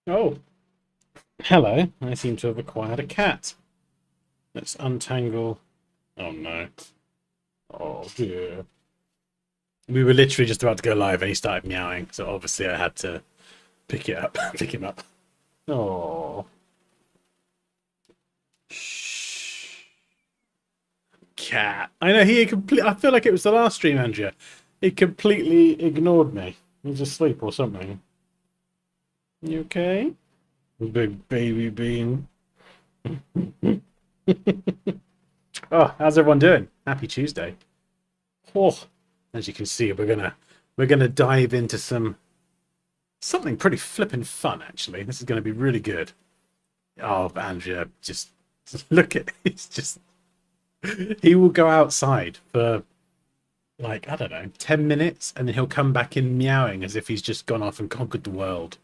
Oh, hello. I seem to have acquired a cat. Let's untangle. Oh no. Oh dear. We were literally just about to go live and he started meowing, so obviously I had to pick it up, pick him up. Oh. Shh. Cat. I know I feel like it was the last stream, Andrea. He completely ignored me. He's asleep or something. You okay? Big baby bean. Oh, how's everyone doing? Happy Tuesday. Oh, as you can see, we're gonna dive into something pretty flippin' fun. Actually, this is gonna be really good. Oh, Andrea, just look at it's just he will go outside for like I don't know 10 minutes, and then he'll come back in meowing as if he's just gone off and conquered the world.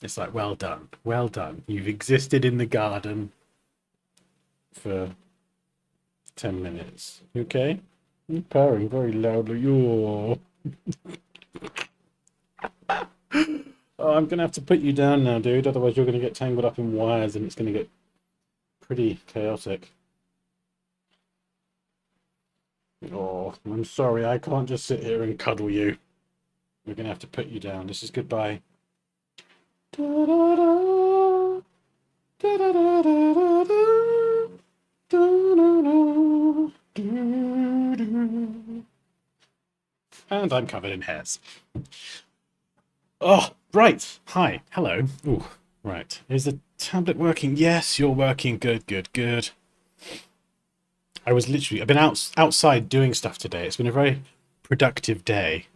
It's like well done, well done. You've existed in the garden for 10 minutes. You okay? You're purring very loudly. Oh. Oh, I'm gonna have to put you down now, dude. Otherwise, you're gonna get tangled up in wires, and it's gonna get pretty chaotic. Oh, I'm sorry. I can't just sit here and cuddle you. We're gonna have to put you down. This is goodbye. Da-da-da, da-da-da-da-da, da-da-da, doo-doo. And I'm covered in hairs. Oh, right. Hi. Hello. Ooh, right. Is the tablet working? Yes, you're working. Good, good, good. I've been outside doing stuff today. It's been a very productive day.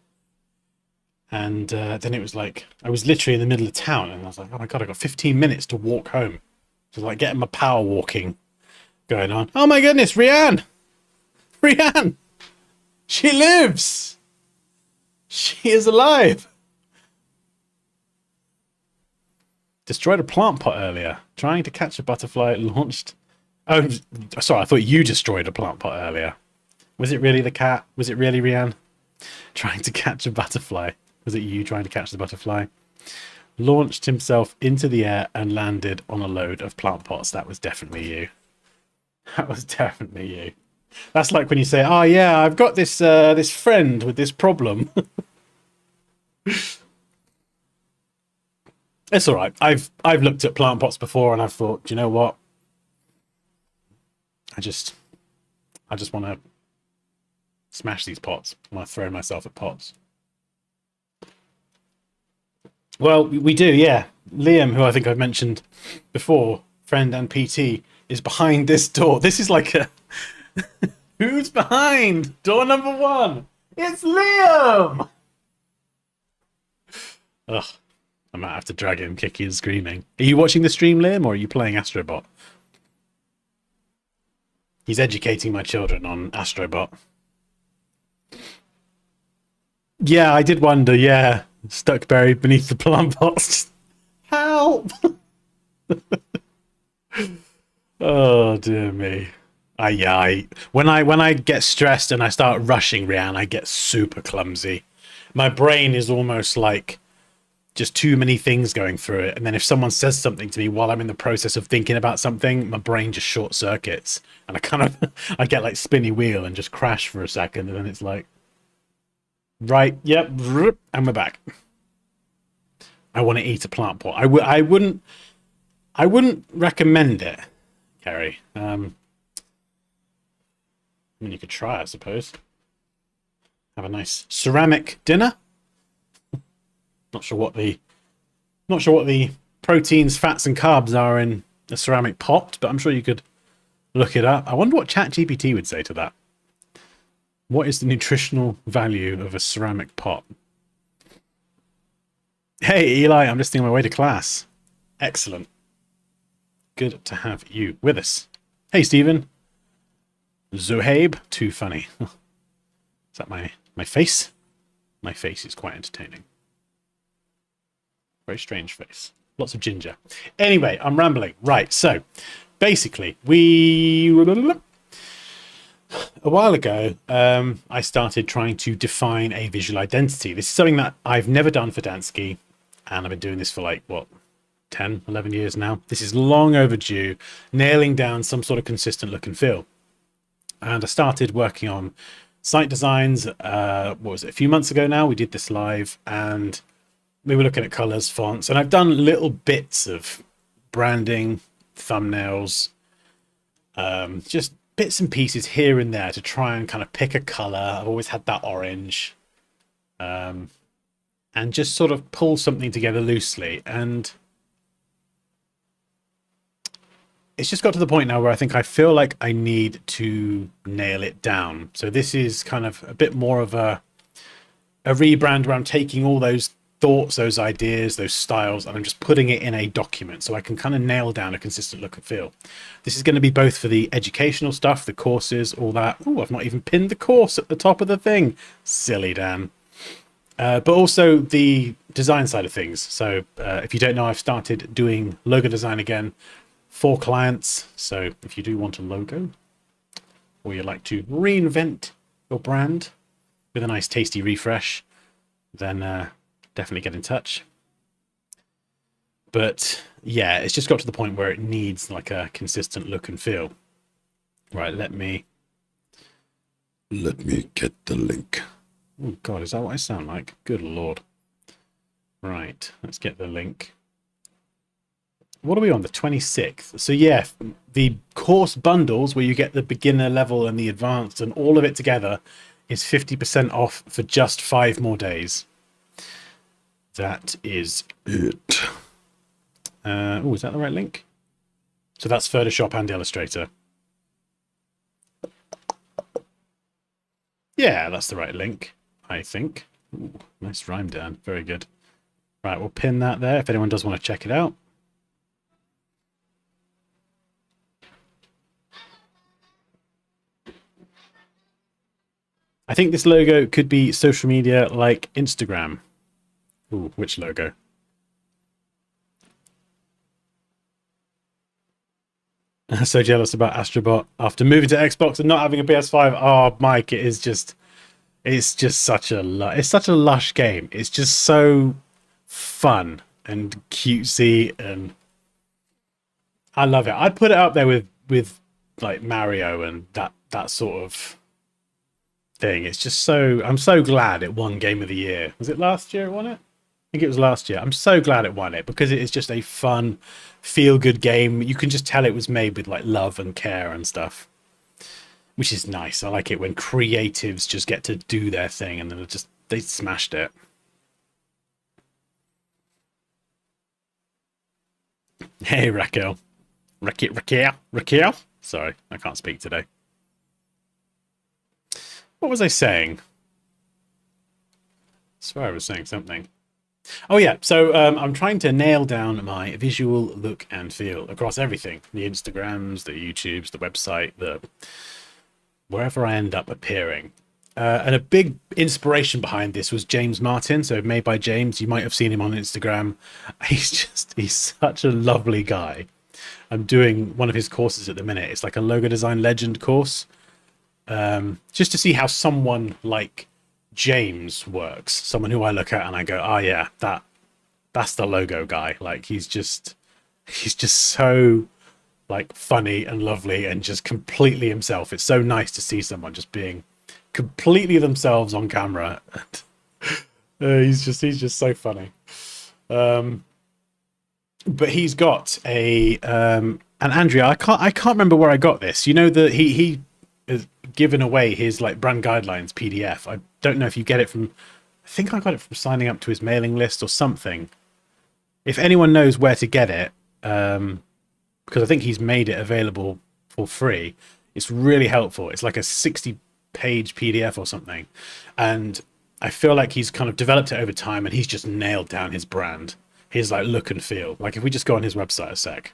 And then it was like, I was literally in the middle of town and I was like, oh my God, I got 15 minutes to walk home. So like getting my power walking going on. Oh my goodness, Rianne! Rianne! She lives! She is alive! Destroyed a plant pot earlier. Trying to catch a butterfly launched. Oh, sorry, I thought you destroyed a plant pot earlier. Was it really the cat? Was it really Rianne? Trying to catch a butterfly. Was it you trying to catch the butterfly? Launched himself into the air and landed on a load of plant pots. That was definitely you. That was definitely you. That's like when you say, "Oh yeah, I've got this friend with this problem." It's all right. I've looked at plant pots before and I've thought, do you know what? I just want to smash these pots. I want to throw myself at pots. Well, we do, yeah. Liam, who I think I've mentioned before, friend and PT, is behind this door. This is like a who's behind door number one? It's Liam. Ugh, I might have to drag him kicking and screaming. Are you watching the stream, Liam, or are you playing Astrobot? He's educating my children on Astrobot. Yeah, I did wonder. Yeah, stuck buried beneath the plant pots. Help! Oh dear me. When I get stressed and I start rushing, Rianne, I get super clumsy. My brain is almost like just too many things going through it. And then if someone says something to me while I'm in the process of thinking about something, my brain just short circuits and I kind of I get like spinny wheel and just crash for a second, and then it's like, right, yep, and we're back. I want to eat a plant pot. I wouldn't recommend it, Kerry. I mean, you could try, I suppose. Have a nice ceramic dinner. Not sure what the proteins, fats, and carbs are in a ceramic pot, but I'm sure you could look it up. I wonder what ChatGPT would say to that. What is the nutritional value of a ceramic pot? Hey, Eli, I'm just on my way to class. Excellent. Good to have you with us. Hey, Stephen. Zohaib, too funny. Is that my face? My face is quite entertaining. Very strange face. Lots of ginger. Anyway, I'm rambling. Right, so basically, a while ago, I started trying to define a visual identity. This is something that I've never done for Dansky, and I've been doing this for like, what, 10, 11 years now. This is long overdue, nailing down some sort of consistent look and feel. And I started working on site designs, what was it, a few months ago now. We did this live, and we were looking at colors, fonts, and I've done little bits of branding, thumbnails, just bits and pieces here and there to try and kind of pick a color. I've always had that orange, and just sort of pull something together loosely. And it's just got to the point now where I think I feel like I need to nail it down. So this is kind of a bit more of a rebrand where I'm taking all those thoughts, those ideas, those styles, and I'm just putting it in a document so I can kind of nail down a consistent look and feel. This is going to be both for the educational stuff, the courses, all that. Oh, I've not even pinned the course at the top of the thing. Silly Dan. But also the design side of things. So if you don't know, I've started doing logo design again for clients. So if you do want a logo, or you'd like to reinvent your brand with a nice tasty refresh, then definitely get in touch. But yeah, it's just got to the point where it needs like a consistent look and feel. Right, let me get the link. Oh God, is that what I sound like? Good Lord. Right, let's get the link. What are we on? The 26th. So yeah, the course bundles where you get the beginner level and the advanced and all of it together is 50% off for just 5 more days. That is it. Oh, is that the right link? So that's Photoshop and Illustrator. Yeah, that's the right link, I think. Ooh, nice rhyme, Dan. Very good. Right, we'll pin that there if anyone does want to check it out. I think this logo could be social media like Instagram. Ooh, which logo? So jealous about Astrobot after moving to Xbox and not having a PS5. Oh, Mike, it's just such a lush game. It's just so fun and cutesy, and I love it. I'd put it up there with like Mario and that sort of thing. It's just so, I'm so glad it won Game of the Year. Was it last year it won it? I think it was last year. I'm so glad it won it because it is just a fun, feel-good game. You can just tell it was made with like love and care and stuff, which is nice. I like it when creatives just get to do their thing and then they smashed it. Hey, Raquel. Raquel? Sorry, I can't speak today. What was I saying? I swear I was saying something. Oh yeah, so I'm trying to nail down my visual look and feel across everything. The Instagrams, the YouTubes, the website, wherever I end up appearing. And a big inspiration behind this was James Martin, so Made by James. You might have seen him on Instagram. He's such a lovely guy. I'm doing one of his courses at the minute. It's like a logo design legend course. Just to see how someone like James works, someone who I look at and I go, oh yeah, that's the logo guy. Like he's just so like funny and lovely and just completely himself. It's so nice to see someone just being completely themselves on camera. He's just so funny. But he's got a and Andrea, I can't remember where I got this. You know that he has given away his like brand guidelines PDF. I don't know if you get it from, I think I got it from signing up to his mailing list or something. If anyone knows where to get it, because I think he's made it available for free, it's really helpful. It's like a 60-page PDF or something, and I feel like he's kind of developed it over time, and he's just nailed down his brand, his like look and feel. Like if we just go on his website a sec,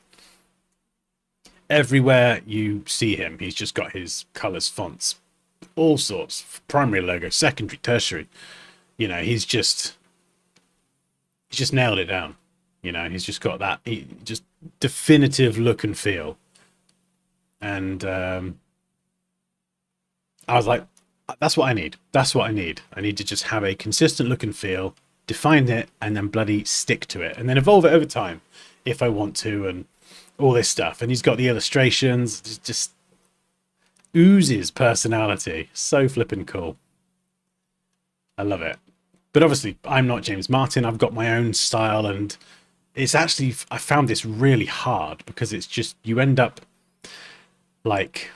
everywhere you see him, he's just got his colors, fonts, all sorts, primary logo, secondary, tertiary. You know, he's just nailed it down. You know, he's just got that just definitive look and feel. And I was like, that's what I need. That's what I need. I need to just have a consistent look and feel, define it, and then bloody stick to it, and then evolve it over time. if I want to, and all this stuff. And he's got the illustrations, just oozes personality. So flippin' cool. I love it. But obviously, I'm not James Martin. I've got my own style, and it's actually, I found this really hard because it's just, you end up like,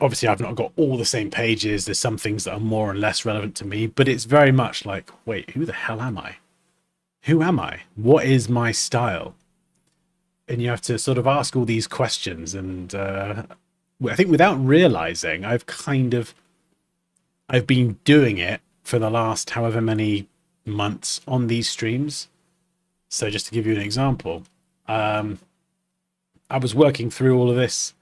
obviously I've not got all the same pages. There's some things that are more and less relevant to me, but it's very much like, wait, who the hell am I? Who am I? What is my style? And you have to sort of ask all these questions. And I think without realizing, I've been doing it for the last however many months on these streams. So just to give you an example, I was working through all of this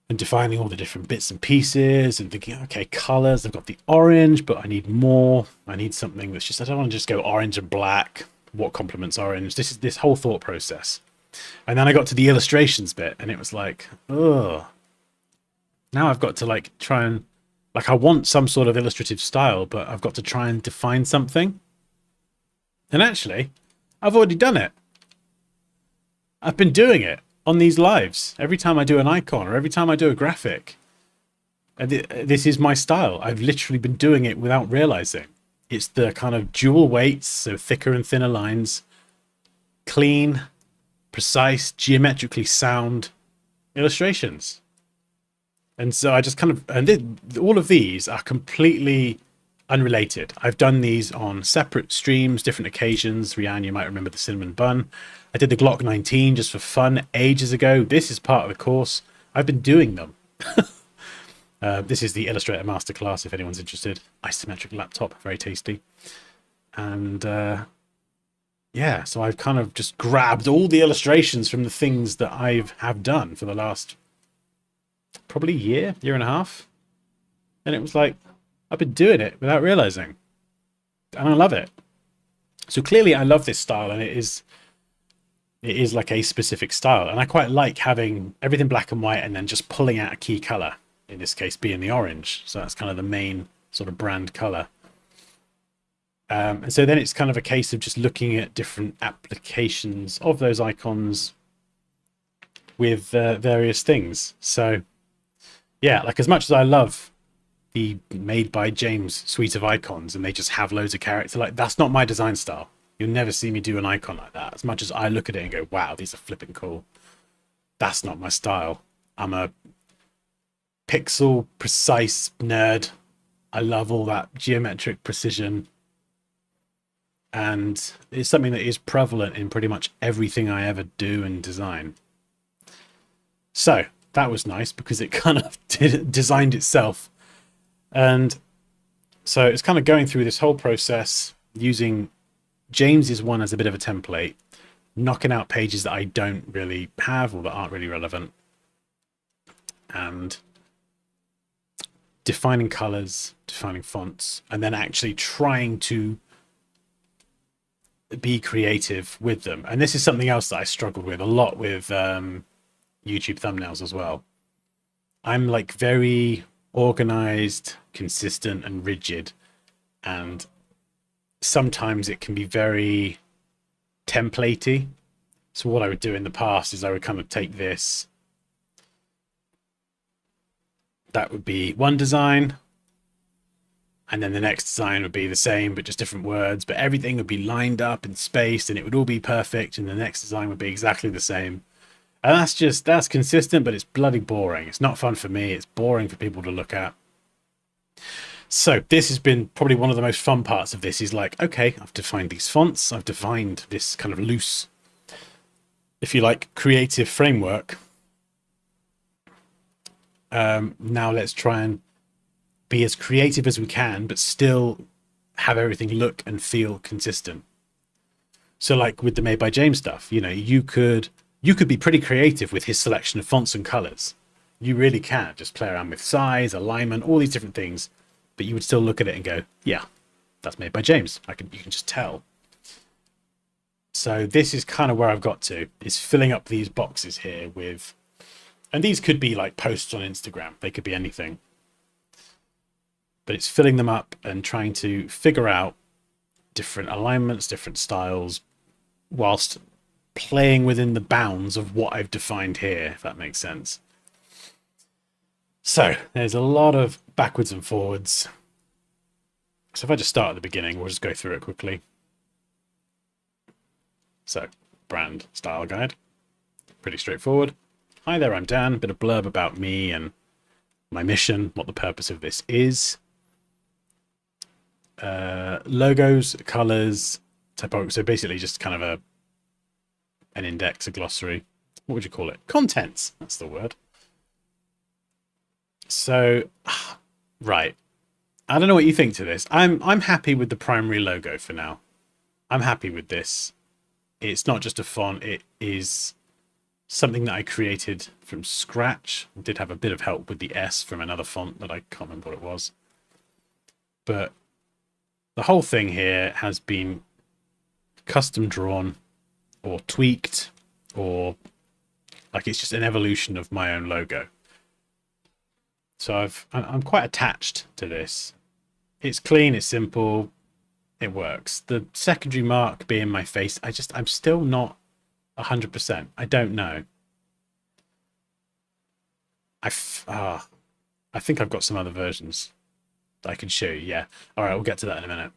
and defining all the different bits and pieces and thinking, okay, colors, I've got the orange, but I need more. I need something that's just, I don't want to just go orange and black. What complements orange? This is this whole thought process. And then I got to the illustrations bit, and it was like, oh, now I've got to like try and, like, I want some sort of illustrative style, but I've got to try and define something. And actually, I've already done it. I've been doing it on these lives. Every time I do an icon or every time I do a graphic, this is my style. I've literally been doing it without realizing. It's the kind of dual weights, so thicker and thinner lines, clean, precise, geometrically sound illustrations. And so I just kind of, and all of these are completely unrelated. I've done these on separate streams, different occasions. Rianne, you might remember the cinnamon bun. I did the Glock 19 just for fun ages ago. This is part of the course. I've been doing them. This is the Illustrator Masterclass, if anyone's interested. Isometric laptop, very tasty. And yeah, so I've kind of just grabbed all the illustrations from the things that have done for the last probably year and a half. And it was like, I've been doing it without realizing. And I love it. So clearly I love this style, and it is like a specific style. And I quite like having everything black and white and then just pulling out a key color, in this case being the orange. So that's kind of the main sort of brand color. And so then it's kind of a case of just looking at different applications of those icons with various things. So yeah, like, as much as I love the Made by James suite of icons and they just have loads of character, like, that's not my design style. You'll never see me do an icon like that. As much as I look at it and go, wow, these are flipping cool, that's not my style. I'm a pixel precise nerd. I love all that geometric precision, and it's something that is prevalent in pretty much everything I ever do and design. So that was nice because it kind of designed itself. And so it's kind of going through this whole process using James's one as a bit of a template, knocking out pages that I don't really have or that aren't really relevant, and defining colors, defining fonts, and then actually trying to be creative with them. And this is something else that I struggled with a lot with YouTube thumbnails as well. I'm like very organized, consistent, and rigid, and sometimes it can be very templatey. So what I would do in the past is I would kind of take this, that would be one design, and then the next design would be the same but just different words, but everything would be lined up and spaced and it would all be perfect, and the next design would be exactly the same. And that's consistent, but it's bloody boring. It's not fun for me. It's boring for people to look at. So this has been probably one of the most fun parts of this, is like, okay, I've defined these fonts. I've defined this kind of loose, if you like, creative framework. Now let's try and be as creative as we can, but still have everything look and feel consistent. So like with the Made by James stuff, you know, you could be pretty creative with his selection of fonts and colors. You really can just play around with size, alignment, all these different things, but you would still look at it and go, yeah, that's Made by James. You can just tell. So this is kind of where I've got to, is filling up these boxes here with, and these could be like posts on Instagram. They could be anything. But it's filling them up and trying to figure out different alignments, different styles, whilst playing within the bounds of what I've defined here, if that makes sense. So there's a lot of backwards and forwards. So if I just start at the beginning, we'll just go through it quickly. So, brand style guide. Pretty straightforward. Hi there, I'm Dan. Bit of blurb about me and my mission, what the purpose of this is. Logos, colors, typography. So basically just kind of an index, a glossary. What would you call it? Contents. That's the word. So, right. I don't know what you think to this. I'm happy with the primary logo for now. I'm happy with this. It's not just a font. It is something that I created from scratch. I did have a bit of help with the S from another font that I can't remember what it was. But the whole thing here has been custom drawn or tweaked, or like it's just an evolution of my own logo. So I'm quite attached to this. It's clean, it's simple, it works. The secondary mark being my face, I'm still not 100%. I don't know. I think I've got some other versions that I can show you. Yeah. All right, we'll get to that in a minute.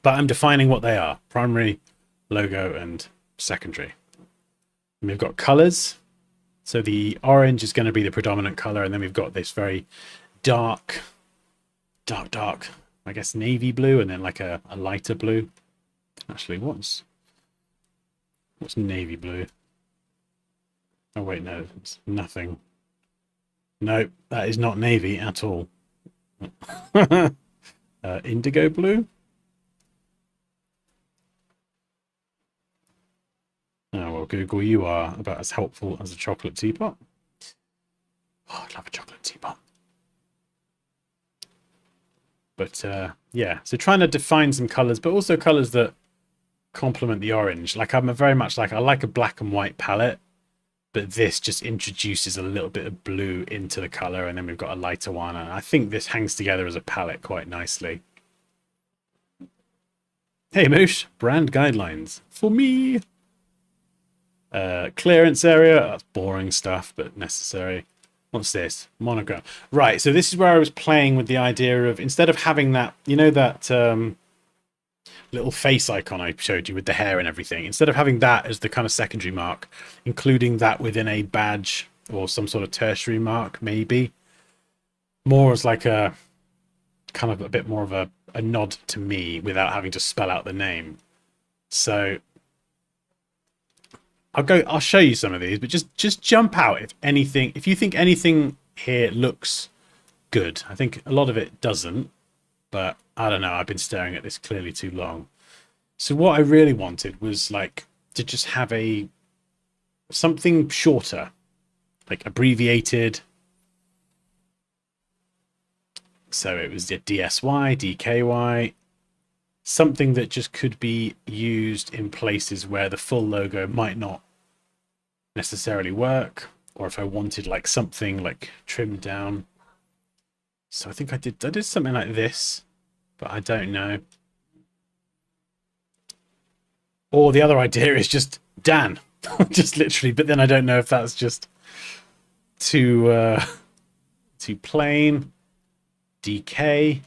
But I'm defining what they are: primary, logo, and secondary. And we've got colors. So the orange is going to be the predominant color, and then we've got this very dark, I guess navy blue, and then like a lighter blue. Actually, what's navy blue? Oh wait, no, it's nothing. Nope, that is not navy at all. Indigo blue. Oh well, Google, you are about as helpful as a chocolate teapot. Oh, I'd love a chocolate teapot. But yeah, so trying to define some colors, but also colors that complement the orange. Like I'm very much like, I like a black and white palette, but this just introduces a little bit of blue into the color, and then we've got a lighter one, and I think this hangs together as a palette quite nicely. Hey Moosh, brand guidelines for me. Clearance area, that's boring stuff, but necessary. What's this? Monogram. Right, so this is where I was playing with the idea of, instead of having that, you know, that little face icon I showed you with the hair and everything, instead of having that as the kind of secondary mark, including that within a badge or some sort of tertiary mark, maybe more as like a kind of a bit more of a nod to me without having to spell out the name. So I'll show you some of these, but just jump out if you think anything here looks good. I think a lot of it doesn't, but I don't know, I've been staring at this clearly too long. So what I really wanted was like to just have something shorter, like abbreviated. So it was the DSY, DKY, something that just could be used in places where the full logo might not necessarily work, or if I wanted like something like trimmed down. So I think I did something like this, but I don't know. Or the other idea is just Dan, just literally, but then I don't know if that's just too plain. DK.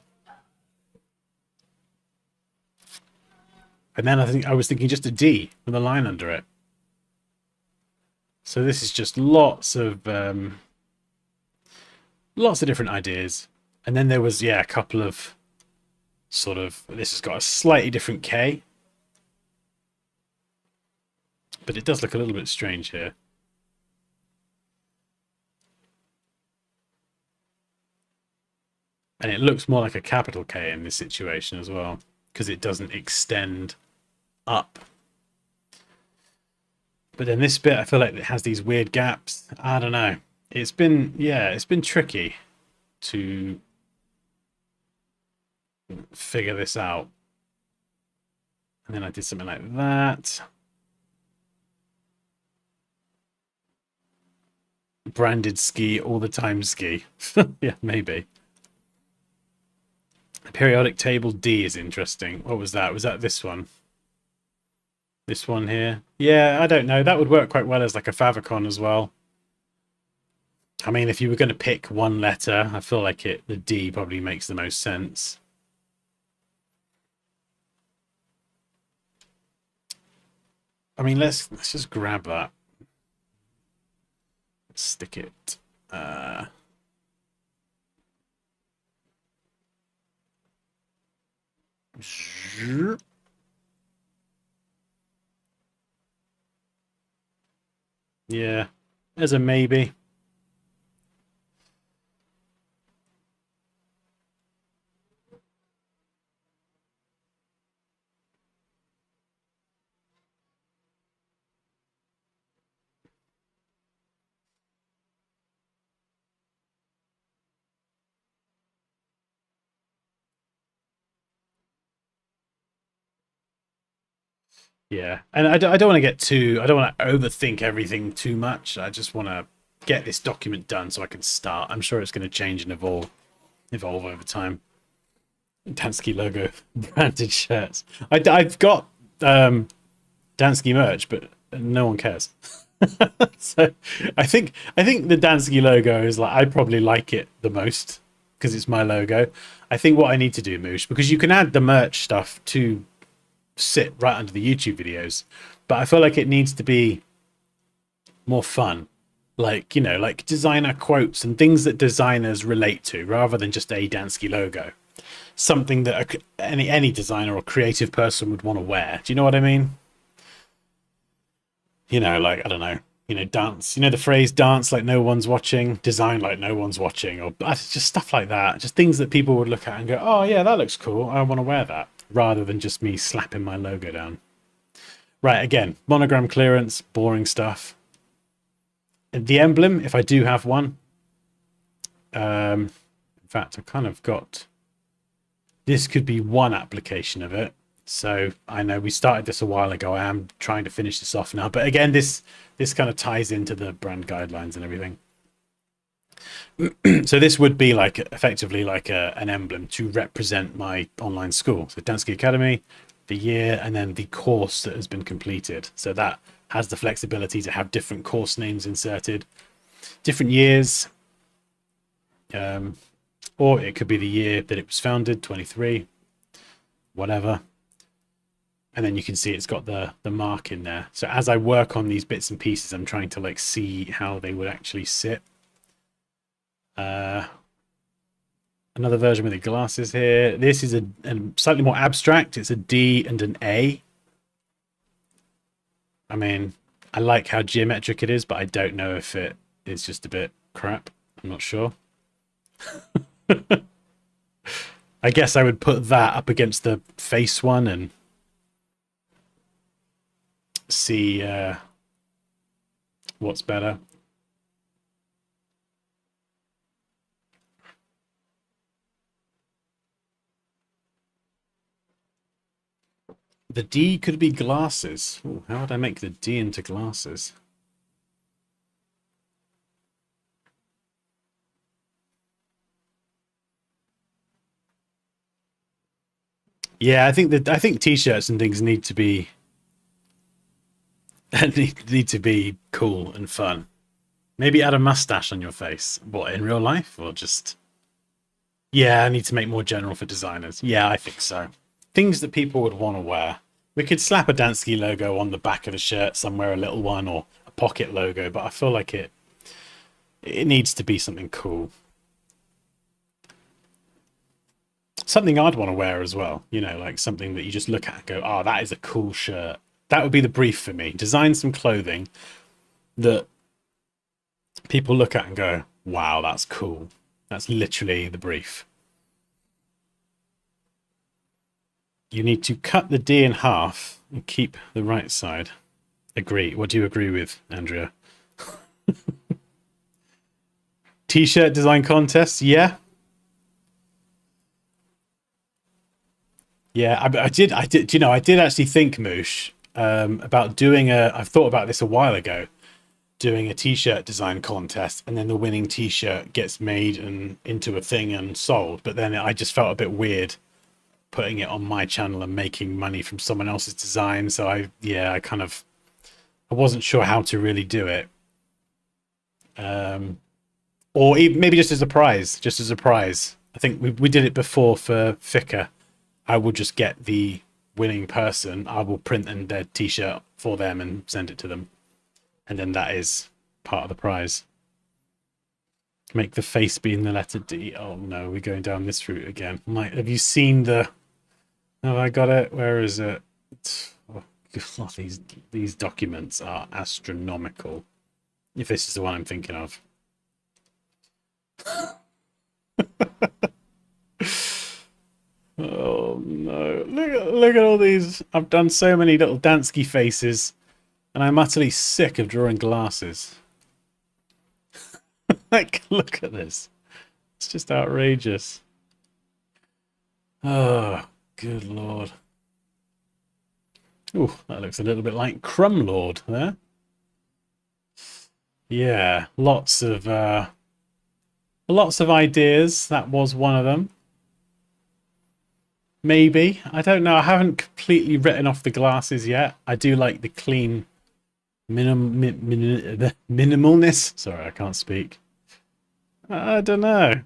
And then I was thinking just a D with a line under it. So this is just lots of different ideas. And then there was, yeah, a couple of sort of, this has got a slightly different K. But it does look a little bit strange here. And it looks more like a capital K in this situation as well, because it doesn't extend up. But then this bit, I feel like it has these weird gaps. I don't know. It's been tricky to figure this out. And then I did something like that. Branded ski all the time ski. Yeah, maybe. Periodic table D is interesting. What was that? Was that this one? This one here. Yeah, I don't know. That would work quite well as like a favicon as well. I mean, if you were going to pick one letter, I feel like the D probably makes the most sense. I mean, let's just grab that. Stick it. Yeah, there's a maybe. Yeah, and I don't want to get too. I don't want to overthink everything too much. I just want to get this document done so I can start. I'm sure it's going to change and evolve over time. Dansky logo branded shirts. I've got Dansky merch, but no one cares. So I think the Dansky logo is like I probably like it the most because it's my logo. I think what I need to do, Moosh, because you can add the merch stuff to sit right under the YouTube videos, but I feel like it needs to be more fun. Like, like designer quotes and things that designers relate to rather than just a Dansky logo. Something that any designer or creative person would want to wear. Do you know what I mean? Like I don't know, dance. The phrase "dance like no one's watching," "design like no one's watching," or just stuff like that. Just things that people would look at and go, "Oh yeah, that looks cool. I want to wear that," rather than just me slapping my logo down. Right, again, monogram clearance, boring stuff. The emblem, if I do have one. In fact, I've kind of got. This could be one application of it. So I know we started this a while ago. I am trying to finish this off now. But again, this kind of ties into the brand guidelines and everything. So this would be like effectively like an emblem to represent my online school. So Dansky Academy, the year, and then the course that has been completed. So that has the flexibility to have different course names inserted, different years, or it could be the year that it was founded, 23, whatever. And then you can see it's got the mark in there. So as I work on these bits and pieces, I'm trying to like see how they would actually sit. Another version with the glasses here. This is a slightly more abstract. It's a D and an A. I mean, I like how geometric it is, but I don't know if it is just a bit crap. I'm not sure. I guess I would put that up against the face one and see what's better. The D could be glasses. Ooh, how would I make the D into glasses? Yeah, I think t-shirts and things need to be need to be cool and fun. Maybe add a mustache on your face. What, in real life or just? Yeah, I need to make more general for designers. Yeah, I think so. Things that people would want to wear. We could slap a Dansky logo on the back of the shirt somewhere, a little one, or a pocket logo, but I feel like it needs to be something cool. Something I'd want to wear as well, like something that you just look at and go, oh, that is a cool shirt. That would be the brief for me. Design some clothing that people look at and go, wow, that's cool. That's literally the brief. You need to cut the D in half and keep the right side. Agree. What do you agree with, Andrea? T-shirt design contest, yeah. Yeah, I did. I did actually think, Moosh, about doing I've thought about this a while ago, doing a t-shirt design contest, and then the winning t-shirt gets made and into a thing and sold. But then I just felt a bit weird putting it on my channel and making money from someone else's design. So I kind of, I wasn't sure how to really do it. Or even, maybe just as a prize, I think we did it before for Fika. I will just get the winning person. I will print their t-shirt for them and send it to them. And then that is part of the prize. Make the face be in the letter D. Oh no, we're going down this route again. Have you seen the... Have I got it? Where is it? Oh, God, these documents are astronomical. If this is the one I'm thinking of. Oh no. Look at all these. I've done so many little Dansky faces, and I'm utterly sick of drawing glasses. Like, look at this. It's just outrageous. Oh, good lord. Ooh, that looks a little bit like Crumb Lord there. Yeah, lots of ideas. That was one of them. Maybe. I don't know. I haven't completely written off the glasses yet. I do like the clean minimalness. Sorry, I can't speak. I don't know.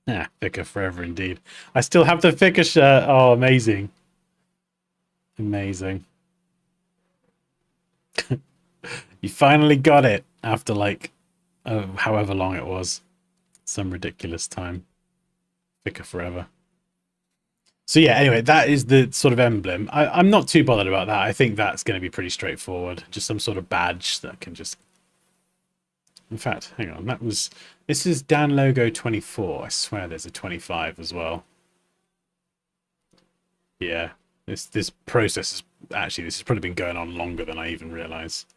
Yeah, Fika forever indeed. I still have the Fika shirt. Oh, amazing. Amazing. You finally got it after like however long it was. Some ridiculous time. Fika forever. So yeah, anyway, that is the sort of emblem. I'm not too bothered about that. I think that's going to be pretty straightforward. Just some sort of badge that can just... In fact, hang on. This is Dan Logo 24. I swear there's a 25 as well. Yeah. This process is... Actually, this has probably been going on longer than I even realised.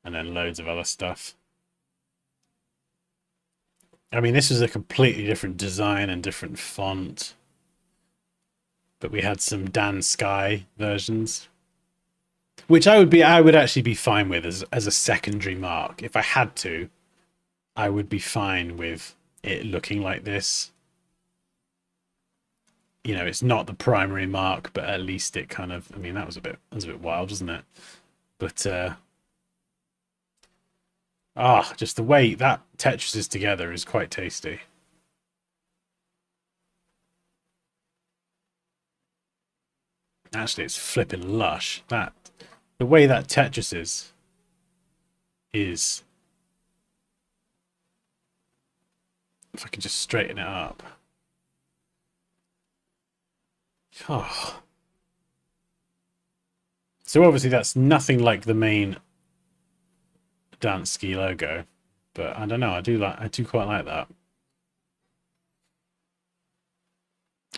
And then loads of other stuff. I mean, this is a completely different design and different font. But we had some Dansky versions. Which I would actually be fine with as a secondary mark. If I had to, I would be fine with it looking like this. You know, it's not the primary mark, but at least it kind of... I mean, that was a bit wild, wasn't it? But just the way that Tetris together is quite tasty. Actually, it's flipping lush. The way that Tetris is... If I can just straighten it up. Oh. So obviously that's nothing like the main Dansky logo, but I don't know. I do quite like that.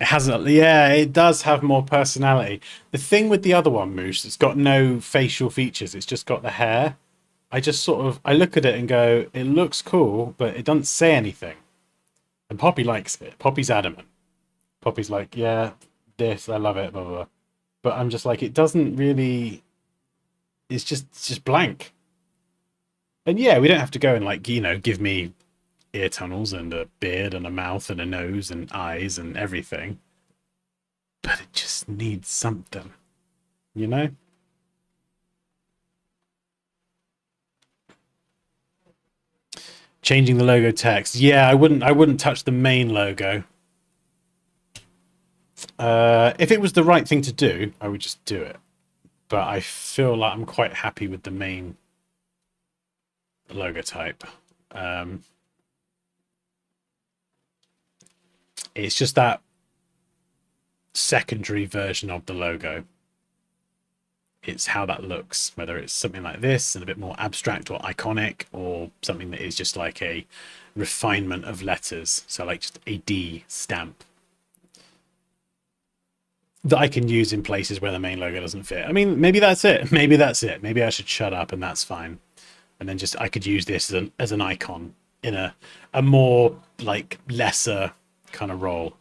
It has, yeah, it does have more personality. The thing with the other one, Moose, it's got no facial features. It's just got the hair. I look at it and go, it looks cool, but it doesn't say anything. And Poppy likes it. Poppy's adamant. Poppy's like, yeah, this, I love it, blah, blah, blah. But I'm just like, it doesn't really... It's just blank. And yeah, we don't have to go and, like, you know, give me ear tunnels and a beard and a mouth and a nose and eyes and everything. But it just needs something, you know? Changing the logo text. Yeah, I wouldn't touch the main logo. If it was the right thing to do, I would just do it. But I feel like I'm quite happy with the main logo type. It's just that secondary version of the logo. It's how that looks, whether it's something like this and a bit more abstract or iconic, or something that is just like a refinement of letters. So like just a D stamp that I can use in places where the main logo doesn't fit. I mean, maybe that's it. Maybe that's it. Maybe I should shut up and that's fine. And then just I could use this as an icon in a more like lesser kind of role.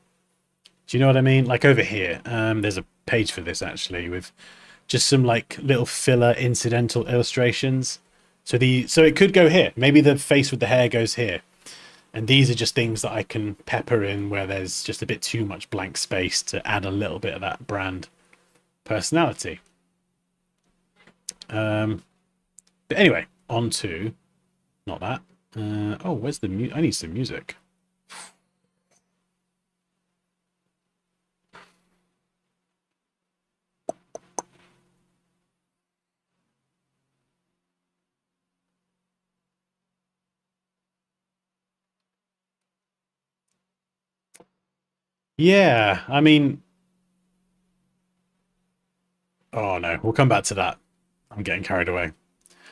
Do you know what I mean? Like over here, there's a page for this actually with just some like little filler incidental illustrations. So it could go here. Maybe the face with the hair goes here. And these are just things that I can pepper in where there's just a bit too much blank space to add a little bit of that brand personality. But anyway, on to not that. Oh, where's the music? I need some music. Yeah, I mean, oh no, we'll come back to that. I'm getting carried away.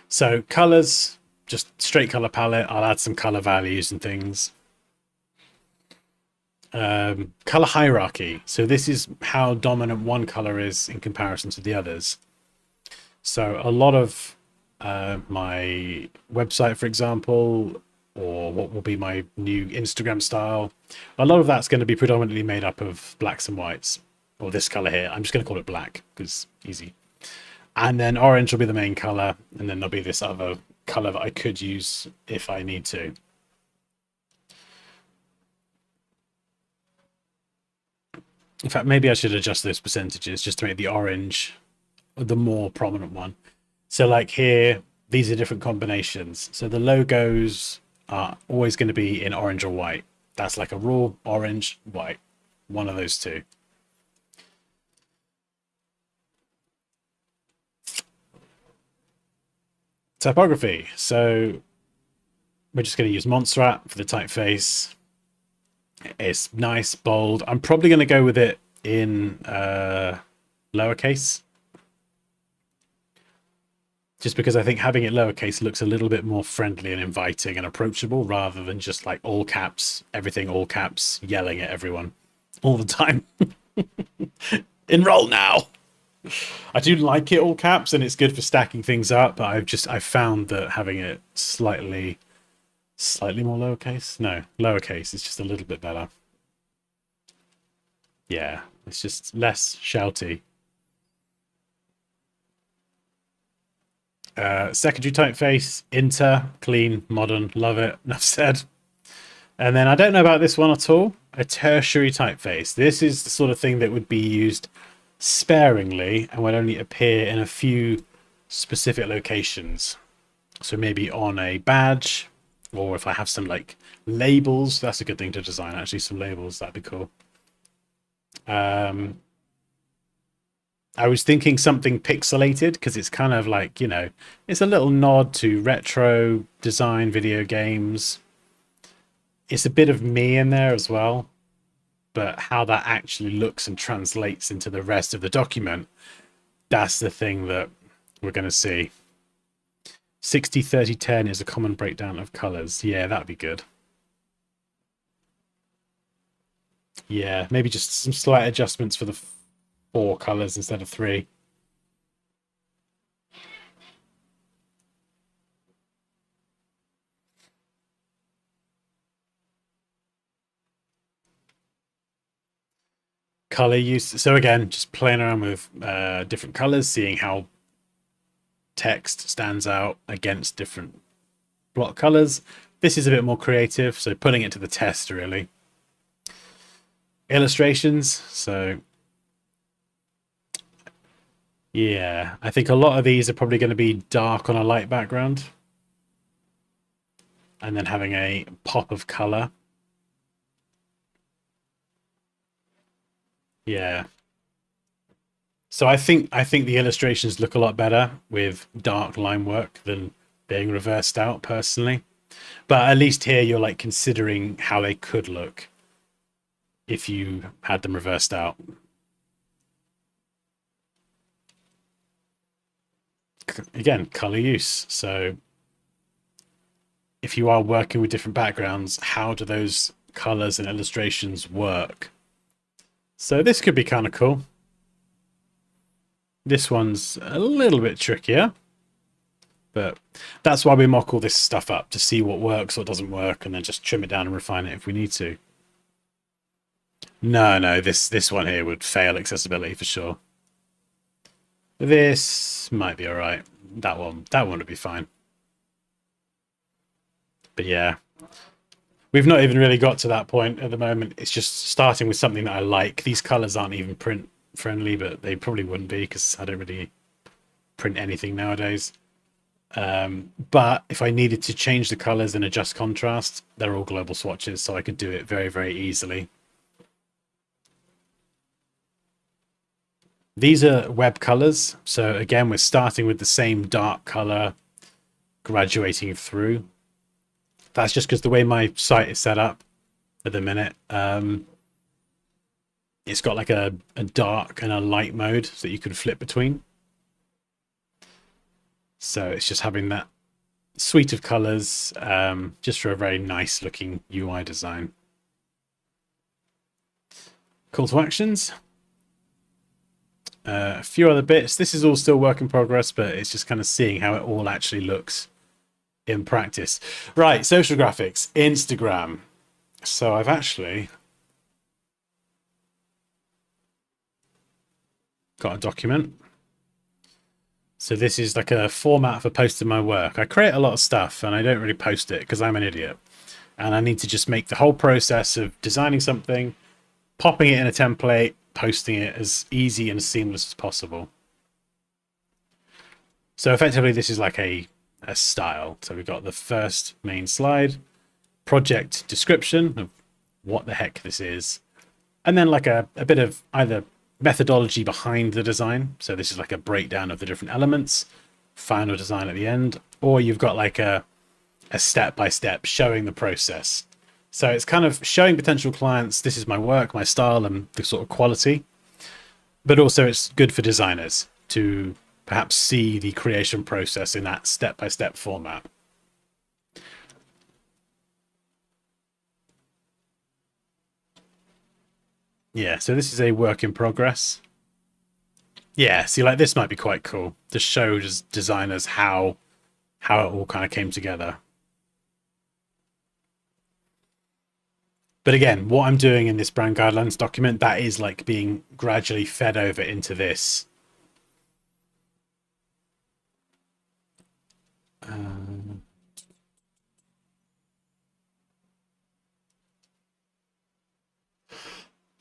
So colors, just straight color palette. I'll add some color values and things. Color hierarchy. So this is how dominant one color is in comparison to the others. So a lot of my website, for example, or what will be my new Instagram style, a lot of that's going to be predominantly made up of blacks and whites, or this color here. I'm just going to call it black because easy. And then orange will be the main color, and then there'll be this other color that I could use if I need to. In fact, maybe I should adjust those percentages just to make the orange the more prominent one. So like here, these are different combinations. So the logos are always going to be in orange or white. That's like a rule, orange, white, one of those two. Typography. So we're just going to use Montserrat for the typeface. It's nice, bold. I'm probably going to go with it in lowercase. Just because I think having it lowercase looks a little bit more friendly and inviting and approachable rather than just like all caps, everything all caps, yelling at everyone all the time. Enroll now. I do like it all caps and it's good for stacking things up, but I've found that having it slightly more lowercase. No, lowercase is just a little bit better. Yeah, it's just less shouty. Secondary typeface, Inter, clean, modern, love it. Enough said. And then I don't know about this one at all. A tertiary typeface. This is the sort of thing that would be used sparingly and would only appear in a few specific locations. So maybe on a badge, or if I have some like labels, that's a good thing to design. Actually, some labels, that'd be cool. I was thinking something pixelated because it's kind of like, you know, it's a little nod to retro design video games. It's a bit of me in there as well, but how that actually looks and translates into the rest of the document, that's the thing that we're going to see. 60-30-10 is a common breakdown of colors. Yeah, that'd be good. Yeah, maybe just some slight adjustments for the 4 colors instead of 3. Color use. So again, just playing around with different colors, seeing how text stands out against different block colors. This is a bit more creative, so putting it to the test really. Illustrations. So yeah, I think a lot of these are probably going to be dark on a light background and then having a pop of color. Yeah. So I think the illustrations look a lot better with dark line work than being reversed out personally. But at least here you're like considering how they could look if you had them reversed out. Again, color use. So if you are working with different backgrounds, how do those colors and illustrations work? So this could be kind of cool. This one's a little bit trickier, but that's why we mock all this stuff up, to see what works, what doesn't work, and then just trim it down and refine it if we need to. No, this one here would fail accessibility for sure. This might be all right. That one would be fine. But yeah, We've not even really got to that point at the moment. It's just starting with something that I like. These colors aren't even print friendly, but they probably wouldn't be because I don't really print anything nowadays. But if I needed to change the colors and adjust contrast, they're all global swatches, so I could do it very, very easily. These are web colors. So again, we're starting with the same dark color, graduating through. That's just because the way my site is set up at the minute. It's got like a dark and a light mode that you can flip between. So it's just having that suite of colors just for a very nice looking UI design. Call to actions. A few other bits. This is all still work in progress, but it's just kind of seeing how it all actually looks in practice. Right, social graphics, Instagram. So I've actually got a document. So this is like a format for posting my work. I create a lot of stuff and I don't really post it because I'm an idiot. And I need to just make the whole process of designing something, popping it in a template, posting it as easy and seamless as possible. So effectively this is like a style. So we've got the first main slide, project description of what the heck this is, and then like a bit of either methodology behind the design. So this is like a breakdown of the different elements, final design at the end, or you've got like a step-by-step showing the process. So it's kind of showing potential clients, this is my work, my style, and the sort of quality. But also it's good for designers to perhaps see the creation process in that step-by-step format. Yeah, so this is a work in progress. Yeah, see, like this might be quite cool to show designers how it all kind of came together. But again, what I'm doing in this brand guidelines document, that is like being gradually fed over into this.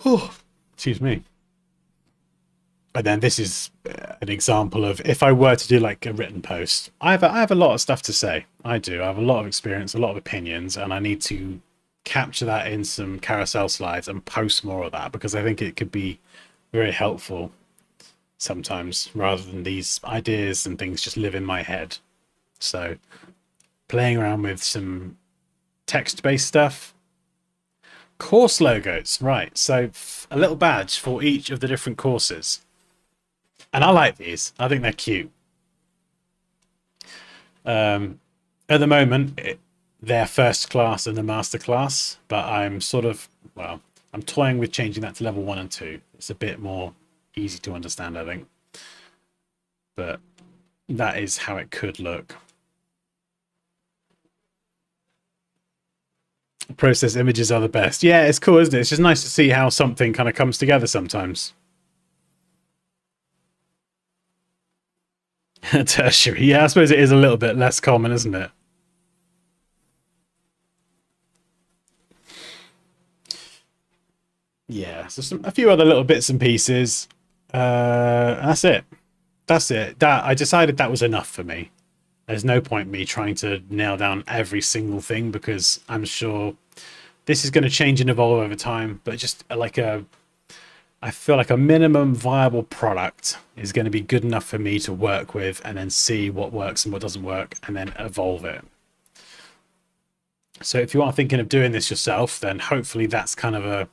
Oh, excuse me. And then this is an example of if I were to do like a written post. I have a lot of stuff to say. I do. I have a lot of experience, a lot of opinions, and I need to capture that in some carousel slides and post more of that because I think it could be very helpful sometimes rather than these ideas and things just live in my head. So playing around with some text-based stuff. Course logos, right. So a little badge for each of the different courses. And I like these. I think they're cute. At the moment, they're first class and the master class, but I'm sort of, well, I'm toying with changing that to level 1 and 2. It's a bit more easy to understand, I think. But that is how it could look. Process images are the best. Yeah, it's cool, isn't it? It's just nice to see how something kind of comes together sometimes. Tertiary. Yeah, I suppose it is a little bit less common, isn't it? Yeah, so a few other little bits and pieces. That's it. That's it. That I decided that was enough for me. There's no point me trying to nail down every single thing because I'm sure this is going to change and evolve over time. But just like I feel like a minimum viable product is going to be good enough for me to work with and then see what works and what doesn't work and then evolve it. So if you are thinking of doing this yourself, then hopefully that's kind of a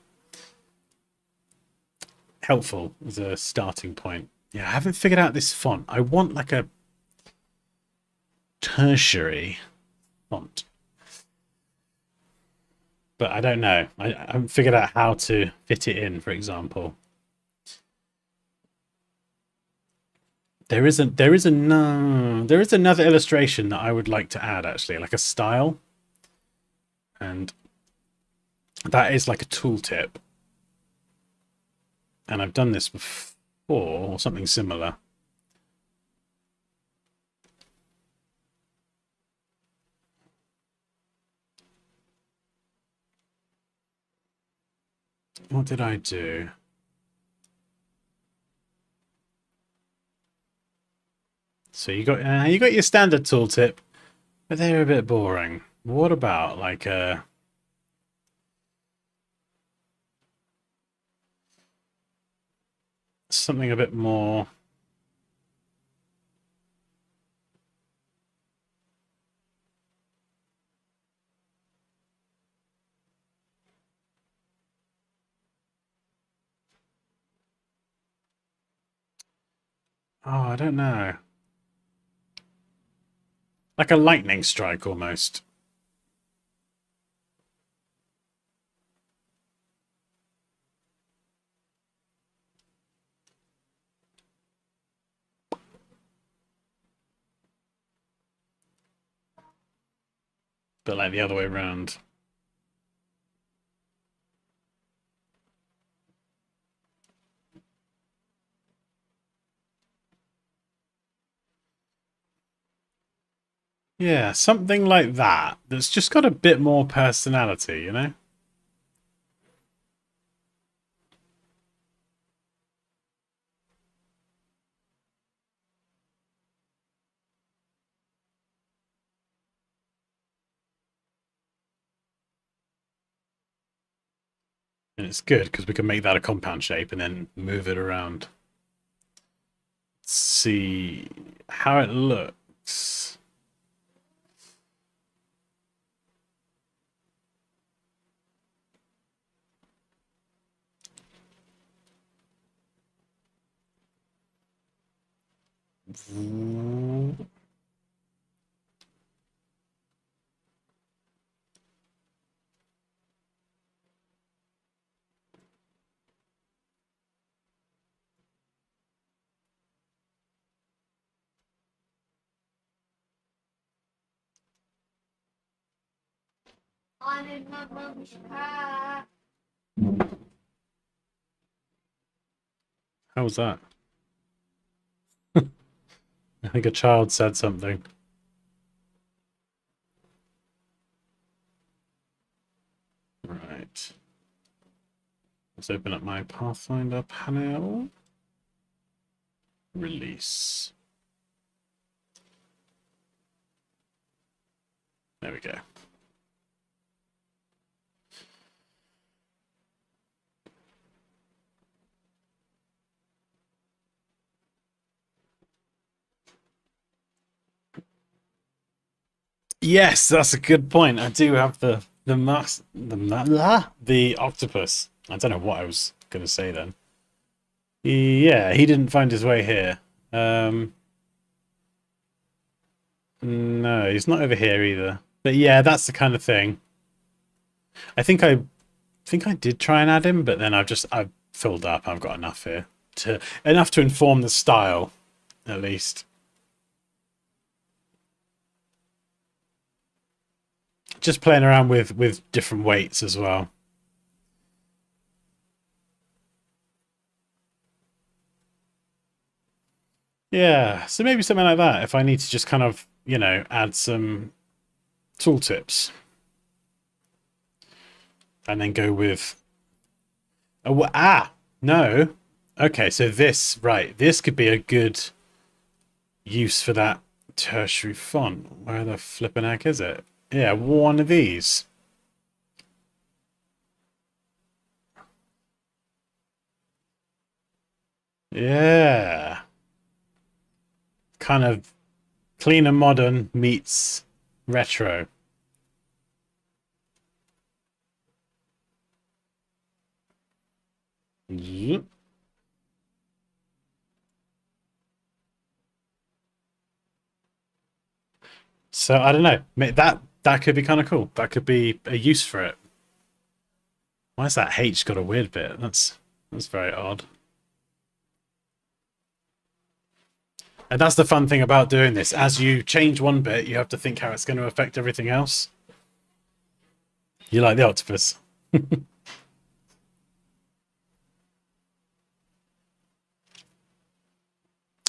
helpful as a starting point. Yeah, I haven't figured out this font. I want like a tertiary font. But I don't know. I haven't figured out how to fit it in, for example. There is another illustration that I would like to add actually, like a style. And that is like a tooltip. And I've done this before or something similar. What did I do? So you got your standard tooltip, but they're a bit boring. What about like something a bit more? Oh, I don't know. Like a lightning strike almost. But like the other way around. Yeah, something like that. That's just got a bit more personality, you know? And it's good because we can make that a compound shape and then move it around. Let's see how it looks. How was that? I think a child said something. Right. Let's open up my Pathfinder panel. Release. There we go. Yes, that's a good point. I do have the octopus. I don't know what I was going to say then. Yeah, he didn't find his way here. No, he's not over here either. But yeah, that's the kind of thing. I think I did try and add him, but then I've filled up. I've got enough here to enough to inform the style, at least. Just playing around with different weights as well. Yeah, so maybe something like that. If I need to just kind of, add some tooltips and then go with no. Okay, so this could be a good use for that tertiary font. Where the flipping heck is it? Yeah, one of these. Yeah. Kind of clean and modern meets retro. Yep. So I don't know. That could be kind of cool. That could be a use for it. Why's that H got a weird bit? That's very odd. And that's the fun thing about doing this. As you change one bit, you have to think how it's going to affect everything else. You like the octopus?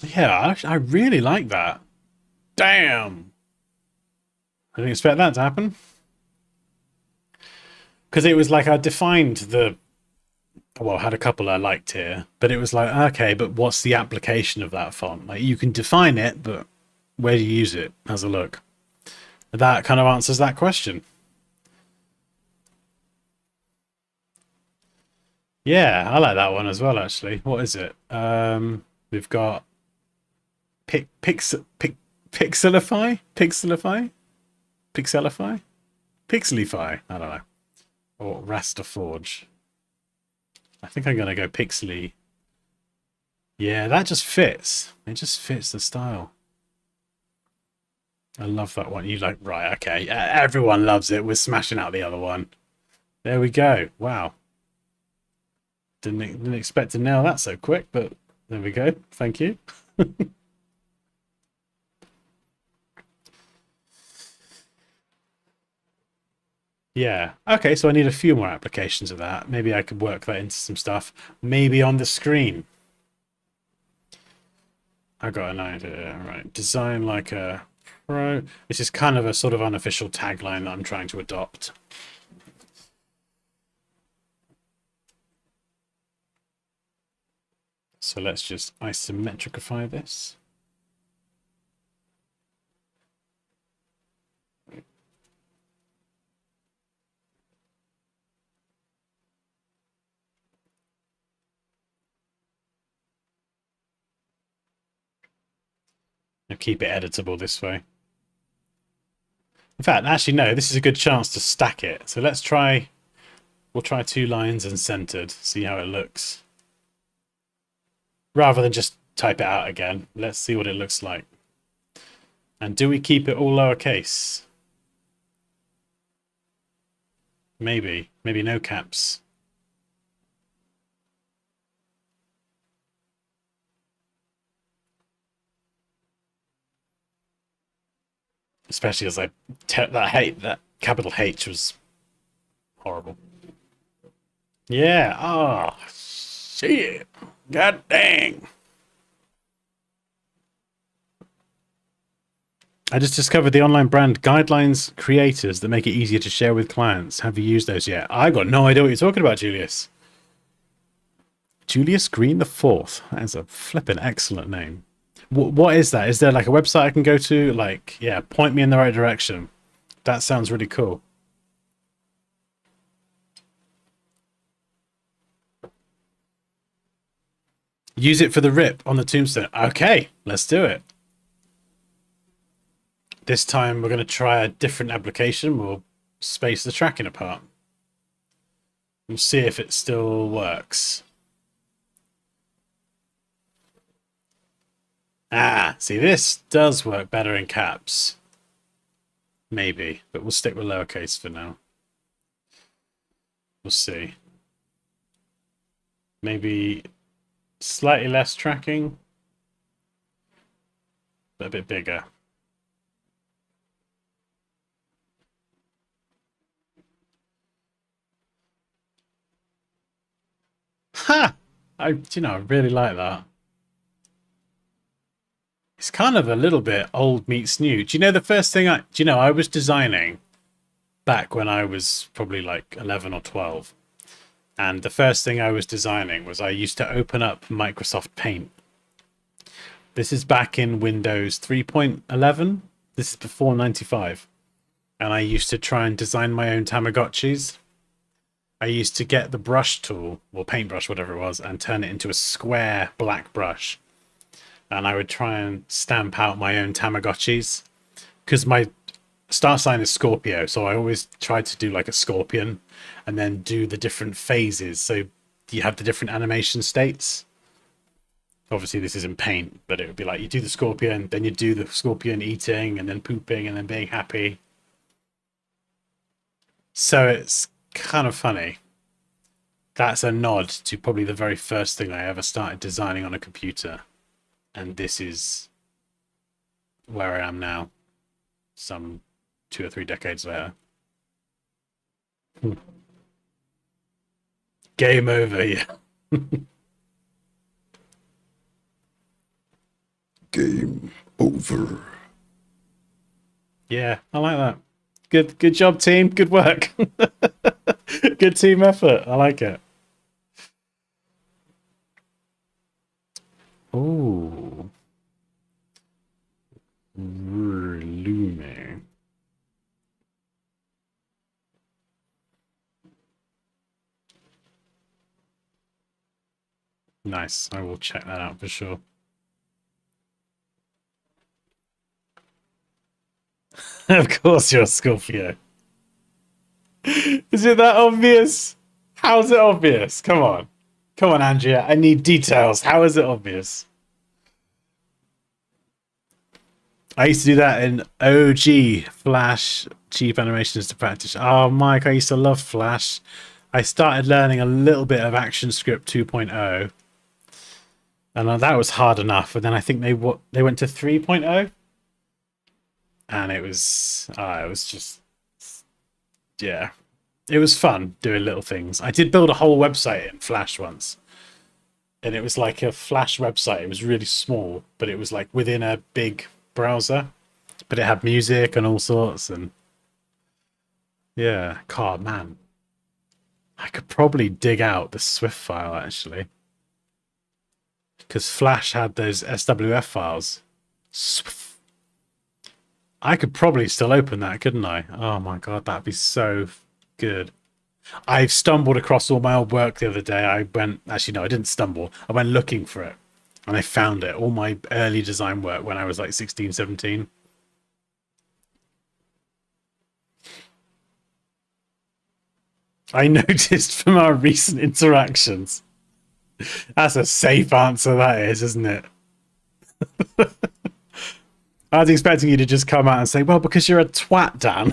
Yeah, I really like that. Damn. I didn't expect that to happen. Because it was like I defined well, I had a couple I liked here, but it was like, okay, but what's the application of that font? Like, you can define it, but where do you use it? How's it look? That kind of answers that question. Yeah, I like that one as well, actually. What is it? We've got Pixelify? Pixelify? Pixelify? I don't know. Or Rasterforge. I think I'm going to go Pixely. Yeah, that just fits. It just fits the style. I love that one. You like, right, okay. Everyone loves it. We're smashing out the other one. There we go. Wow. Didn't expect to nail that so quick, but there we go. Thank you. Yeah. Okay, so I need a few more applications of that. Maybe I could work that into some stuff. Maybe on the screen. I got an idea. All right. Design like a pro. This is kind of a sort of unofficial tagline that I'm trying to adopt. So let's just isometricify this. Now keep it editable this way. In fact, actually, no, this is a good chance to stack it. So let's try, we'll try 2 lines and centered, see how it looks. Rather than just type it out again, let's see what it looks like. And do we keep it all lowercase? Maybe no caps. Especially as that capital H was horrible. Yeah. Oh, shit. God dang. I just discovered the online brand Guidelines Creators that make it easier to share with clients. Have you used those yet? I got no idea what you're talking about, Julius. Julius Green the Fourth. That is a flippin' excellent name. What is that? Is there like a website I can go to? Like, yeah, point me in the right direction. That sounds really cool. Use it for the rip on the tombstone. Okay, let's do it. This time we're going to try a different application. We'll space the tracking apart. We'll see if it still works. Ah, see, this does work better in caps. Maybe, but we'll stick with lowercase for now. We'll see. Maybe slightly less tracking, but a bit bigger. Ha! I really like that. It's kind of a little bit old meets new. Do you know the first thing I was designing back when I was probably like 11 or 12. And the first thing I was designing was I used to open up Microsoft Paint. This is back in Windows 3.11. This is before 95. And I used to try and design my own Tamagotchis. I used to get the brush tool, or paintbrush, whatever it was, and turn it into a square black brush. And I would try and stamp out my own Tamagotchis. Because my star sign is Scorpio, so I always tried to do like a scorpion and then do the different phases. So you have the different animation states. Obviously, this is in paint, but it would be like you do the scorpion, then you do the scorpion eating and then pooping and then being happy. So it's kind of funny. That's a nod to probably the very first thing I ever started designing on a computer. And this is where I am now, some 2 or 3 decades later. Game over, yeah. Game over. Yeah, I like that. Good job, team. Good work. Good team effort. I like it. Oh, Lume. Nice. I will check that out for sure. Of course, you're a Scorpio. Is it that obvious? How's it obvious? Come on. Come on, Andrea. I need details. How is it obvious? I used to do that in OG Flash cheap animations to practice. Oh, Mike, I used to love Flash. I started learning a little bit of ActionScript 2.0, and that was hard enough. And then I think they went to 3.0, and it was just yeah, it was fun doing little things. I did build a whole website in Flash once, and it was like a Flash website. It was really small, but it was like within a big browser, but it had music and all sorts. And yeah, God, man, I could probably dig out the Swift file actually, because Flash had those SWF files. I could probably still open that, couldn't I? Oh my God, that'd be so good. I stumbled across all my old work the other day. I went, actually, no, I didn't stumble. I went looking for it and I found it. All my early design work when I was like 16, 17. I noticed from our recent interactions. That's a safe answer, that is, isn't it? I was expecting you to just come out and say, well, because you're a twat, Dan.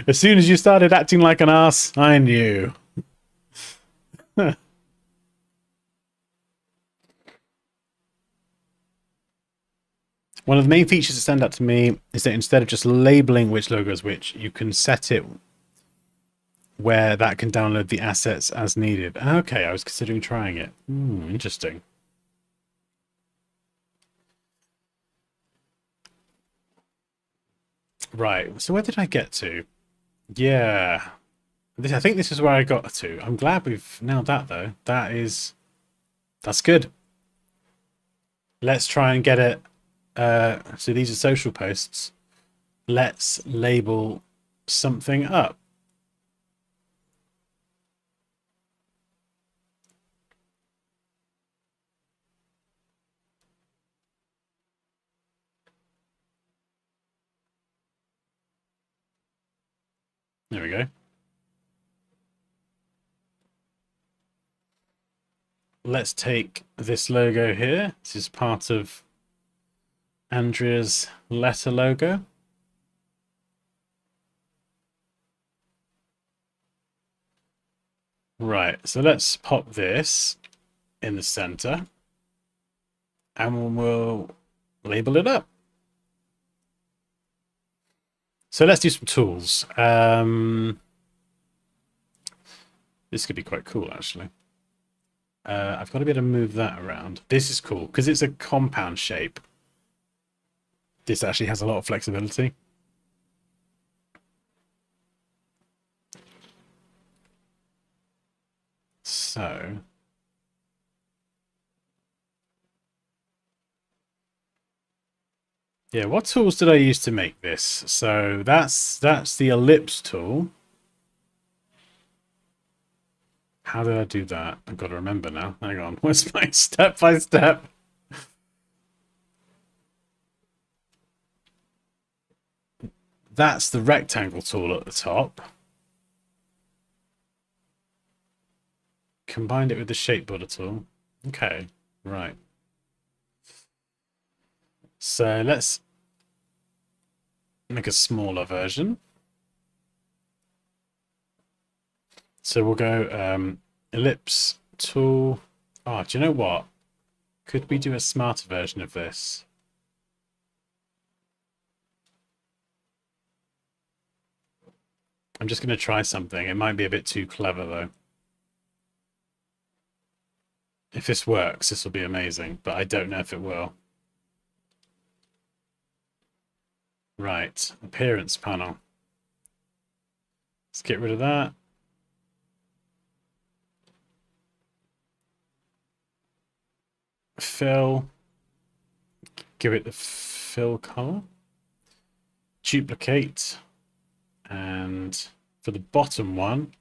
As soon as you started acting like an ass, I knew. One of the main features that stand out to me is that instead of just labeling which logo is which, you can set it where that can download the assets as needed. Okay, I was considering trying it. Interesting. Right, so where did I get to? Yeah, I think this is where I got to. I'm glad we've nailed that, though. That's good. Let's try and get it. So these are social posts. Let's label something up. There we go. Let's take this logo here. This is part of Andrea's letter logo. Right, so let's pop this in the center and we'll label it up. So let's do some tools. This could be quite cool, actually. I've got to be able to move that around. This is cool because it's a compound shape. This actually has a lot of flexibility. So yeah, what tools did I use to make this? So that's the ellipse tool. How did I do that? I've got to remember now. Hang on. Where's my step by step? That's the rectangle tool at the top. Combined it with the shape builder tool. Okay, right. So let's make a smaller version. So we'll go ellipse tool. Oh, do you know what? Could we do a smarter version of this? I'm just going to try something. It might be a bit too clever, though. If this works, this will be amazing, but I don't know if it will. Right, appearance panel. Let's get rid of that. fill, give it the fill color, duplicate, and for the bottom one,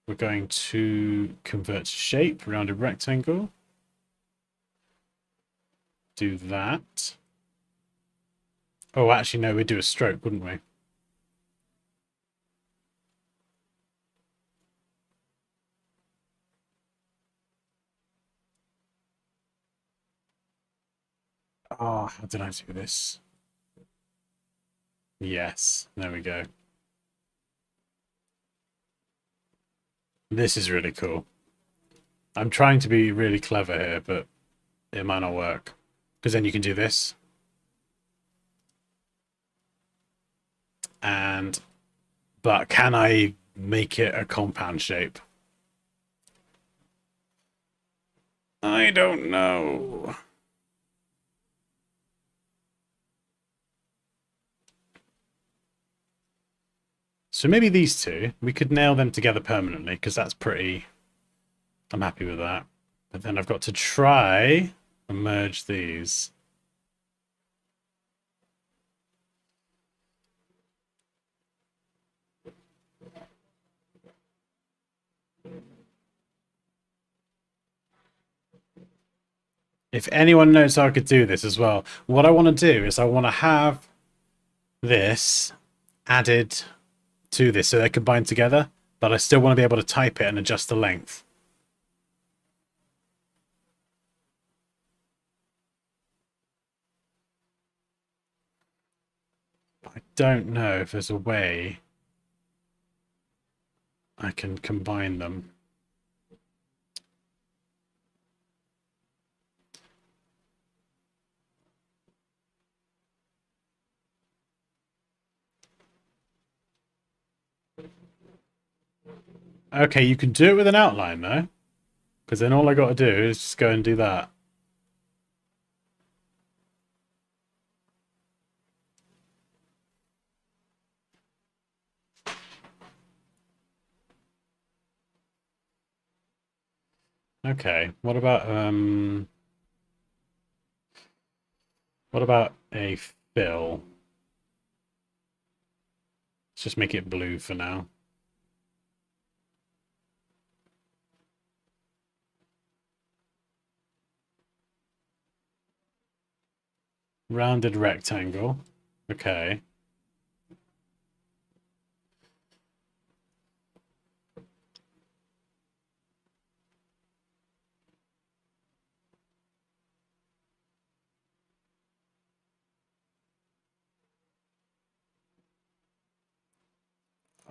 we're going to convert to shape, rounded rectangle. Do that. Oh, actually, no, we'd do a stroke, wouldn't we? Oh, how did I do this? Yes, there we go. This is really cool. I'm trying to be really clever here, but it might not work. Because then you can do this. But can I make it a compound shape? I don't know. So maybe these two, we could nail them together permanently, because that's pretty... I'm happy with that. But then I've got to try and merge these. If anyone knows how I could do this as well, what I want to do is I want to have this added to this so they're combined together, but I still want to be able to type it and adjust the length. I don't know if there's a way I can combine them. Okay, you can do it with an outline though, because then all I got to do is just go and do that. Okay, what about a fill? Let's just make it blue for now. Rounded rectangle. Okay.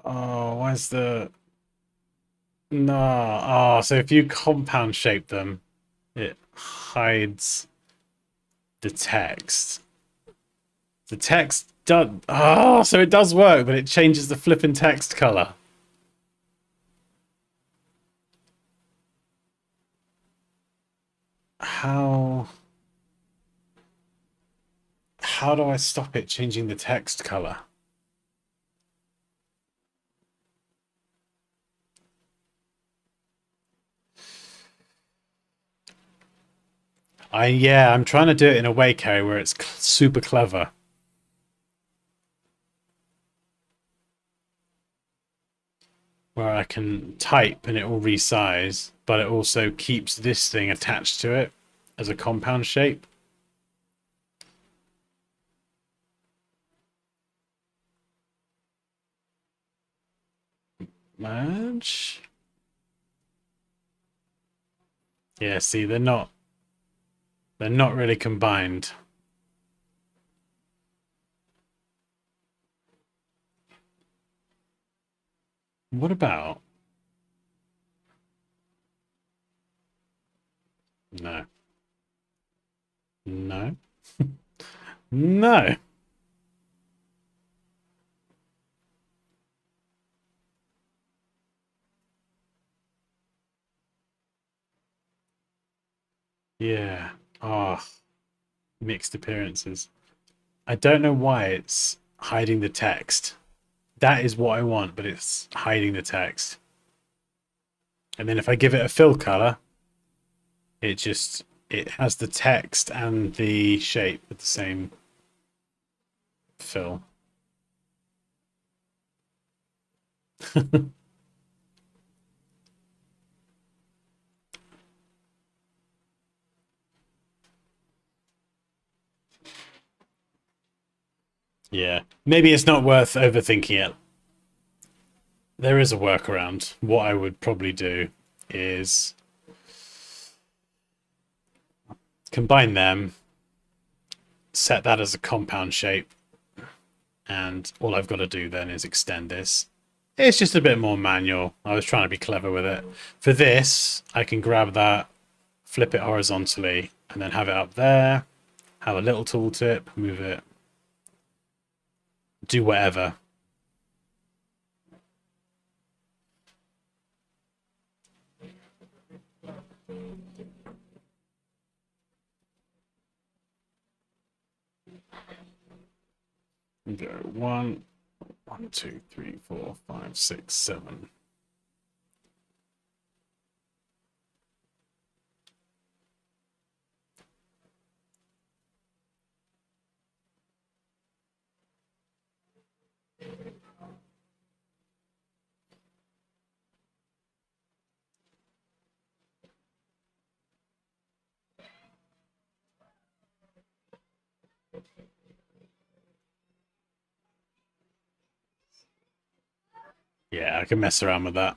Oh, where's the... No. Oh, so if you compound shape them, it hides the text. The text does... Oh, so it does work, but it changes the flipping text color. How do I stop it changing the text color? I'm trying to do it in a way, Carrie, where it's super clever. Where I can type and it will resize, but it also keeps this thing attached to it as a compound shape. Merge. Yeah, see, they're not really combined. What about... No. No. No. Yeah. Oh, mixed appearances. I don't know why it's hiding the text. That is what I want, but it's hiding the text. And then if I give it a fill color, it just it has the text and the shape with the same fill. Yeah, maybe it's not worth overthinking it. There is a workaround. What I would probably do is combine them, set that as a compound shape, and all I've got to do then is extend this. It's just a bit more manual. I was trying to be clever with it. For this, I can grab that, flip it horizontally, and then have it up there, have a little tooltip, move it, do whatever. Go 1, 1, 2, 3, 4, 5, 6, 7. Yeah, I can mess around with that.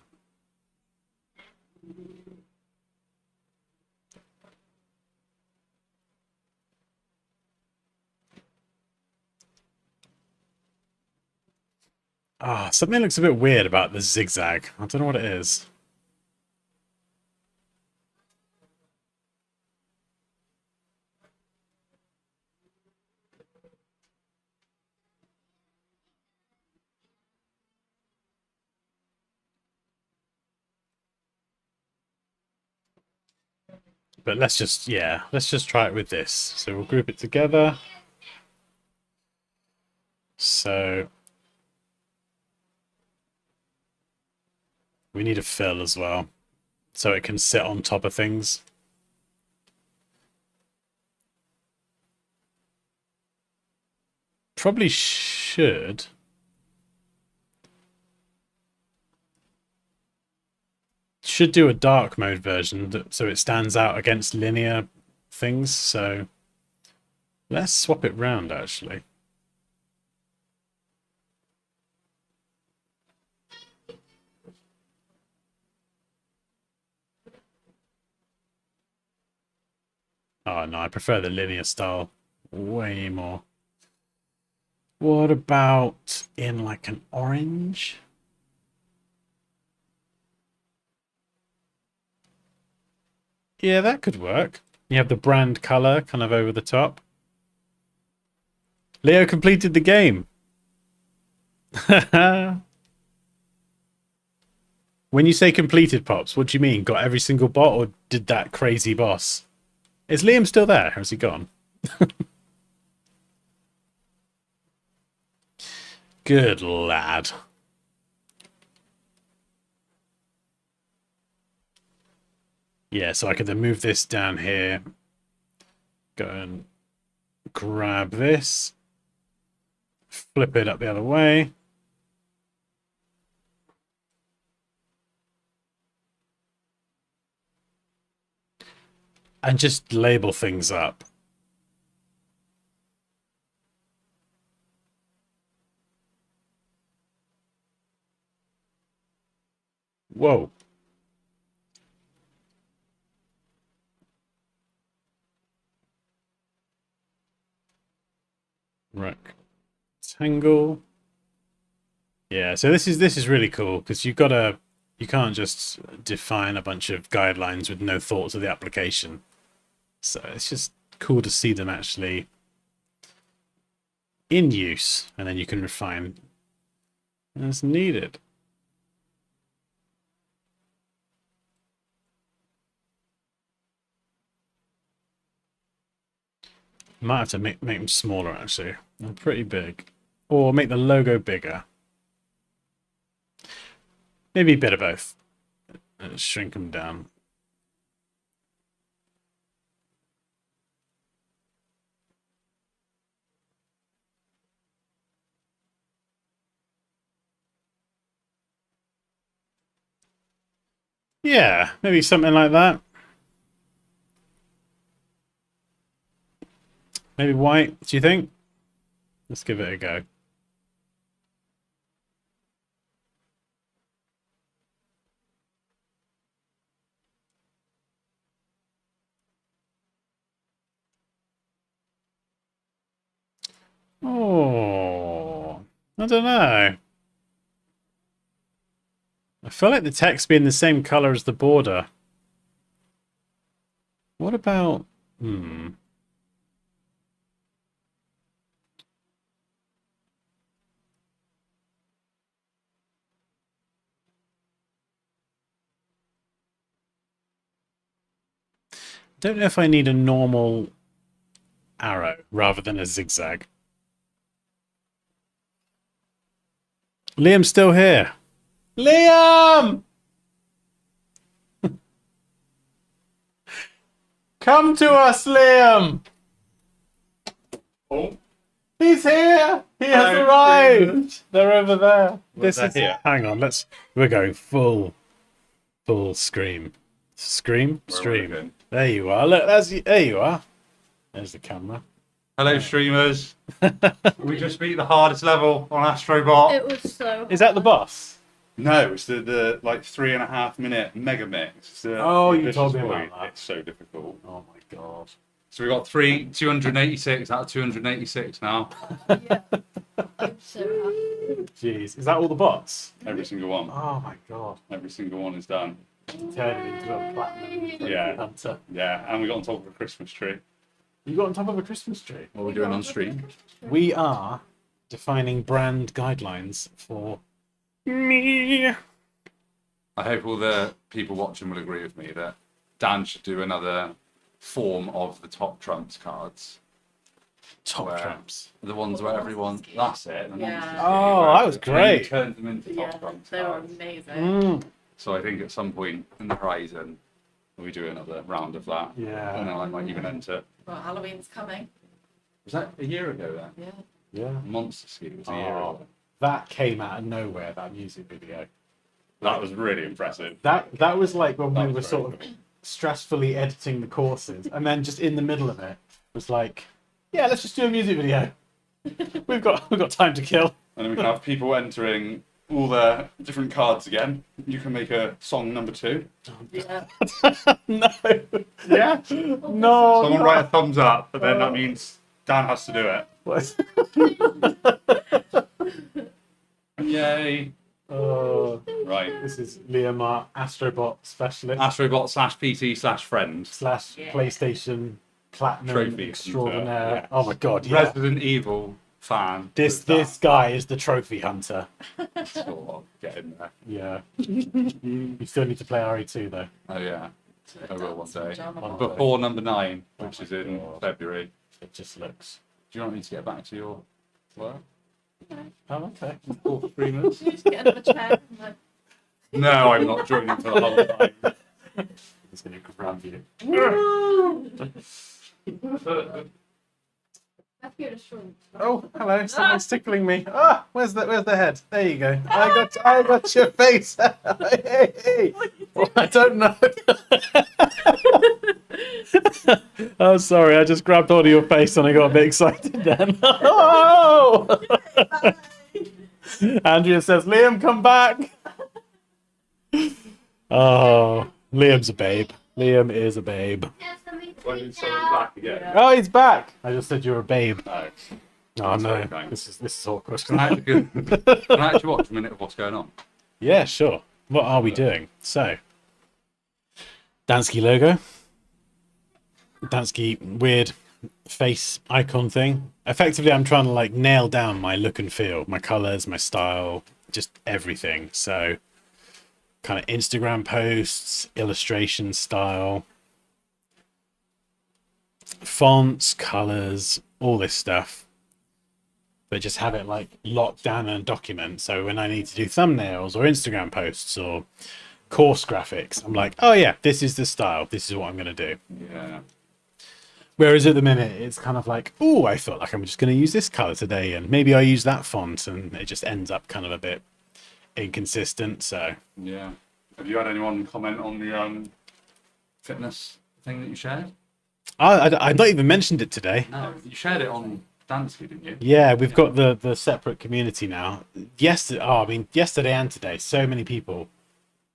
Ah, something looks a bit weird about the zigzag. I don't know what it is. But let's just, yeah, let's just try it with this. So we'll group it together. So we need a fill as well, so it can sit on top of things. Probably should. Should do a dark mode version so it stands out against linear things. So let's swap it round actually. Oh no, I prefer the linear style way more. What about in like an orange? Yeah, that could work. You have the brand color kind of over the top. Leo completed the game. When you say completed, Pops, what do you mean? Got every single bot or did that crazy boss? Is Liam still there? Or has he gone? Good lad. Yeah, so I could then move this down here. Go and grab this. Flip it up the other way. And just label things up. Whoa. Rectangle. Yeah, so this is really cool because you can't just define a bunch of guidelines with no thought to the application. So it's just cool to see them actually in use, and then you can refine as needed. Might have to make them smaller actually. They're pretty big. Or make the logo bigger. Maybe a bit of both. Shrink them down. Yeah, maybe something like that. Maybe white, do you think? Let's give it a go. Oh, I don't know. I feel like the text being the same color as the border. What about... Hmm. Don't know if I need a normal arrow rather than a zigzag. Liam's still here. Liam! Come to us, Liam! Oh, He's here! He has Hello, arrived! streamers. They're over there. This they're is here. Hang on, we're going full scream. Scream? Where are we Stream. going? There you are. Look, there you are. There's the camera. Hello, streamers. We just beat the hardest level on Astrobot. It was so hard. Is that the boss? No, it's the like 3.5 minute mega mix. It's the Oh, you ambitious told me point. about that. It's so difficult. Oh my god. So we got 286 out of 286 now. Yeah. I'm so happy. Jeez. Is that all the bots? Every single one. Oh my god. Every single one is done. Turn it into a platinum Yeah. hunter. Yeah, and we got on top of a Christmas tree. You got on top of a Christmas tree. What are we doing on stream? We are defining brand guidelines for me. I hope all the people watching will agree with me that Dan should do another form of the top trumps cards. Top Where- trumps. The ones where everyone. That's it. The Yeah. monsters Oh, where that was everyone great. Turned them into top Yeah, trumps they were cards. amazing. Mm, So I think at some point in the horizon, we do another round of that. And yeah. then I might even enter. Well, Halloween's coming. Was that a year ago then? Yeah. Yeah. Monster Ski was a year Oh, ago. that came out of nowhere, that music video. That was really impressive. That was like when That we was were very sort of stressfully editing the courses, and then just in the middle of it was like, yeah, let's just do a music video. We've got time to kill. And then we can have people entering all their different cards again. You can make a song number 2. Yeah. No. Yeah. No. Someone write a thumbs up, but then that means Dan has to do it. What? Yay. Oh, Right. this is Liam, our Astrobot specialist Astrobot /PT/friend. slash Yeah. PlayStation Platinum Trophy extraordinaire. hunter, Oh my god, yeah. Resident Evil fan. This with this guy is the trophy hunter. that sort of get in there. Yeah. You still need to play RE2 though. Oh yeah. I will one day. Pajama On bottom. Before number 9, which Oh is my in God. February. It just looks. Do you want me to get back to your work? Oh, okay. Or streamers? You just get another chair and like, No, I'm not joining for the whole time. He's gonna grab you. let's go to shrimp. Oh, hello! Someone's tickling me. Ah, where's the head? There you go. I got your face. Hey, hey. Well, I don't know. Oh, sorry. I just grabbed hold of your face and I got a bit excited then. Oh! Andrea says, "Liam, come back." Oh, Liam's a babe. Liam is a babe. When is someone back again? Yeah. Oh, he's back. I just said you're a babe. No. Oh That's no, very kind. this is awkward. Can I actually watch a minute of what's going on? Yeah, sure. What are we doing? So, Dansky logo. Dansky weird face icon thing. Effectively, I'm trying to like nail down my look and feel, my colors, my style, just everything. So, kind of Instagram posts, illustration style, fonts, colors, all this stuff. But just have it like locked down in a document. So when I need to do thumbnails or Instagram posts or course graphics, I'm like, oh yeah, this is the style. This is what I'm going to do. Yeah. Whereas at the minute, it's kind of like, oh, I felt like I'm just going to use this color today. And maybe I use that font and it just ends up kind of a bit inconsistent. So Yeah. Have you had anyone comment on the fitness thing that you shared? I've not even mentioned it today. No, you shared it on Dansky, didn't you? Yeah, we've got the separate community now. Yesterday and today, so many people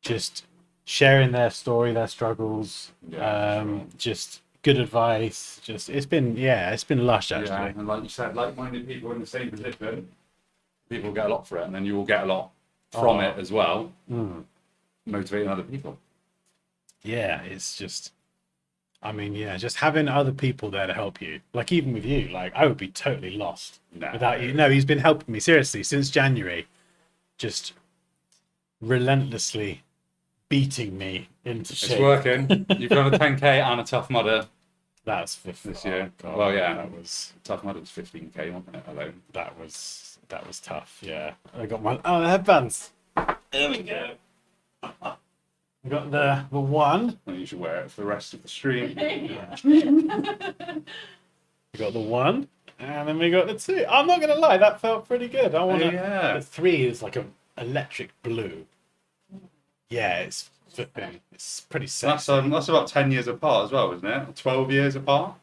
just sharing their story, their struggles, Yeah, sure. just good advice. Just it's been lush actually. Yeah, and like you said, like-minded people in the same position, people get a lot for it, and then you will get a lot from it as well, motivating other people. Yeah, it's just, just having other people there to help you. Like even with you, like I would be totally lost without you. No, he's been helping me seriously since January, just relentlessly beating me into shape. It's working. You've done a 10k and a Tough Mudder That's 15 this year. God, Well, yeah, that was Tough Mudder was 15k, wasn't it? Alone. that was tough. Yeah, I got my headbands. There we go. I got the one. And you should wear it for the rest of the stream. We got the one, and then we got the two. I'm not gonna lie, that felt pretty good. I want to. Yeah. The three is like an electric blue. Yeah, it's flipping. It's pretty That's sexy. that's about 10 years apart as well, isn't it? 12 years apart.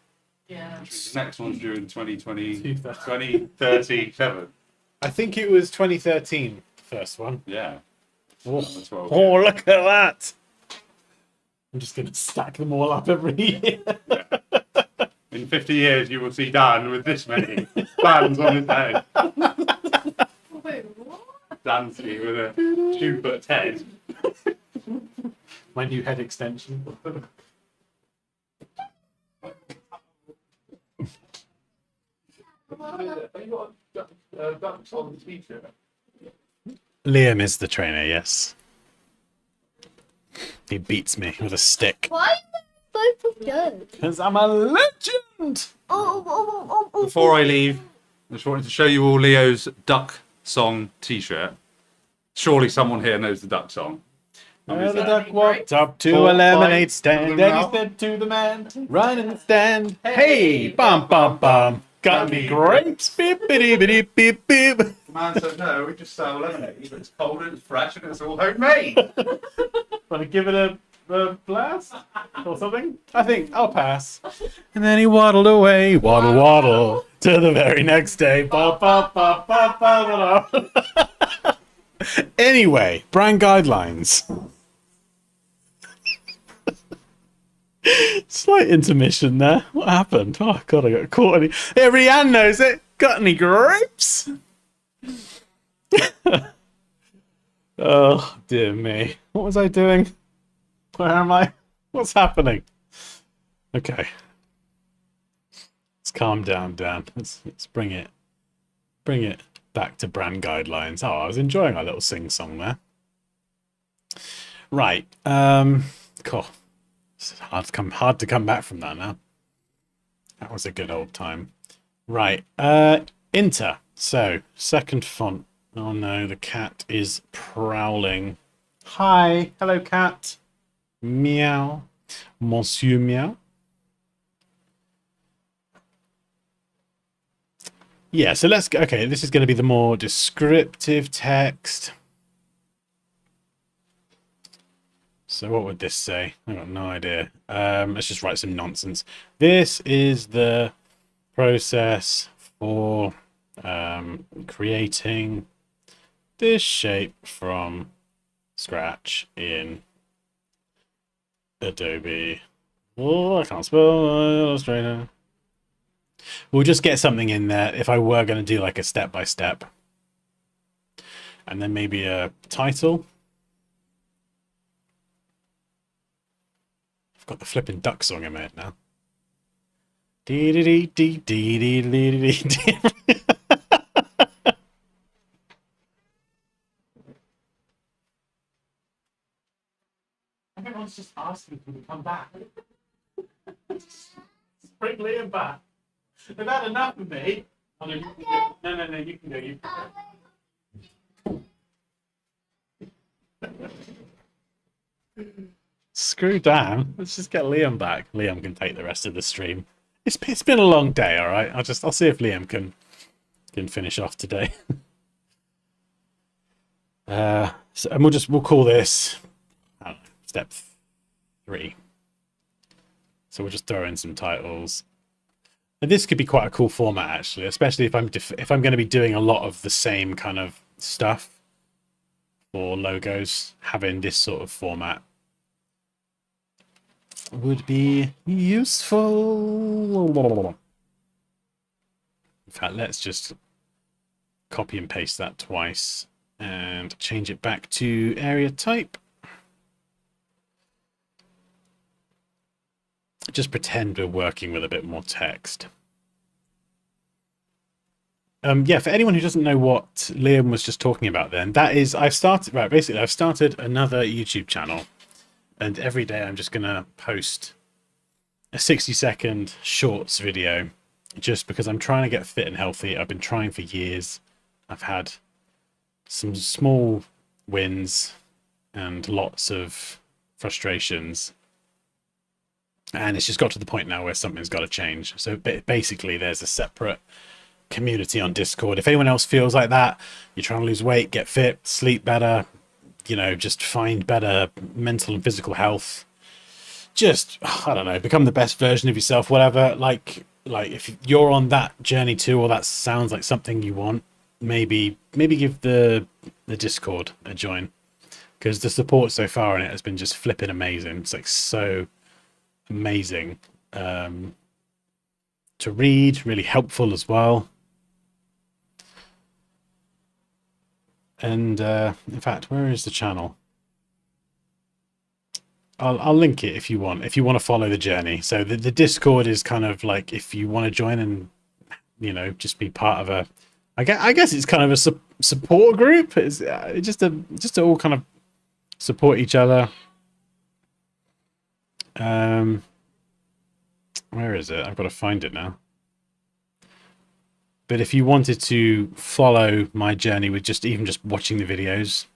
Yeah. The next one's due in 2020, 2000. 2037. I think it was 2013, the first one. Yeah. Oh, 12 oh, look at that! I'm just gonna stack them all up every year. In 50 years, you will see Dan with this many bands on his head. Wait, what? Dansky with a 2-foot head. My new head extension. Liam is the trainer, yes. He beats me with a stick. Why are you both good? Because I'm a legend! Before I leave, I just wanted to show you all Leo's Duck Song t-shirt. Surely someone here knows the Duck Song. Well, the that duck walked up to Four, a lemonade five, stand, put and them he out. said to the man, right in the stand, hey, bum bum bum, got any grapes? Beep, beep, beep, beep, beep. The man said, no, we just sell lemonade, but it's cold and it's fresh and it's all homemade. Want to give it a blast or something? I think I'll pass. And then he waddled away, waddle, waddle, to the very next day. Ba, ba, ba, ba, ba, ba, ba. Anyway, brand guidelines. Slight intermission there. What happened? Oh god, I got caught. Yeah, Rianne knows it. Got any grapes? Oh dear me. What was I doing? Where am I? What's happening? Okay. Let's calm down, Dan. Let's bring it back to brand guidelines. Oh, I was enjoying our little sing-song there. Right. Cool. It's hard to come back from that now. That was a good old time. Right. Inter. So, second font. Oh no, the cat is prowling. Hi. Hello, cat. Meow. Monsieur Meow. Yeah, so let's go. Okay, this is going to be the more descriptive text. So what would this say? I've got no idea. Let's just write some nonsense. This is the process for creating this shape from scratch in Adobe. Oh, I can't spell Illustrator. We'll just get something in there if I were going to do like a step-by-step. And then maybe a title. I've got the flipping duck song in my head now. Dee dee dee dee dee dee dee dee. Everyone's just asking for me to come back. Bring Liam back. They've had enough of me. Oh, no, you can go. No, you can go. You can go. Screw Dan. Let's just get Liam back. Liam can take the rest of the stream. It's been a long day, all right. I'll see if Liam can finish off today. And we'll call this step 3. So we'll just throw in some titles. And this could be quite a cool format, actually, especially if I'm going to be doing a lot of the same kind of stuff for logos. Having this sort of format would be useful. In fact, let's just copy and paste that twice and change it back to area type. Just pretend we're working with a bit more text. Yeah, for anyone who doesn't know what Liam was just talking about, then that is, I've started another YouTube channel, and every day I'm just gonna post a 60-second shorts video, just because I'm trying to get fit and healthy. I've been trying for years. I've had some small wins and lots of frustrations. And it's just got to the point now where something's got to change. So basically, there's a separate community on Discord. If anyone else feels like that, you're trying to lose weight, get fit, sleep better, you know, just find better mental and physical health. Just, I don't know, become the best version of yourself, whatever. Like if you're on that journey too, or that sounds like something you want, maybe give the Discord a join, because the support so far in it has been just flipping amazing. It's like so amazing to read, really helpful as well. And in fact, where is the channel? I'll link it if you want to follow the journey. So the Discord is kind of like, if you want to join and, you know, just be part of a, I guess it's kind of a support group. It's just to all kind of support each other. Where is it? I've got to find it now. But if you wanted to follow my journey with just watching the videos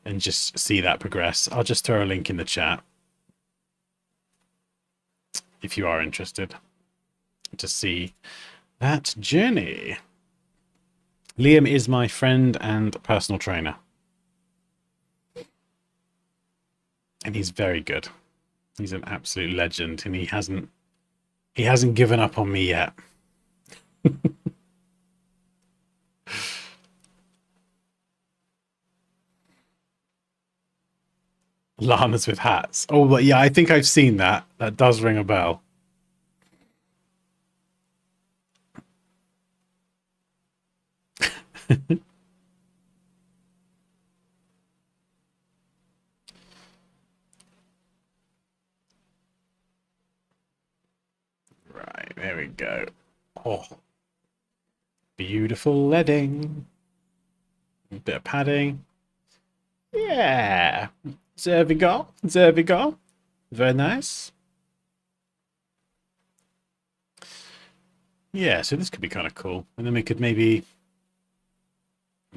and just see that progress, I'll just throw a link in the chat if you are interested to see that journey. Liam is my friend and personal trainer, and he's very good. He's an absolute legend, and he hasn't given up on me yet. Llamas with hats. Oh, but yeah, I think I've seen that. That does ring a bell. Right, there we go. Oh, beautiful leading. A bit of padding. Yeah. There we go. There we go. Very nice. Yeah, so this could be kind of cool. And then we could maybe...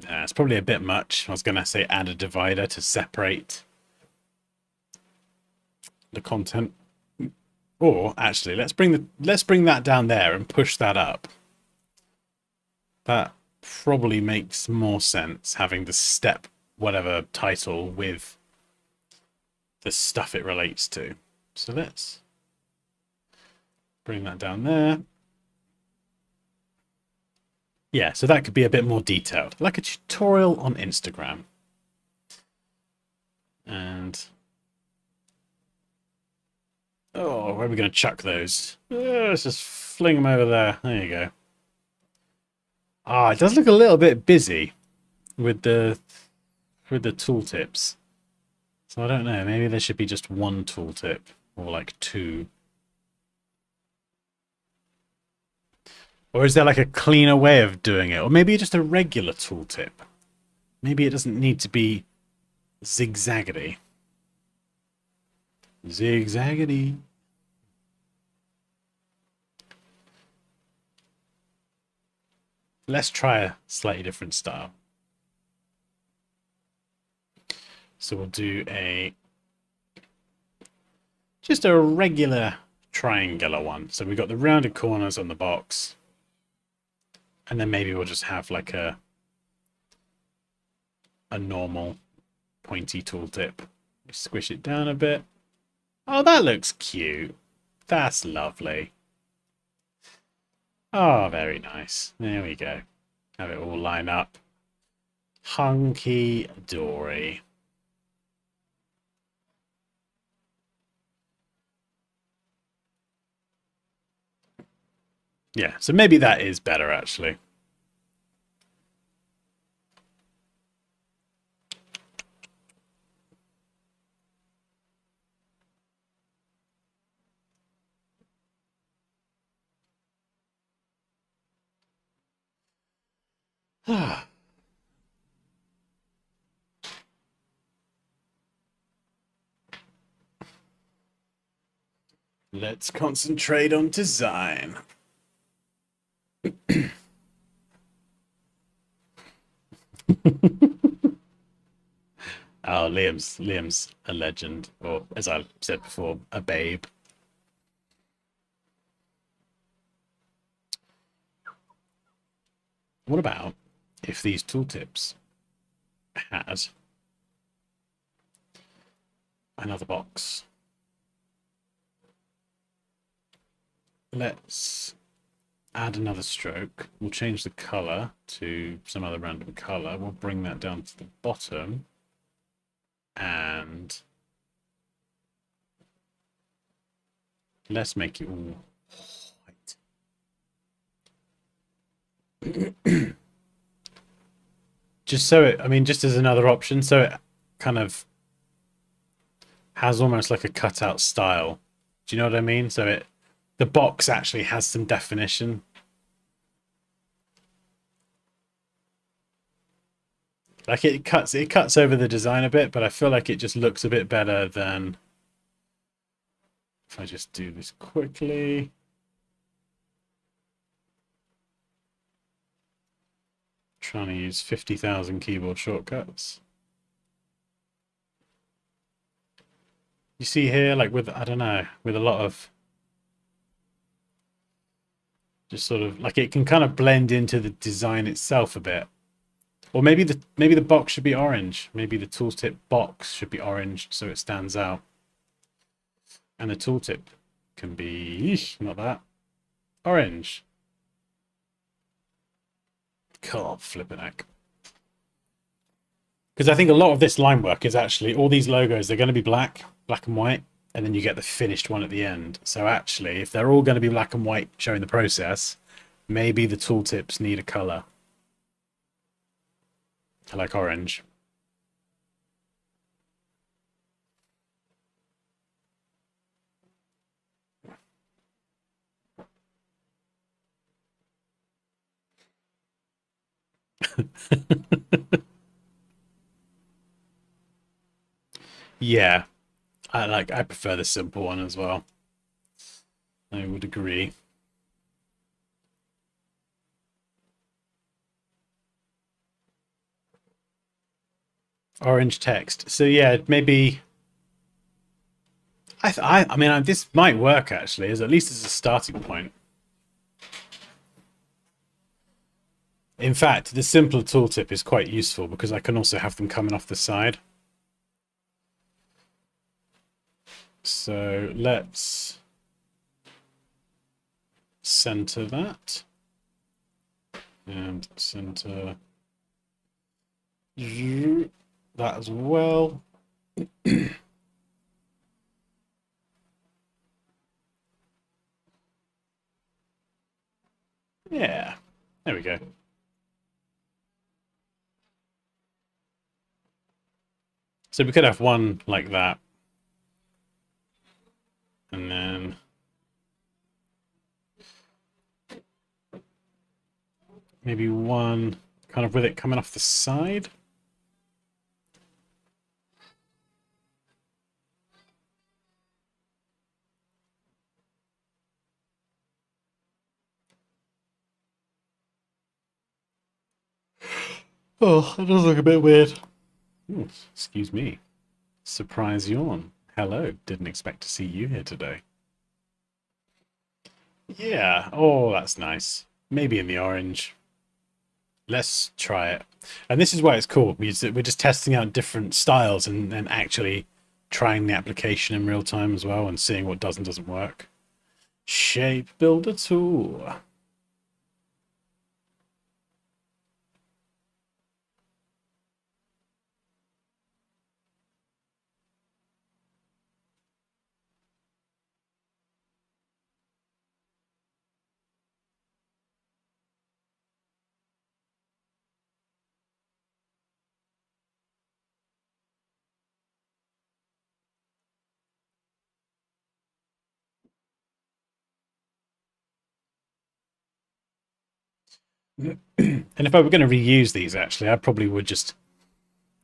it's probably a bit much. I was going to say add a divider to separate the content. Or actually, let's bring that down there and push that up. That probably makes more sense, having the step whatever title with the stuff it relates to. So let's bring that down there. Yeah, so that could be a bit more detailed, like a tutorial on Instagram. And oh, where are we going to chuck those? Let's just fling them over there. There you go. Ah, it does look a little bit busy with the tooltips. So I don't know, maybe there should be just one tooltip, or like two. Or is there like a cleaner way of doing it? Or maybe just a regular tooltip. Maybe it doesn't need to be zigzaggedy. Zigzaggedy. Let's try a slightly different style. So we'll do just a regular triangular one. So we've got the rounded corners on the box. And then maybe we'll just have like a normal pointy tooltip Squish it down a bit. Oh, that looks cute. That's lovely. Oh, very nice. There we go. Have it all line up. Hunky dory. Yeah, so maybe that is better actually. Let's concentrate on design. Oh, Liam's a legend, or as I said before, a babe. What about if these tooltips had another box? Let's add another stroke. We'll change the color to some other random color. We'll bring that down to the bottom. And let's make it all white. Just so it, I mean, just as another option, so it kind of has almost like a cutout style. Do you know what I mean? So it, the box actually has some definition. Like it cuts over the design a bit, but I feel like it just looks a bit better than if I just do this quickly. Trying to use 50,000 keyboard shortcuts. You see here, like with, I don't know, with a lot of just sort of like it can kind of blend into the design itself a bit. Or maybe the box should be orange. Maybe the tooltip box should be orange so it stands out. And the tooltip can be not that orange. God, flipping heck. Because I think a lot of this line work is actually all these logos. They're going to be black and white, and then you get the finished one at the end. So actually, if they're all going to be black and white showing the process, maybe the tooltips need a color. I like orange. Yeah, I prefer the simple one as well. I would agree. Orange text. So yeah, maybe I mean this might work actually, as at least as a starting point. In fact, the simpler tooltip is quite useful because I can also have them coming off the side. So let's center that and center that as well. Yeah, there we go. So we could have one like that. And then maybe one kind of with it coming off the side. Oh, that does look a bit weird. Ooh, excuse me. Surprise yawn. Hello, didn't expect to see you here today. Yeah, oh, that's nice. Maybe in the orange. Let's try it. And this is why it's cool. We're just testing out different styles and actually trying the application in real time as well and seeing what does and doesn't work. Shape builder tool. And if I were going to reuse these, actually, I probably would just,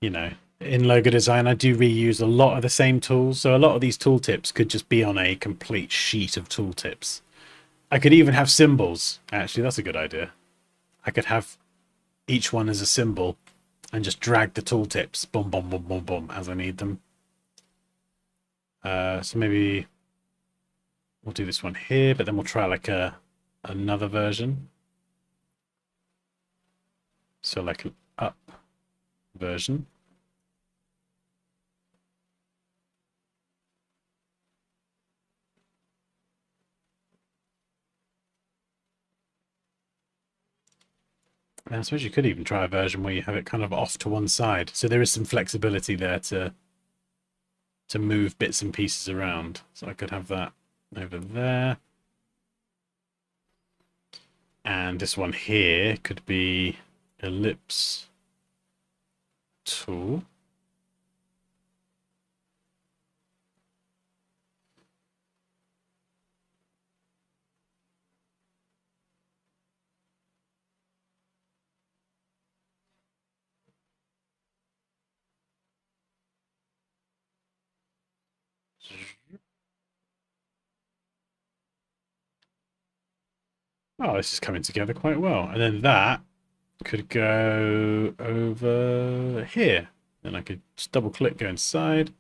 you know, in logo design, I do reuse a lot of the same tools. So a lot of these tooltips could just be on a complete sheet of tooltips. I could even have symbols. Actually, that's a good idea. I could have each one as a symbol and just drag the tooltips, boom, boom, boom, boom, boom, as I need them. So maybe we'll do this one here, but then we'll try like another version. So like an up version. And I suppose you could even try a version where you have it kind of off to one side. So there is some flexibility there to move bits and pieces around. So I could have that over there. And this one here could be ellipse tool. Oh, this is coming together quite well. And then that could go over here. Then I could just double click, go inside,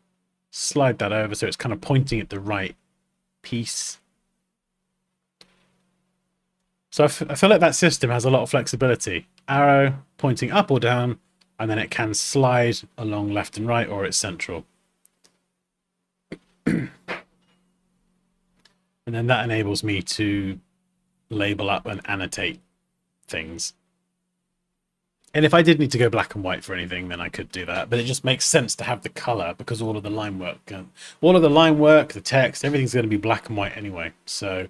slide that over so it's kind of pointing at the right piece. So I feel like that system has a lot of flexibility. Arrow pointing up or down, and then it can slide along left and right, or it's central. And then that enables me to label up and annotate things. And if I did need to go black and white for anything, then I could do that. But it just makes sense to have the color because all of the line work, the text, everything's going to be black and white anyway. So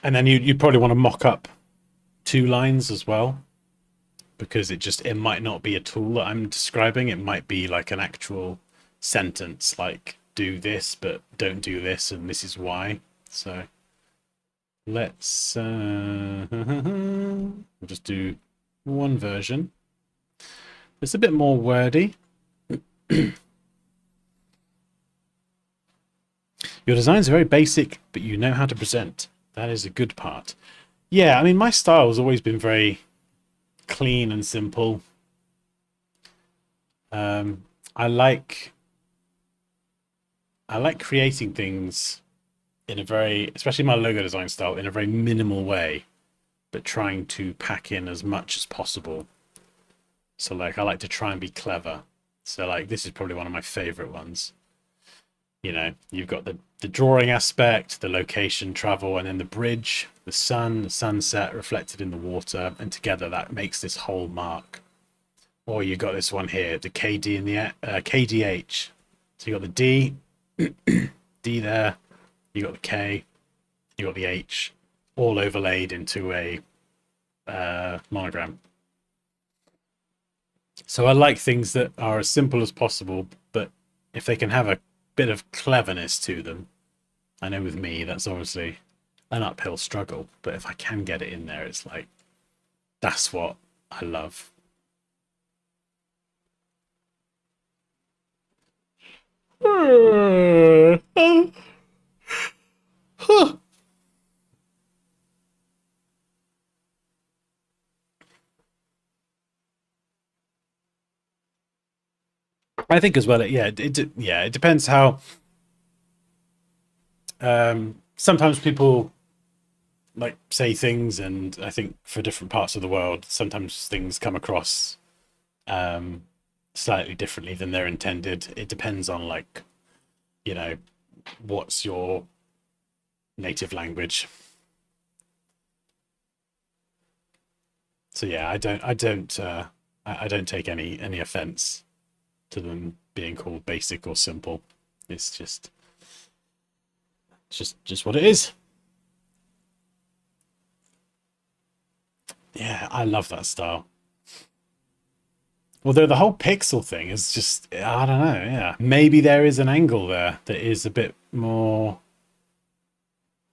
and then you'd probably want to mock up 2 lines as well, because it might not be a tool that I'm describing. It might be like an actual sentence, like do this, but don't do this, and this is why. So let's we'll just do one version. It's a bit more wordy. Your designs are very basic, but you know how to present. That is a good part. Yeah, I mean, my style has always been very clean and simple. I like creating things in a very, especially my logo design style, in a very minimal way, but trying to pack in as much as possible. So like I like to try and be clever. So like this is probably one of my favorite ones. You know, you've got the drawing aspect, the location, travel, and then the bridge, the sun, the sunset reflected in the water, and together that makes this whole mark. Or you got this one here, the KD and the KDH. So you got the D, D there, you got the K, you got the H, all overlaid into a monogram. So I like things that are as simple as possible, but if they can have a bit of cleverness to them. I know with me that's obviously an uphill struggle, but if I can get it in there, it's like that's what I love. I think as well, it depends how. Sometimes people like say things, and I think for different parts of the world, sometimes things come across slightly differently than they're intended. It depends on, like, you know, what's your native language. So yeah, I don't take any offense to them being called basic or simple. It's just what it is. Yeah, I love that style. Although the whole pixel thing is just, I don't know, yeah. Maybe there is an angle there that is a bit more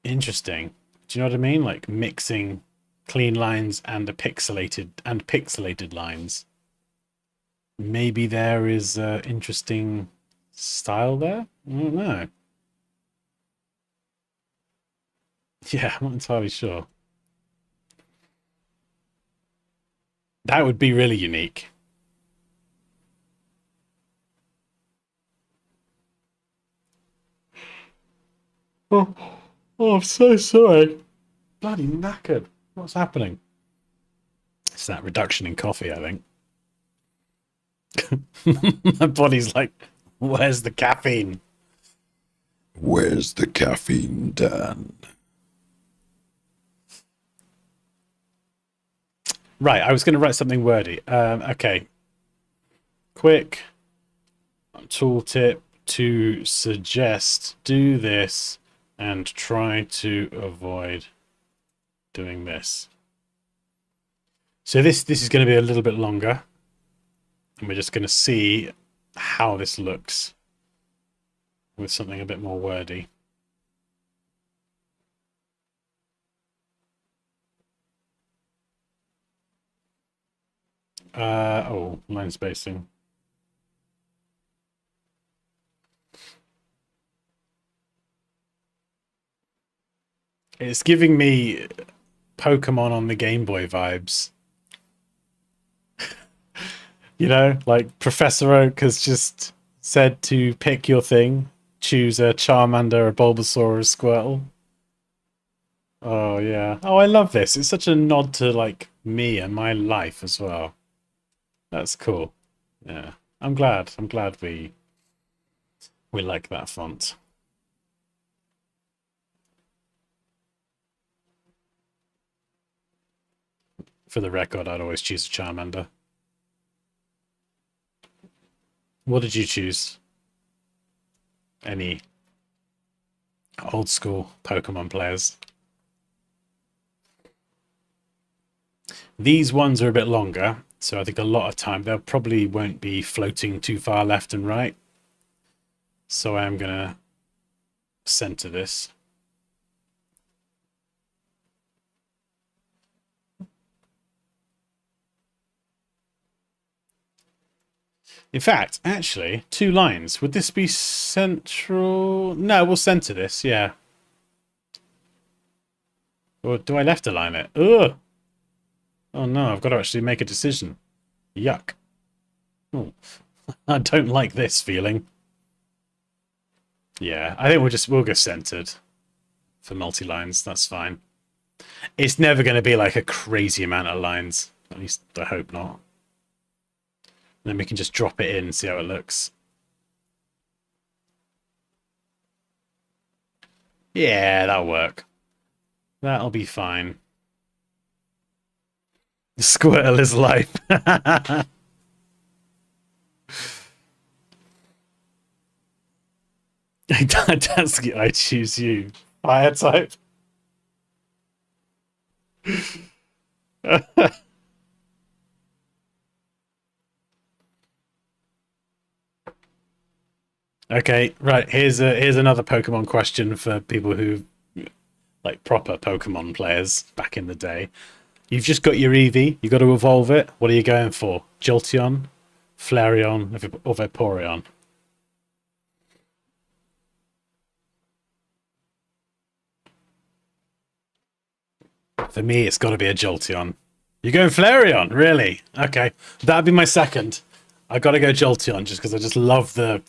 interesting. Do you know what I mean? Like mixing clean lines and pixelated lines. Maybe there is interesting style there. I don't know. Yeah, I'm not entirely sure. That would be really unique. Oh, oh, I'm so sorry. Bloody knackered. What's happening? It's that reduction in coffee, I think. My body's like, where's the caffeine? Where's the caffeine, Dan? Right, I was going to write something wordy. Okay. Quick tooltip to suggest do this and try to avoid doing this. So this is going to be a little bit longer, and we're just going to see how this looks with something a bit more wordy. Oh, line spacing. It's giving me Pokemon on the Game Boy vibes. You know, like Professor Oak has just said to pick your thing. Choose a Charmander, a Bulbasaur, or a Squirtle. Oh, yeah. Oh, I love this. It's such a nod to, like, me and my life as well. That's cool. Yeah. I'm glad. I'm glad we like that font. For the record, I'd always choose a Charmander. What did you choose? Any old school Pokemon players? These ones are a bit longer, so I think a lot of time they probably won't be floating too far left and right. So I'm gonna center this. In fact, actually, 2 lines. Would this be central? No, we'll center this, yeah. Or do I left align it? Ugh! Oh no, I've got to actually make a decision. Yuck. Oh, I don't like this feeling. Yeah, I think we'll go centered for multi-lines. That's fine. It's never going to be like a crazy amount of lines. At least I hope not. Then we can just drop it in and see how it looks. Yeah, that'll work. That'll be fine. The Squirtle is life. Dansky, I choose you. Fire type. Okay, right. Here's another Pokemon question for people who like proper Pokemon players back in the day. You've just got your Eevee. You got to evolve it. What are you going for? Jolteon, Flareon, or Vaporeon? For me, it's got to be a Jolteon. You're going Flareon, really? Okay, that'd be my second. I got to go Jolteon just because I just love the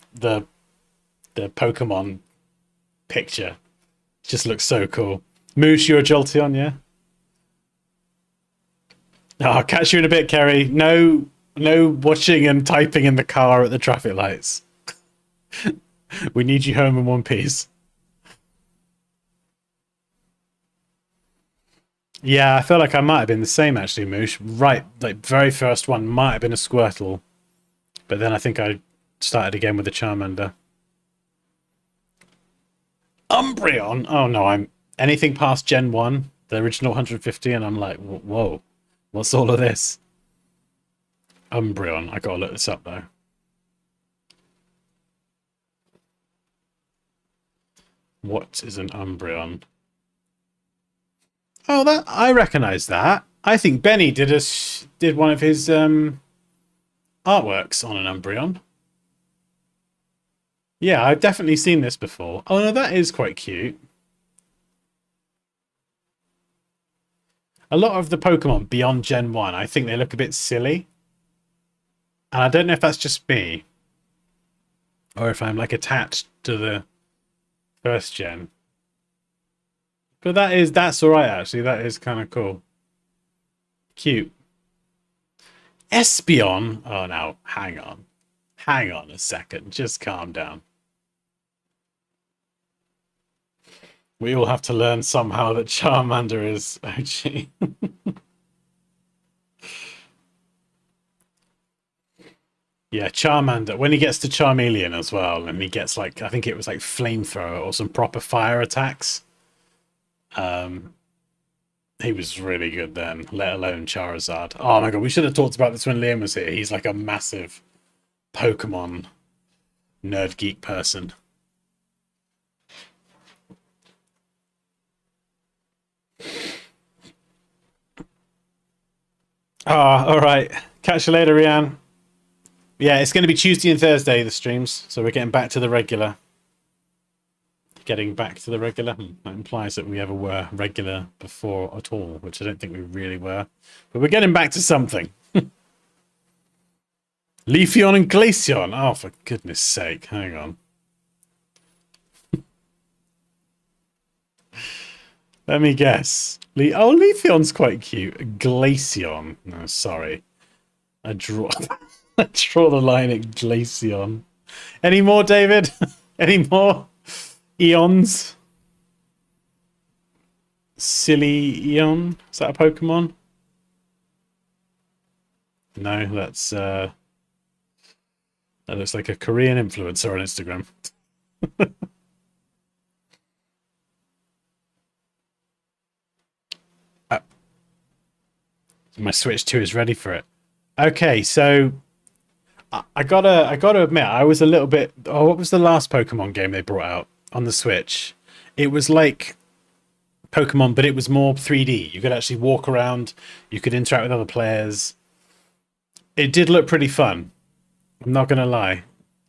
Pokemon picture. It just looks so cool. Moosh, you're a Jolteon, yeah? Oh, I'll catch you in a bit, Kerry. No No watching and typing in the car at the traffic lights. We need you home in one piece. Yeah, I feel like I might have been the same actually, Moosh. Right, like very first one might have been a Squirtle, but then I think I started again with the Charmander. Umbreon. Oh no, I'm anything past Gen 1, the original 150, and I'm like, whoa, what's all of this? Umbreon. I gotta look this up though. What is an Umbreon? Oh, that I recognize that. I think Benny did one of his artworks on an Umbreon. Yeah, I've definitely seen this before. Oh no, that is quite cute. A lot of the Pokemon beyond Gen 1, I think they look a bit silly. And I don't know if that's just me. Or if I'm like attached to the first gen. But that's alright actually. That is kind of cool. Cute. Espeon. Oh no, hang on. Hang on a second. Just calm down. We all have to learn somehow that Charmander is OG. Yeah, Charmander. When he gets to Charmeleon as well, and he gets like, I think it was like Flamethrower or some proper fire attacks. He was really good then, let alone Charizard. Oh my god, we should have talked about this when Liam was here. He's like a massive Pokemon nerd geek person. Ah, all right. Catch you later, Rian. Yeah, it's going to be Tuesday and Thursday, the streams. So we're getting back to the regular. Getting back to the regular. That implies that we ever were regular before at all, which I don't think we really were. But we're getting back to something. Leafeon and Glaceon. Oh, for goodness sake. Hang on. Let me guess. Oh, Leafeon's quite cute. Glaceon. No, sorry. I draw I draw the line at Glaceon. Any more, David? Any more Eons? Silly Eon? Is that a Pokemon? No, that's that looks like a Korean influencer on Instagram. My Switch 2 is ready for it. Okay, so I gotta admit, I was a little bit. Oh, what was the last Pokemon game they brought out on the Switch? It was like Pokemon, but it was more 3D. You could actually walk around. You could interact with other players. It did look pretty fun. I'm not gonna lie.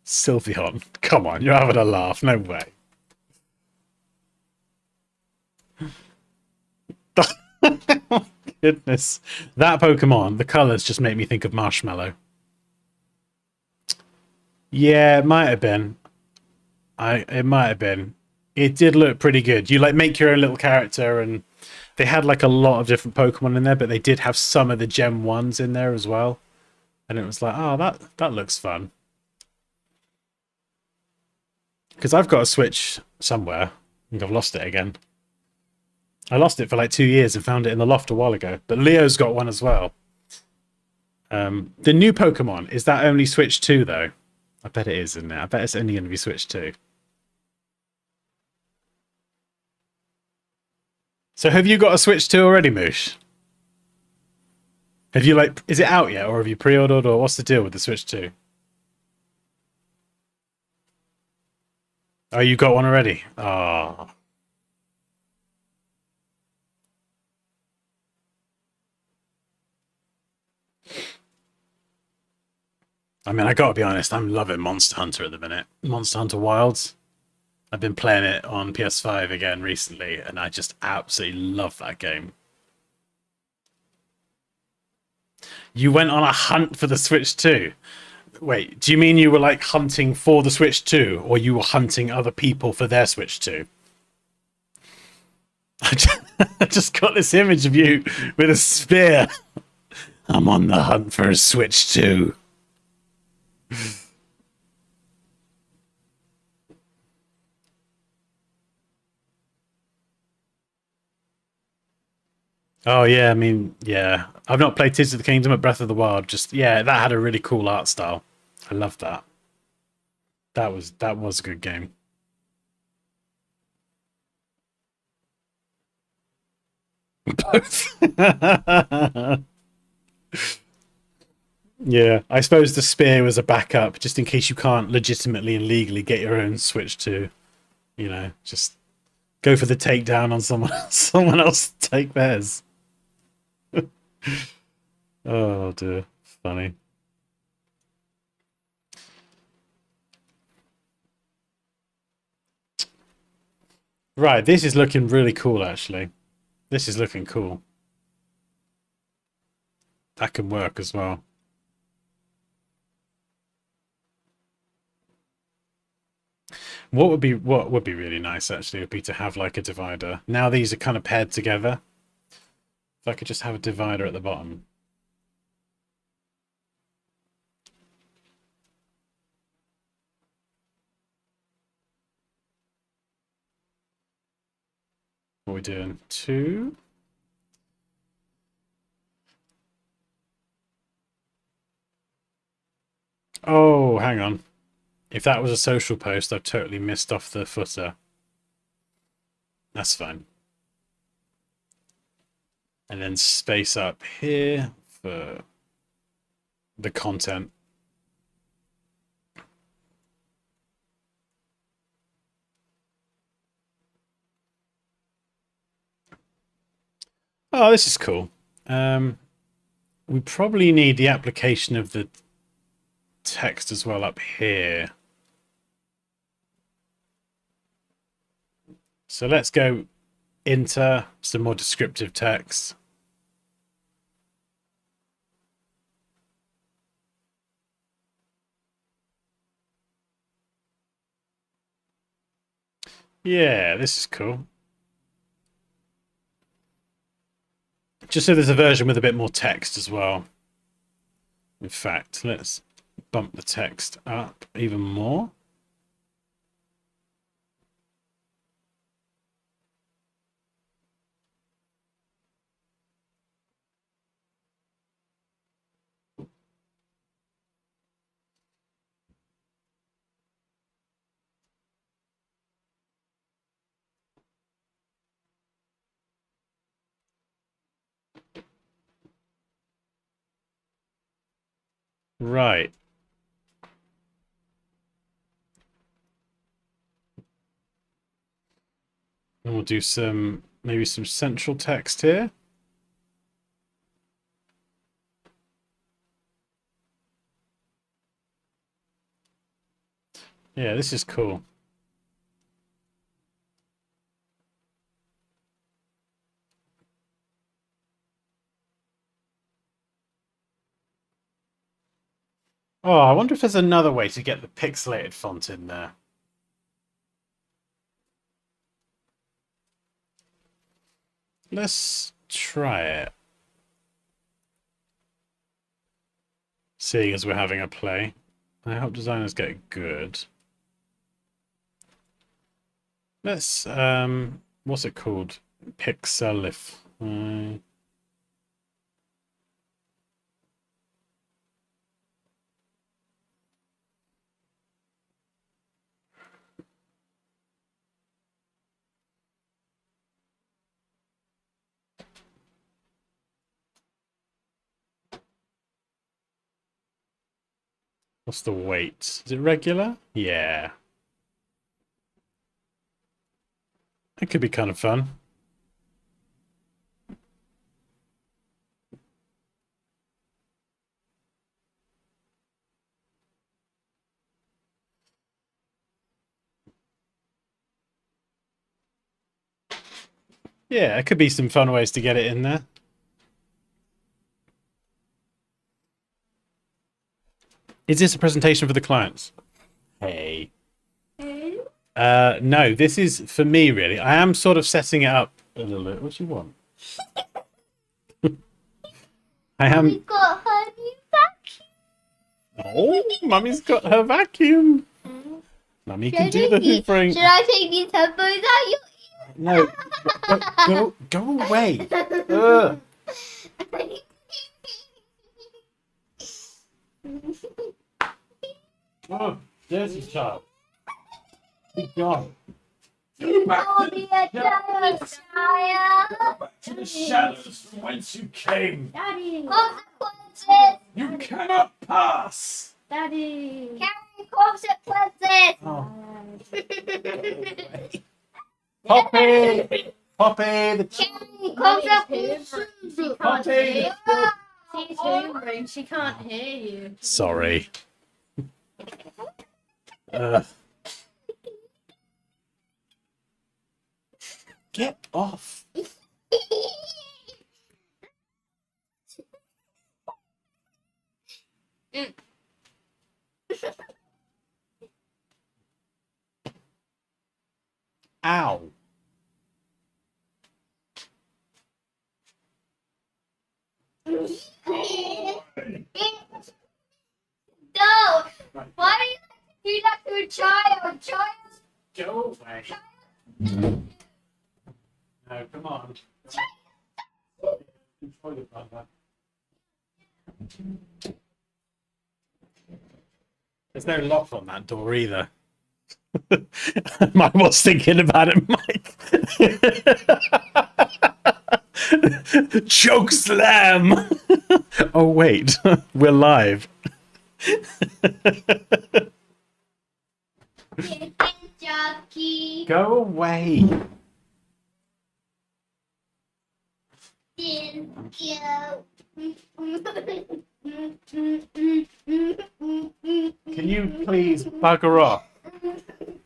Sylveon, come on, you're having a laugh. No way. Goodness, that Pokemon, the colors just make me think of Marshmallow. Yeah, it might have been. It might have been. It did look pretty good. You like make your own little character, and they had like a lot of different Pokemon in there, but they did have some of the Gem 1s in there as well. And it was like, oh, that looks fun. Because I've got a Switch somewhere. I think I've lost it again. I lost it for like 2 years and found it in the loft a while ago. But Leo's got one as well. The new Pokemon, is that only Switch 2 though? I bet it is, isn't it? I bet it's only going to be Switch 2. So have you got a Switch 2 already, Moosh? Have you like, is it out yet, or have you pre-ordered, or what's the deal with the Switch 2? Oh, you got one already? Oh. I mean, I gotta be honest, I'm loving Monster Hunter at the minute. Monster Hunter Wilds. I've been playing it on PS5 again recently, and I just absolutely love that game. You went on a hunt for the Switch 2. Wait, do you mean you were like hunting for the Switch 2, or you were hunting other people for their Switch 2? I just got this image of you with a spear I'm on the hunt for a Switch 2. Oh yeah, I mean, yeah. I've not played Tears of the Kingdom, but Breath of the Wild just yeah, that had a really cool art style. I love that. That was a good game. Both. Yeah, I suppose the spear was a backup just in case you can't legitimately and legally get your own Switch 2. You know, just go for the takedown on someone someone else take theirs. Oh dear, funny. Right, this is looking really cool actually. This is looking cool. That can work as well. What would be really nice actually would be to have like a divider. Now these are kind of paired together. If I could just have a divider at the bottom. What are we doing? 2. Oh, hang on. If that was a social post, I've totally missed off the footer. That's fine. And then space up here for the content. Oh, this is cool. We probably need the application of the text as well up here. So let's go into some more descriptive text. Yeah, this is cool. Just so there's a version with a bit more text as well. In fact, let's bump the text up even more. Right. And we'll do maybe some central text here. Yeah, this is cool. Oh, I wonder if there's another way to get the pixelated font in there. Let's try it. Seeing as we're having a play. I hope designers get good. Let's, what's it called? Pixelify. What's the weight? Is it regular? Yeah. It could be kind of fun. Yeah, it could be some fun ways to get it in there. Is this a presentation for the clients? Hey. Hey. No, this is for me, really. I am sort of setting it up a little bit. What do you want? I We am. got her new vacuum. Oh, Mummy's got her vacuum. Mummy can do the hoovering. Should I take these headphones out your No, go away. Ugh. Oh, dirty child. Be gone. Go back Oh, be a dirty child. to the shadows from whence you came. Daddy. Consequences. You cannot pass. Daddy. Carry consequences. Oh. Poppy, Poppy, the Carry Mummy's consequences. hoovering. She can't Poppy. hear you. She's hoovering. She can't hear you. Sorry. Ugh. Get off. Ow. No. Why do you do that to a child? Child. Go away. No, come on. Control it like that. There's no lock on that door either. Mike was thinking about it, Mike. Choke slam. Oh wait, we're live. Jockey. Go away. Didn't go. Can you please bugger off?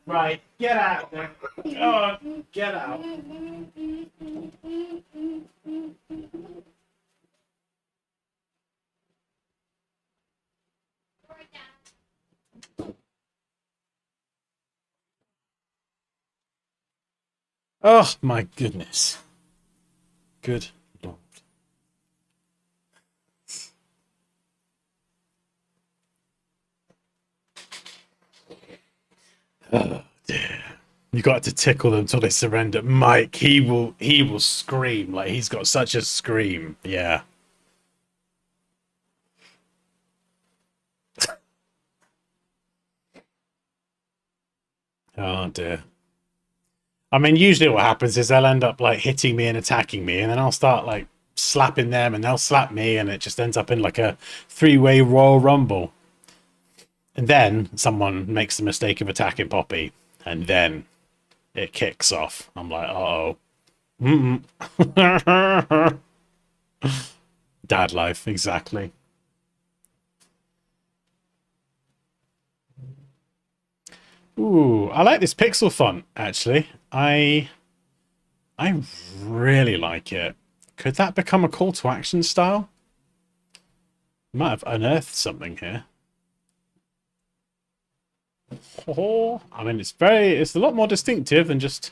Right, get out there. Go on, get out. Oh my goodness. Good Lord. Oh dear. You got to tickle them till they surrender. Mike, he will scream. Like he's got such a scream. Yeah. Oh dear. I mean, usually what happens is they'll end up like hitting me and attacking me, and then I'll start like slapping them, and they'll slap me, and it just ends up in like a three-way Royal Rumble. And then someone makes the mistake of attacking Poppy, and then it kicks off. I'm like, uh-oh. Dad life, exactly. Ooh, I like this pixel font, actually. I really like it. Could that become a call to action style? Might have unearthed something here. Oh, I mean, it's a lot more distinctive than just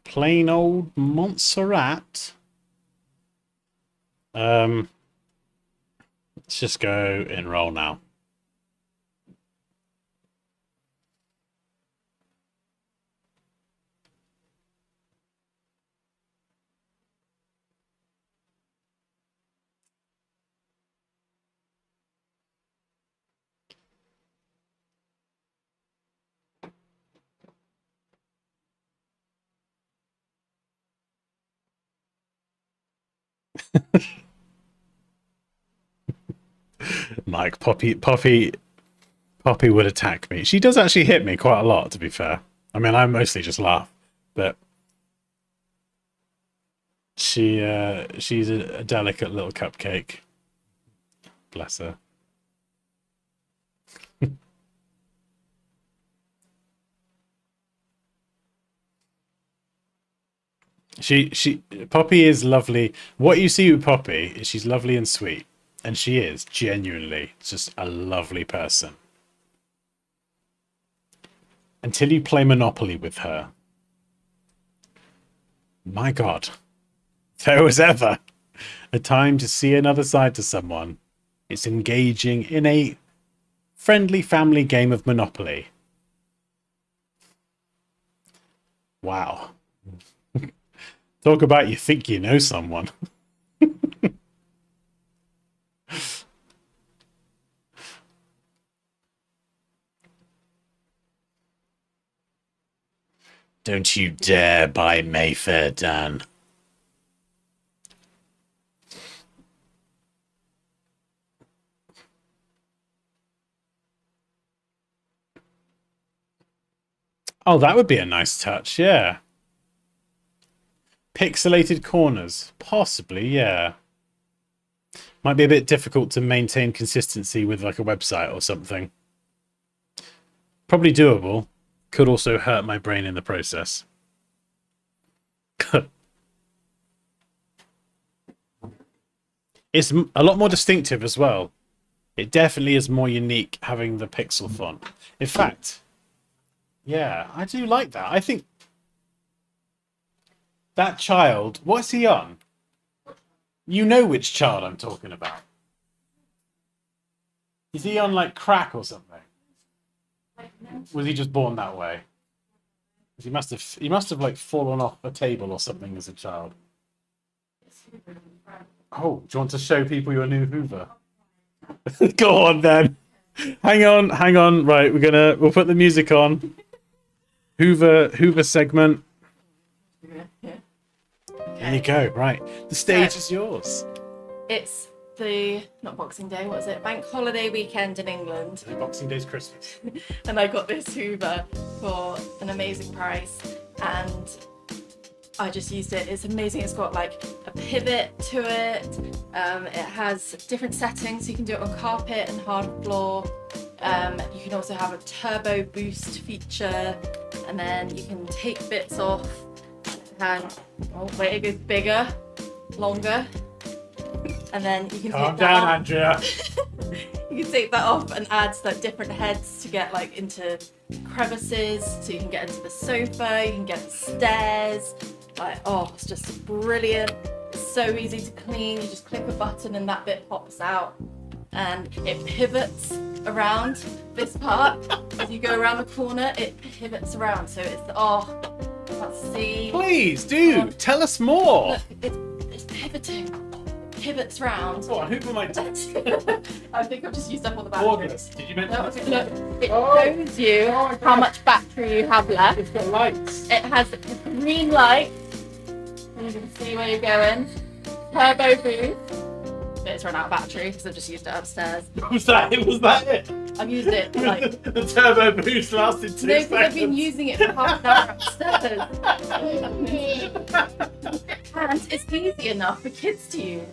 plain old Montserrat. Let's just go enroll now. Mike, Poppy would attack me. She does actually hit me quite a lot, to be fair. I mean, I mostly just laugh, but she's a delicate little cupcake. Bless her. Poppy is lovely. What you see with Poppy is she's lovely and sweet, and she is genuinely just a lovely person. Until you play Monopoly with her. My God. If there was ever A time to see another side to someone. It's engaging in a friendly family game of Monopoly. Wow. Talk about you think you know someone. Don't you dare buy Mayfair, Dan. Oh, that would be a nice touch, yeah. Pixelated corners. Possibly, yeah. Might be a bit difficult to maintain consistency with like a website or something. Probably doable. Could also hurt my brain in the process. It's a lot more distinctive as well. It definitely is more unique having the pixel font. In fact, yeah, I do like that. I think that child, what's he on? You know which child I'm talking about. Is he on like crack or something? Was he just born that way? He must have like fallen off a table or something as a child. Oh, do you want to show people your new Hoover? Go on then. Hang on. Right, we'll put the music on. Hoover segment. There you go. Right, the stage is yours. It's not Boxing Day, what is it? Bank holiday weekend in England. Boxing Day's Christmas. And I got this Hoover for an amazing price. And I just used it. It's amazing. It's got like a pivot to it. It has different settings. You can do it on carpet and hard floor. You can also have a turbo boost feature. And then you can take bits off. And it goes bigger, longer. And then you can Calm take down, that Andrea. You can take that off and add like different heads to get like into crevices, so you can get into the sofa, you can get the stairs. Like, oh, it's just brilliant. It's so easy to clean. You just click a button and that bit pops out, and it pivots around this part. As you go around the corner, it pivots around. So it's let's see. Please do tell us more. Look, it's pivoting. Pivots round. Go on, Hoover my desk. I think I've just used up all the batteries. Did you mention No, this? look, it shows you how much battery you have left. It's got lights. It has a green light, so you can see where you're going. Turbo boost. But it's run out of battery because I've just used it upstairs. Was that it? I've used it like The turbo boost lasted 2 no, because seconds. I've been using it for half an hour upstairs. And it's easy enough for kids to use.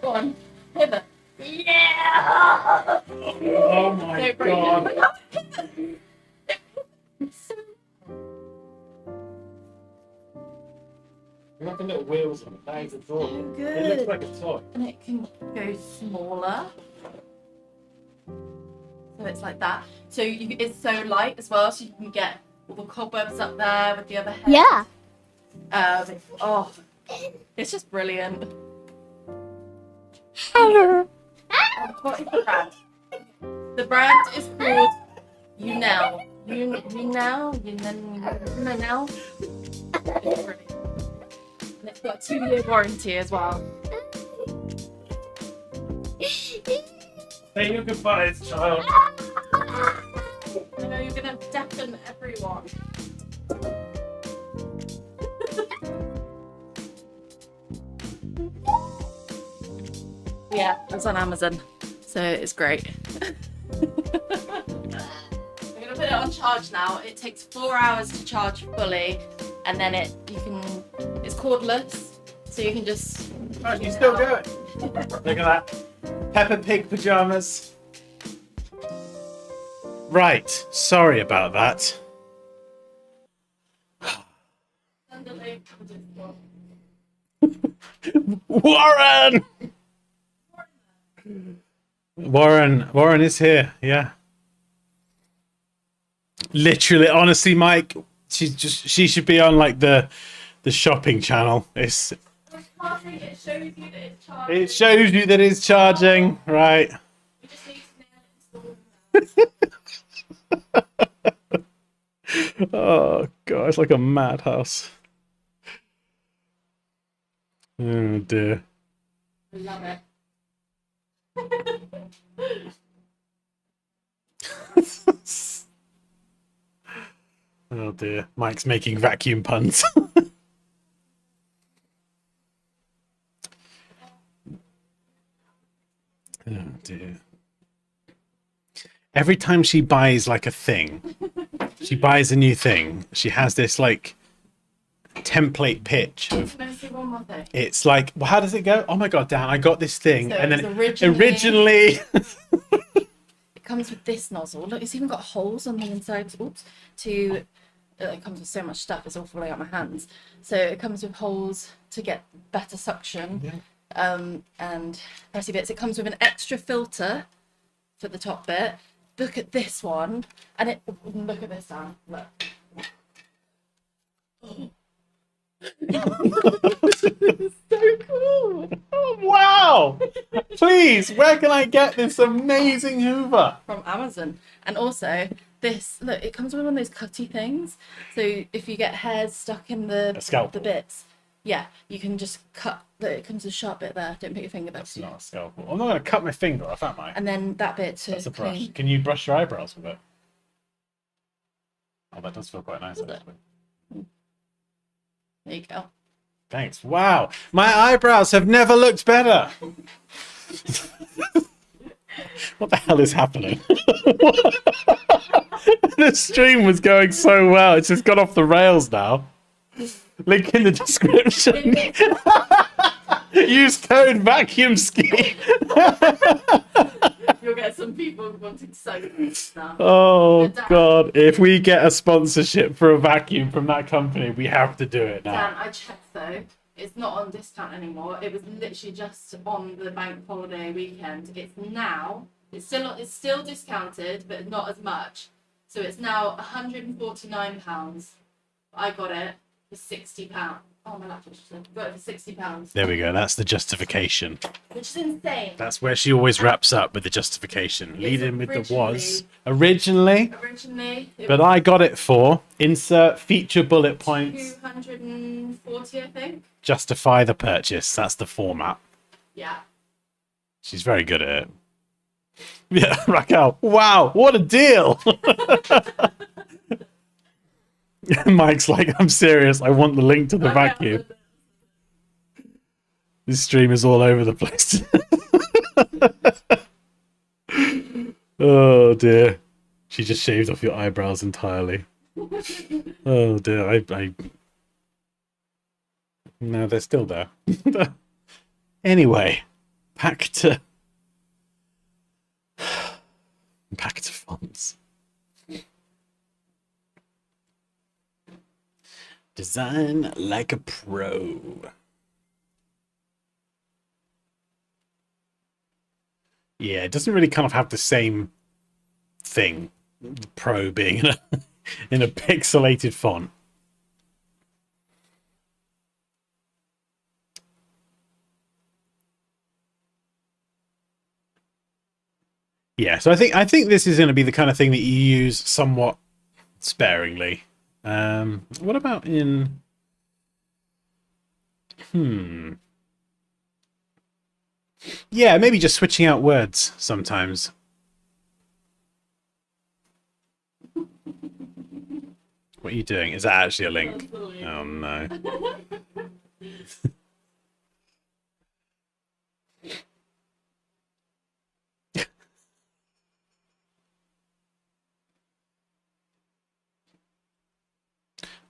Go on, pivot. Yeah! Oh my Don't break god. it. You have the little wheels on it. That is adorable. So It good. looks like a toy. And it can go smaller. So it's like that. So it's so light as well, so you can get all the cobwebs up there with the other head. Yeah. It's just brilliant. Hello. What is the brand? The brand is called Unel. Unel. It's brilliant. And it's got a 2-year warranty as well. Say your goodbyes, child. I know you're gonna deafen everyone. Yeah, it's on Amazon, so it's great. I'm gonna put it on charge now. It takes 4 hours to charge fully, and then it's cordless, so you can just. Oh, you still do it. Look at that. Peppa Pig pajamas. Right. Sorry about that. Warren! Warren is here, yeah. Literally, honestly, Mike, she should be on like the shopping channel. It's charging, it shows you that it's charging. It shows you that it's charging, right? We just need to nail it installed. Oh god, it's like a madhouse. Oh dear. I love it. Oh dear. Mike's making vacuum puns. Oh dear. Every time she buys like a thing, she buys a new thing, she has this like template pitch of Can I say one more thing? it's like, well, how does it go? Oh my god, Dan, I got this thing. So and it then was originally It comes with this nozzle. Look, it's even got holes on the inside. Oops. To it comes with so much stuff. It's all falling out my hands. So it comes with holes to get better suction. And pressy bits. It comes with an extra filter for the top bit. Look at this one, and it. Look at this, Dan. Look. So cool. Oh, wow! Please, where can I get this amazing Hoover? From Amazon. And also this, look, it comes with one of those cutty things. So if you get hairs stuck in A scalpel. the bits, yeah, you can just cut. Look, it comes with a sharp bit there. Don't put your finger there. It's not a scalpel. I'm not going to cut my finger off, am I? And then that bit to That's a brush. clean. Can you brush your eyebrows with it? Oh, that does feel quite nice, Does it? actually. There you go. Thanks. Wow. My eyebrows have never looked better. What the hell is happening? The stream was going so well. It's just got off the rails now. Link in the description. Use code vacuum ski. You'll get some people wanting to sew this now. Oh Dan. god. If we get a sponsorship for a vacuum from that company, we have to do it now. Dan, I checked though. It's not on discount anymore. It was literally just on the bank holiday weekend. It's now. It's still discounted, but not as much. So it's now £149. I got it for £60. Oh, my laptop's just got it for £60, There we go. That's the justification. which is insane. That's where she always wraps up with the justification. Lead in with the was. Originally, it But was I got it for insert feature bullet points, 240, I think. justify the purchase. That's the format. Yeah. She's very good at it. Yeah, Raquel. Wow, what a deal! Mike's like, I'm serious. I want the link to the vacuum. This stream is all over the place. Oh dear. She just shaved off your eyebrows entirely. Oh dear. No, they're still there. Anyway, back to fonts. Design like a pro. Yeah, it doesn't really kind of have the same thing. The pro being in a in a pixelated font. Yeah, so I think this is going to be the kind of thing that you use somewhat sparingly. What about in? Yeah, maybe just switching out words sometimes. What are you doing? Is that actually a link? Oh no.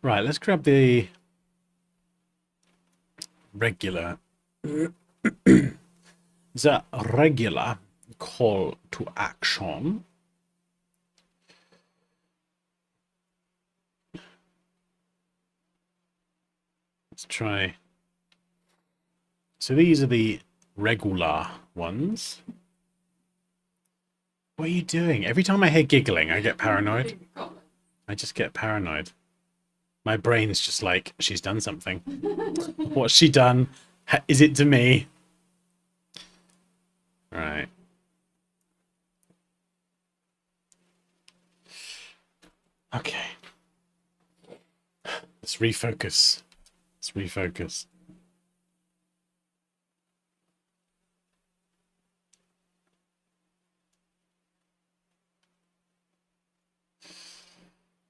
Right, let's grab the regular. The regular call to action. Let's try. So these are the regular ones. What are you doing? Every time I hear giggling, I get paranoid. I just get paranoid. My brain's just like, she's done something. What's she done? Is it to me? Right. Okay. Let's refocus. Let's refocus.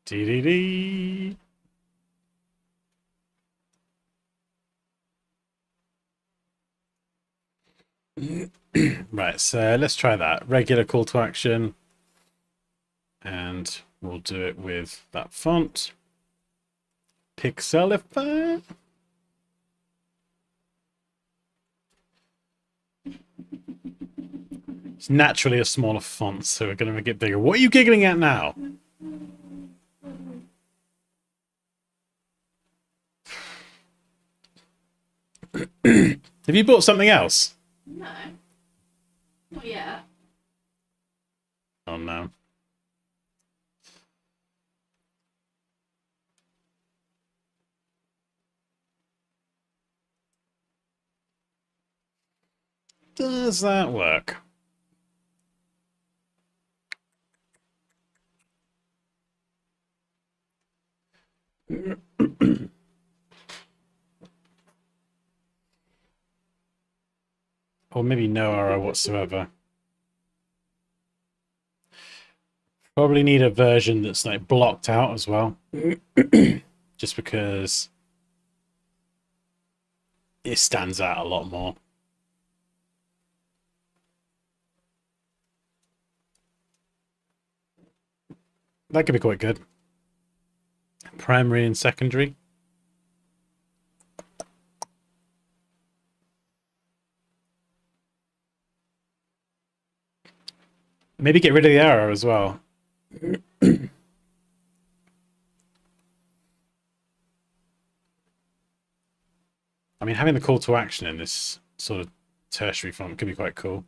Dee. Right, so let's try that. Regular call to action. And we'll do it with that font. Pixelify. It's naturally a smaller font, so we're going to make it bigger. What are you giggling at now? Have you bought something else? No. Not yet. Oh no. Does that work? Or maybe no arrow whatsoever. Probably need a version that's like blocked out as well. Just because it stands out a lot more. That could be quite good. Primary and secondary. Maybe get rid of the arrow as well. I mean, having the call to action in this sort of tertiary font could be quite cool.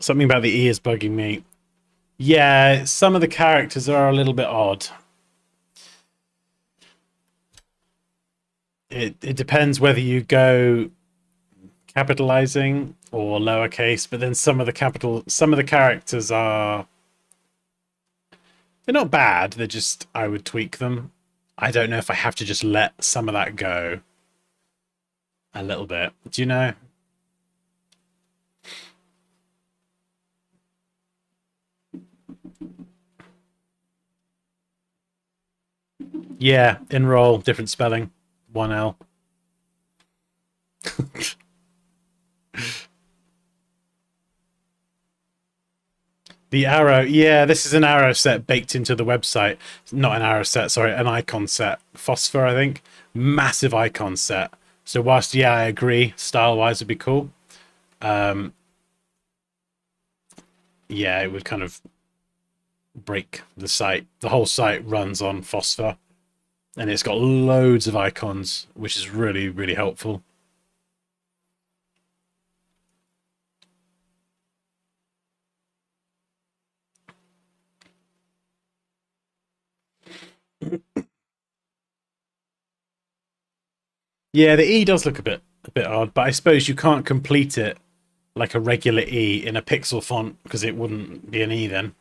Something about the E is bugging me. Yeah, some of the characters are a little bit odd. It depends whether you go capitalizing or lowercase, but then some of the characters are, they're not bad, they're just, I would tweak them. I don't know if I have to just let some of that go a little bit. Do you know? Yeah, enroll, different spelling, 1L. The arrow, yeah, this is an arrow set baked into the website. Not an arrow set, sorry, an icon set. Phosphor, I think. Massive icon set. So whilst, yeah, I agree, style-wise would be cool. Yeah, it would kind of break the site. The whole site runs on Phosphor. And it's got loads of icons, which is really, really helpful. Yeah, the E does look a bit odd, but I suppose you can't complete it like a regular E in a pixel font because it wouldn't be an E then.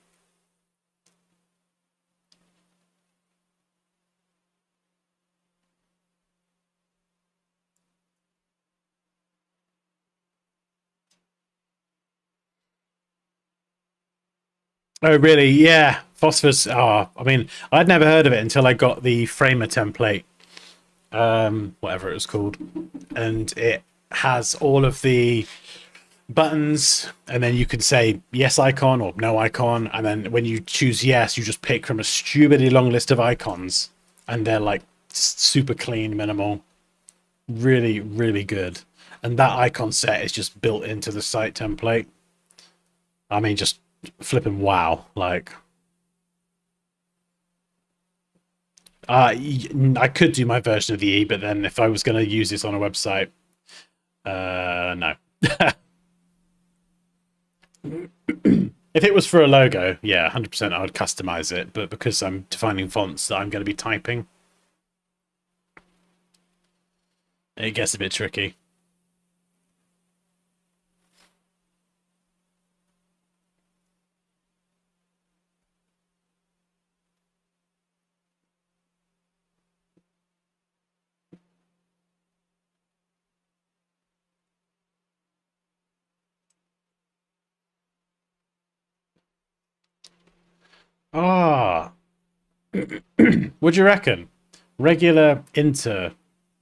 Oh, really? Yeah. Phosphorus. Oh, I mean, I'd never heard of it until I got the Framer template, whatever it was called, and it has all of the buttons, and then you can say yes icon or no icon, and then when you choose yes, you just pick from a stupidly long list of icons, and they're like super clean, minimal, really, really good. And that icon set is just built into the site template. I mean, just flipping wow, like. I could do my version of the E, but then if I was going to use this on a website, no. If it was for a logo, yeah, 100% I would customize it. But because I'm defining fonts that I'm going to be typing, it gets a bit tricky. Ah, what do you reckon? Regular inter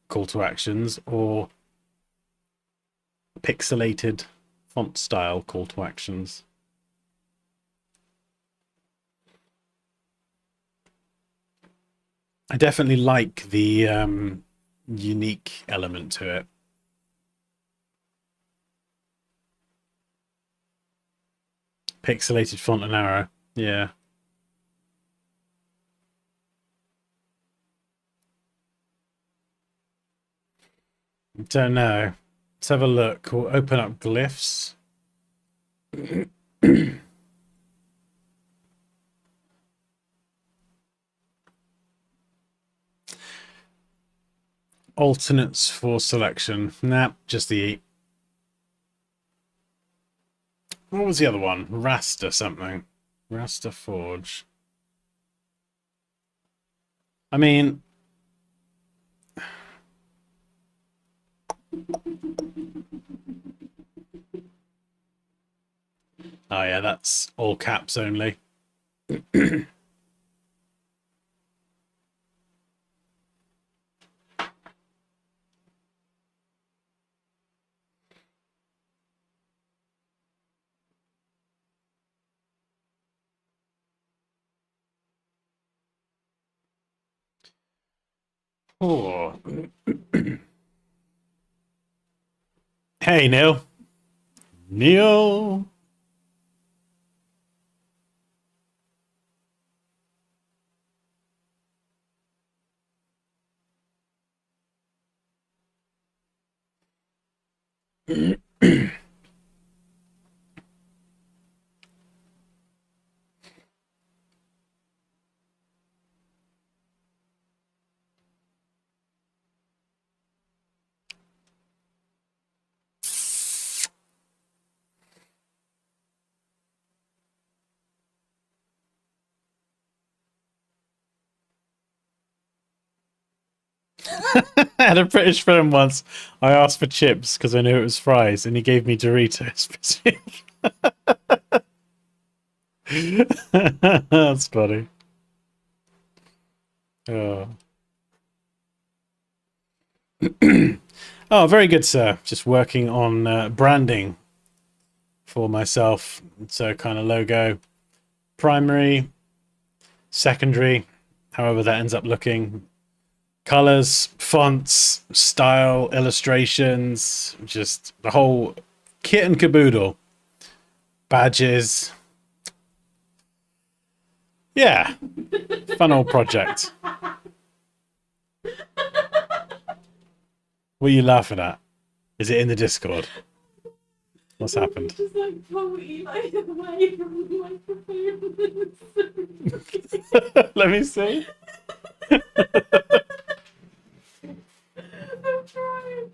call to actions or pixelated font style call to actions? I definitely like the unique element to it. Pixelated font and arrow. Yeah. Don't know. Let's have a look. We'll open up glyphs. Alternates for selection. Nah, just the E. What was the other one? Raster something. Raster Forge. I mean, oh yeah, that's all caps only. Oh. Hey, Neil. Neil. I had a British friend once. I asked for chips because I knew it was fries, and he gave me Doritos. That's funny. Oh. Oh, very good, sir. Just working on branding for myself. So, kind of logo, primary, secondary, however that ends up looking. Colors, fonts, style, illustrations, just the whole kit and caboodle. Badges. Yeah, fun old project. What are you laughing at? Is it in the Discord? What's happened? Just like pull Eli away from the microphone. Let me see. I'm trying.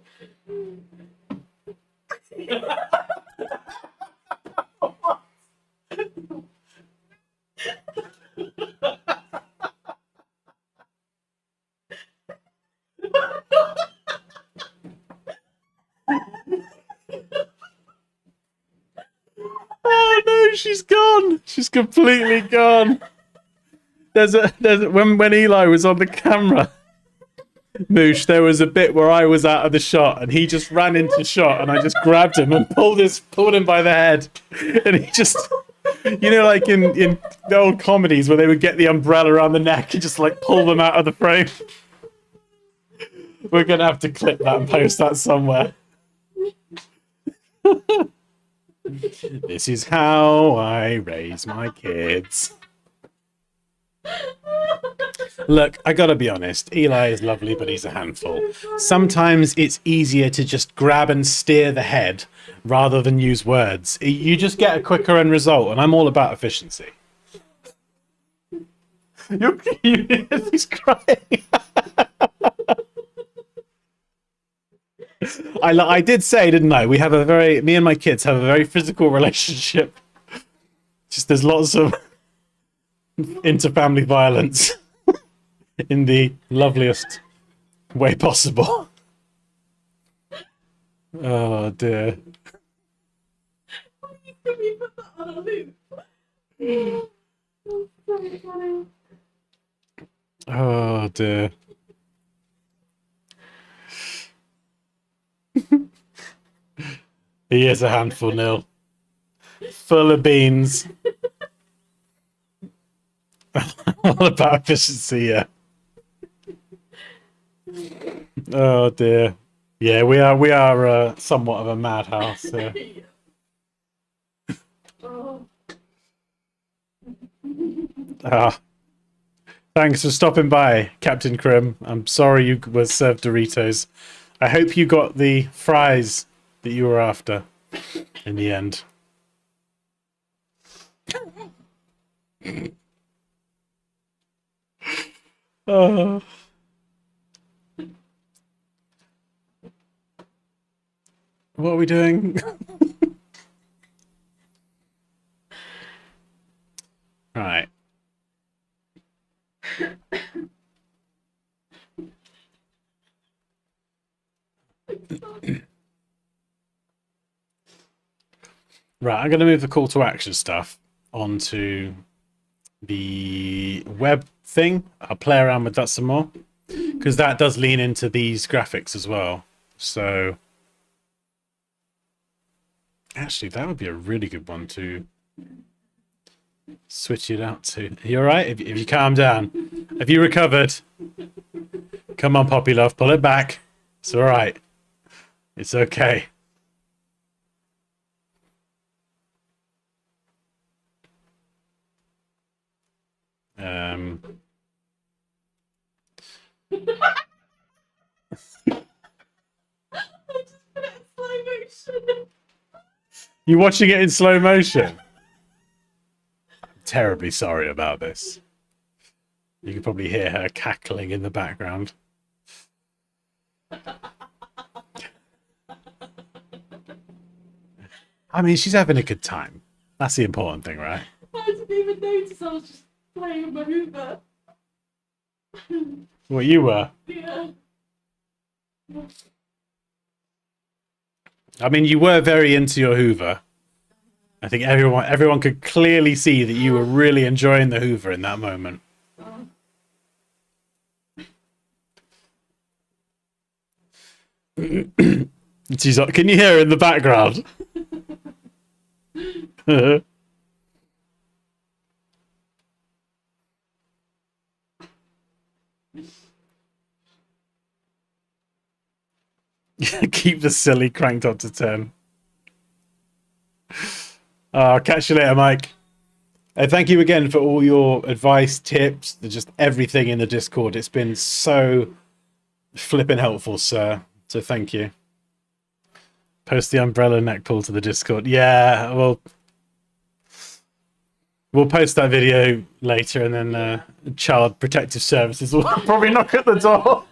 Oh no she's gone. She's completely gone. When Eli was on the camera, Moosh, there was a bit where I was out of the shot and he just ran into shot and I just grabbed him and pulled him by the head. And he just, like in the old comedies where they would get the umbrella around the neck and just like pull them out of the frame. We're going to have to clip that and post that somewhere. This is how I raise my kids. Look, I gotta be honest, Eli is lovely, but he's a handful. Sometimes it's easier to just grab and steer the head rather than use words. You just get a quicker end result, and I'm all about efficiency. He's crying. I did say, didn't I? Me and my kids have a very physical relationship. Just there's lots of inter-family violence in the loveliest way possible. Oh dear. Can we put that on a loop? That's so funny. Oh dear. He is a handful, Neil. Full of beans. All about efficiency, yeah. Oh dear. Yeah, we are somewhat of a madhouse. Yeah. Oh. Thanks for stopping by, Captain Krim. I'm sorry you were served Doritos. I hope you got the fries that you were after in the end. Oh. What are we doing? Right. Right, I'm going to move the call to action stuff onto the web thing. I'll play around with that some more because that does lean into these graphics as well. So actually, that would be a really good one to switch it out to. Are you all right? If you calm down. Have you recovered? Come on, Poppy Love, pull it back. It's all right. It's okay. I just put it in slow motion. You watching it in slow motion? I'm terribly sorry about this. You can probably hear her cackling in the background. I mean, she's having a good time. That's the important thing, right? I didn't even notice I was just playing with my Hoover. What you were? Yeah. I mean, you were very into your Hoover. I think everyone could clearly see that you were really enjoying the Hoover in that moment. She's like, can you hear her in the background? Keep the silly cranked up to 10. I'll catch you later, Mike. Thank you again for all your advice, tips, just everything in the Discord. It's been so flipping helpful, sir. So thank you. Post the umbrella neck pull to the Discord. Yeah, we'll post that video later, and then Child Protective Services will probably knock at the door.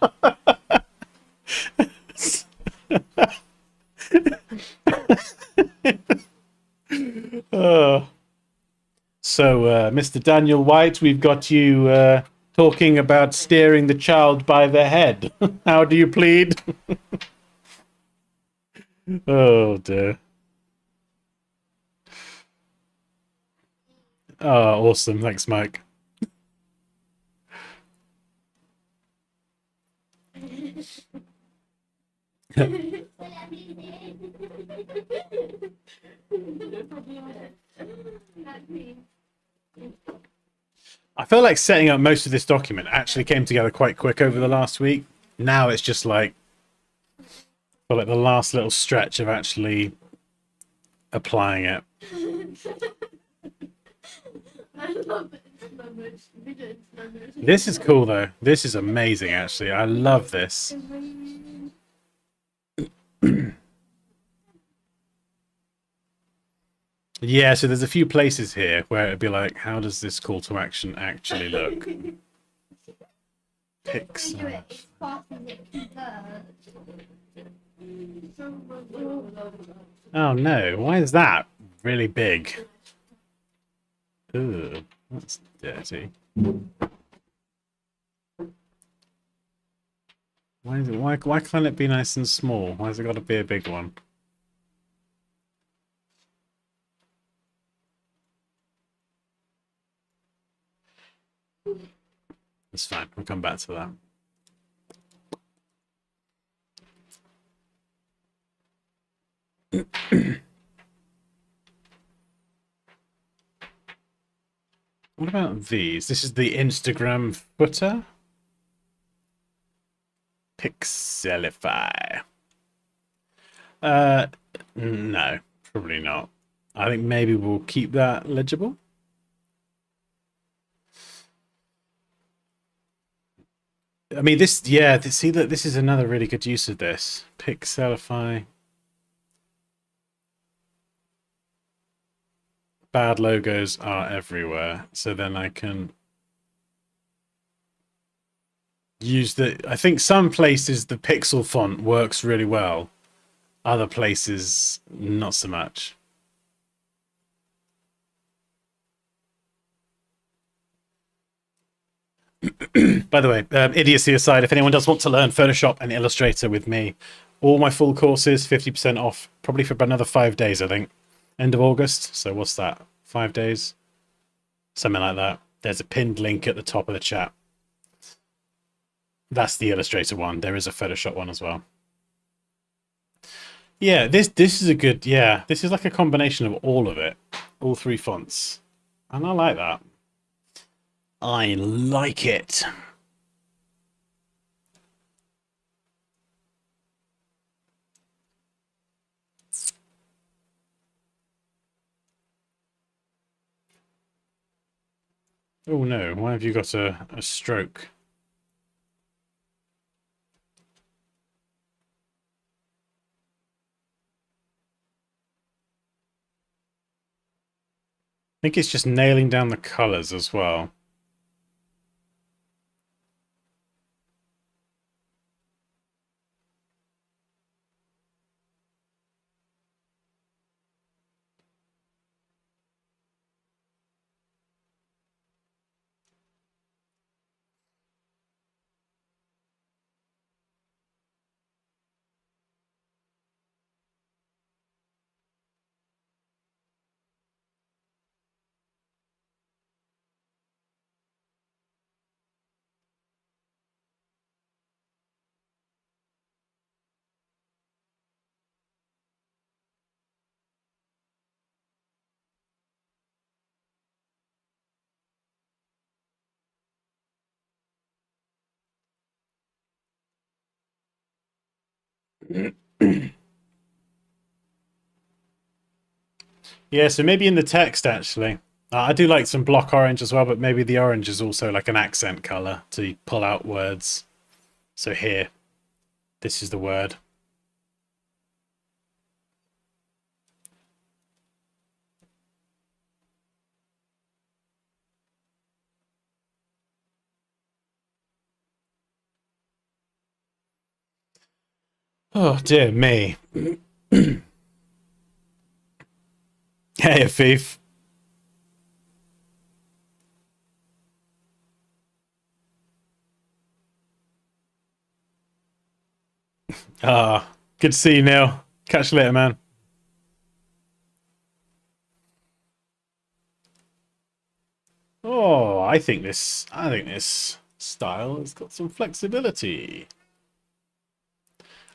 So, Mr. Daniel White, we've got you talking about steering the child by the head. How do you plead? Oh, dear. Oh, awesome. Thanks, Mike. I feel like setting up most of this document actually came together quite quick over the last week. Now it's just like, well, like the last little stretch of actually applying it. I love it. It's so much. Video in slow motion. This is cool though. This is amazing actually. I love this. Yeah, so there's a few places here where it'd be like, how does this call to action actually look? When you do Pixel. it, it's faster than it converts. Oh no, why is that really big? Ooh, that's dirty. Why can't it be nice and small? Why has it got to be a big one? It's fine. We'll come back to that. What about these? This is the Instagram footer. Pixelify. No, probably not. I think maybe we'll keep that legible. I mean, this, yeah, see that this is another really good use of this. Pixelify. Bad logos are everywhere. So then I can use the, I think some places the pixel font works really well. Other places, not so much. By the way, idiocy aside, if anyone does want to learn Photoshop and Illustrator with me, all my full courses, 50% off, probably for another 5 days, I think. End of August. So what's that? 5 days? Something like that. There's a pinned link at the top of the chat. That's the Illustrator one. There is a Photoshop one as well. Yeah, this is a good, yeah, this is like a combination of all of it. All three fonts. And I like that. I like it. Oh no, why have you got a stroke? I think it's just nailing down the colors as well. Yeah, so maybe in the text, actually. I do like some block orange as well, but maybe the orange is also like an accent color to pull out words. So here, this is the word. Oh, dear me. Hey, Afif. Ah, good to see you, Neil. Catch you later, man. Oh, I think this style has got some flexibility.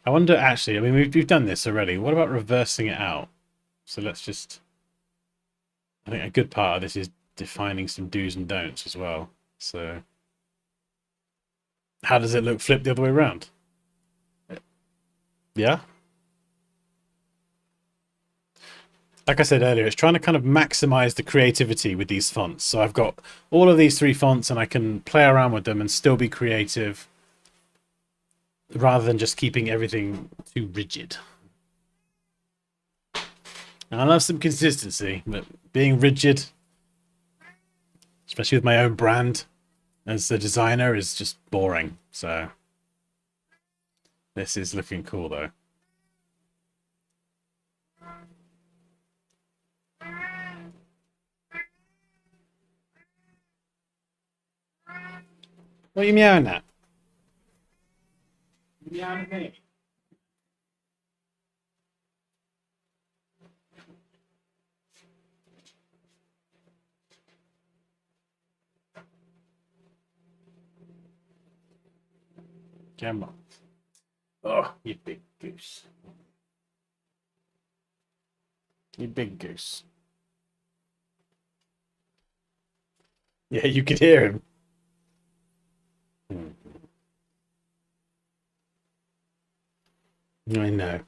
I wonder, actually, I mean, we've done this already. What about reversing it out? So let's just, I think a good part of this is defining some do's and don'ts as well. So how does it look flipped the other way around? Yeah? Like I said earlier, it's trying to kind of maximize the creativity with these fonts. So I've got all of these 3 fonts and I can play around with them and still be creative rather than just keeping everything too rigid. And I love some consistency, but being rigid, especially with my own brand as a designer, is just boring. So this is looking cool though. What are you meowing at? Meowing at me. Come on. Oh, you big goose. You big goose. Yeah, you could hear him. I know.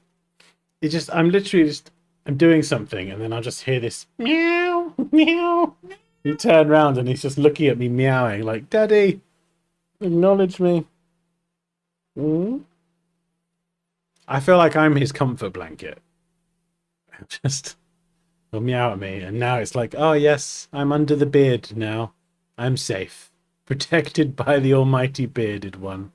I'm literally just, I'm doing something and then I'll just hear this meow, meow. You turn around and he's just looking at me meowing like, Daddy, acknowledge me. Mm? I feel like I'm his comfort blanket. Just, he'll meow at me and now it's like, oh yes, I'm under the beard now. I'm safe. Protected by the almighty bearded one.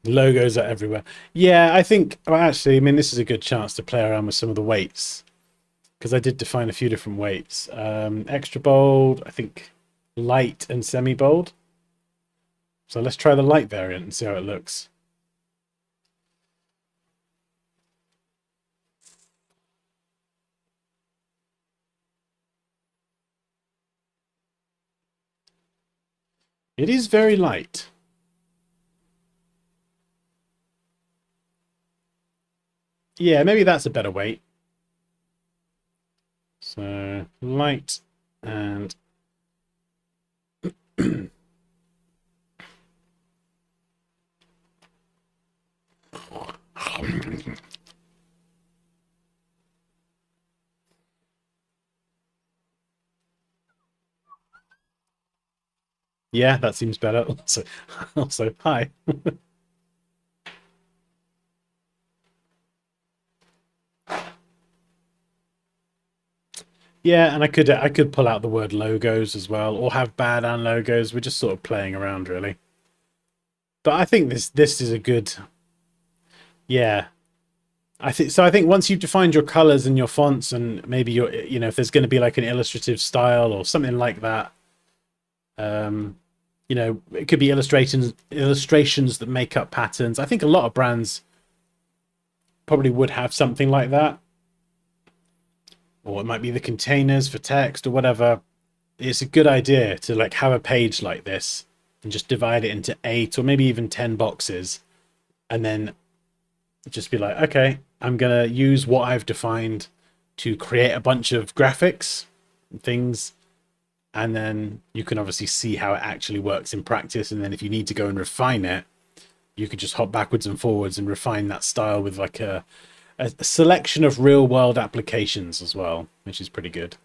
Logos are everywhere. Yeah, I think, well, actually, I mean, this is a good chance to play around with some of the weights because I did define a few different weights. Extra bold, I think light and semi-bold. So let's try the light variant and see how it looks. It is very light. Yeah, maybe that's a better weight. So light and yeah, that seems better. Also, hi. Yeah, and I could pull out the word logos as well, or have bad and logos. We're just sort of playing around, really. But I think this is a good. Yeah, I think once you've defined your colors and your fonts, and maybe if there's going to be like an illustrative style or something like that, it could be illustrations that make up patterns. I think a lot of brands probably would have something like that, or it might be the containers for text or whatever. It's a good idea to like have a page like this and just divide it into 8 or maybe even 10 boxes, and then just be like, okay, I'm gonna use what I've defined to create a bunch of graphics and things, and then you can obviously see how it actually works in practice. And then if you need to go and refine it, you could just hop backwards and forwards and refine that style with like a selection of real world applications as well, which is pretty good.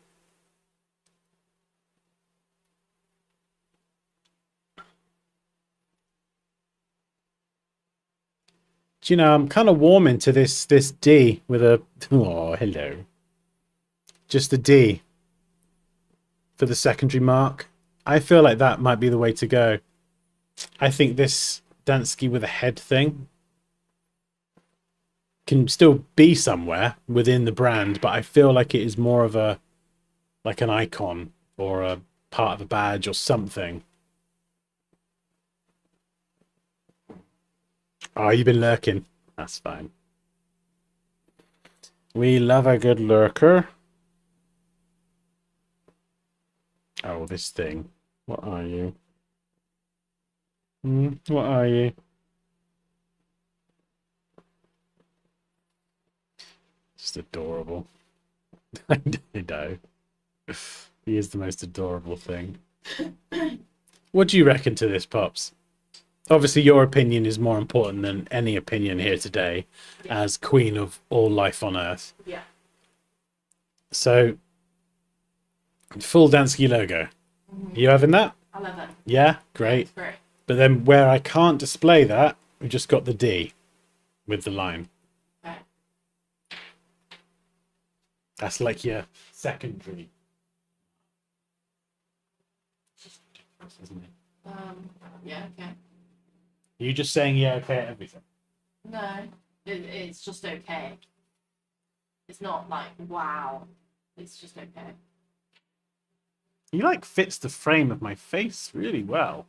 Do you know, I'm kind of warming to this D with a, oh, hello. Just a D for the secondary mark. I feel like that might be the way to go. I think this Dansky with a head thing can still be somewhere within the brand, but I feel like it is more of a, like an icon or a part of a badge or something. Oh, you've been lurking. That's fine. We love a good lurker. Oh, this thing. What are you? What are you? Just adorable. I know. He is the most adorable thing. What do you reckon to this, Pops? Obviously, your opinion is more important than any opinion here today as queen of all life on Earth. Yeah. So, full Dansky logo. You having that? I love it. Yeah, great. It's great. But then where I can't display that, we've just got the D with the line. Okay. That's like your secondary. Isn't it? Yeah, okay. Are you just saying yeah, okay at everything? No, it's just okay. It's not like, wow. It's just okay. He like fits the frame of my face really well.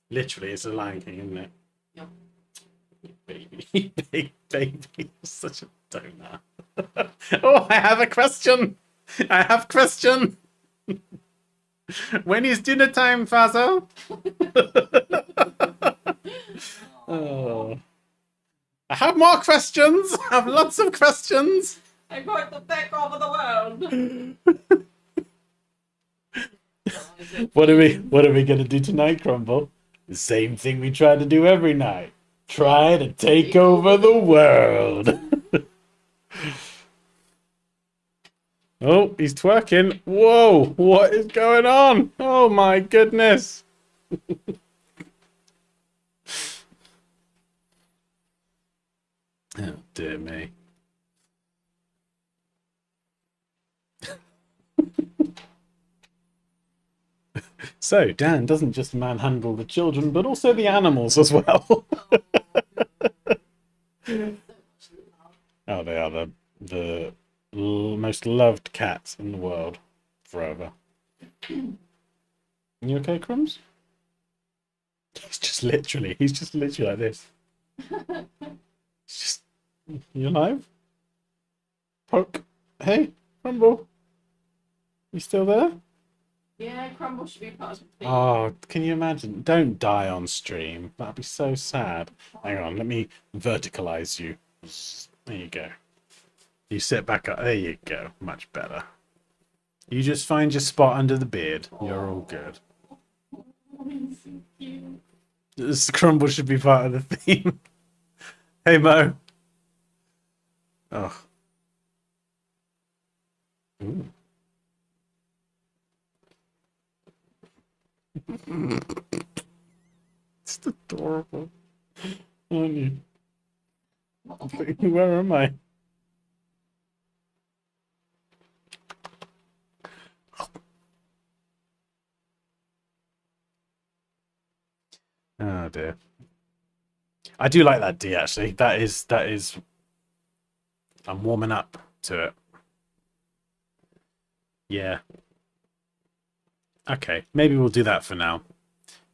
Literally, it's a Lion King, isn't it? Yep. Baby, baby, you're such a donut. Oh, I have a question. I have question. When is dinner time, Fazo? Oh. I have more questions. I have lots of questions. I'm going to take over the world. What are we gonna do tonight, Crumble? The same thing we try to do every night. Try to take over the world. Oh, he's twerking. Whoa, what is going on? Oh my goodness. Oh dear me. So, Dan doesn't just manhandle the children, but also the animals as well. Oh, they are the most loved cats in the world forever. You okay, Crumbs? He's just literally like this. It's just, you alive? Poke. Hey, Crumble. You still there? Yeah, Crumble should be part of the team. Oh, can you imagine? Don't die on stream. That'd be so sad. Hang on, let me verticalize you. There you go. You sit back up. There you go. Much better. You just find your spot under the beard. You're all good. This Crumble should be part of the theme. Hey, Mo. Oh. Ooh. It's adorable. Aren't you? Where am I? Oh dear. I do like that D actually. That is I'm warming up to it. Yeah. Okay, maybe we'll do that for now.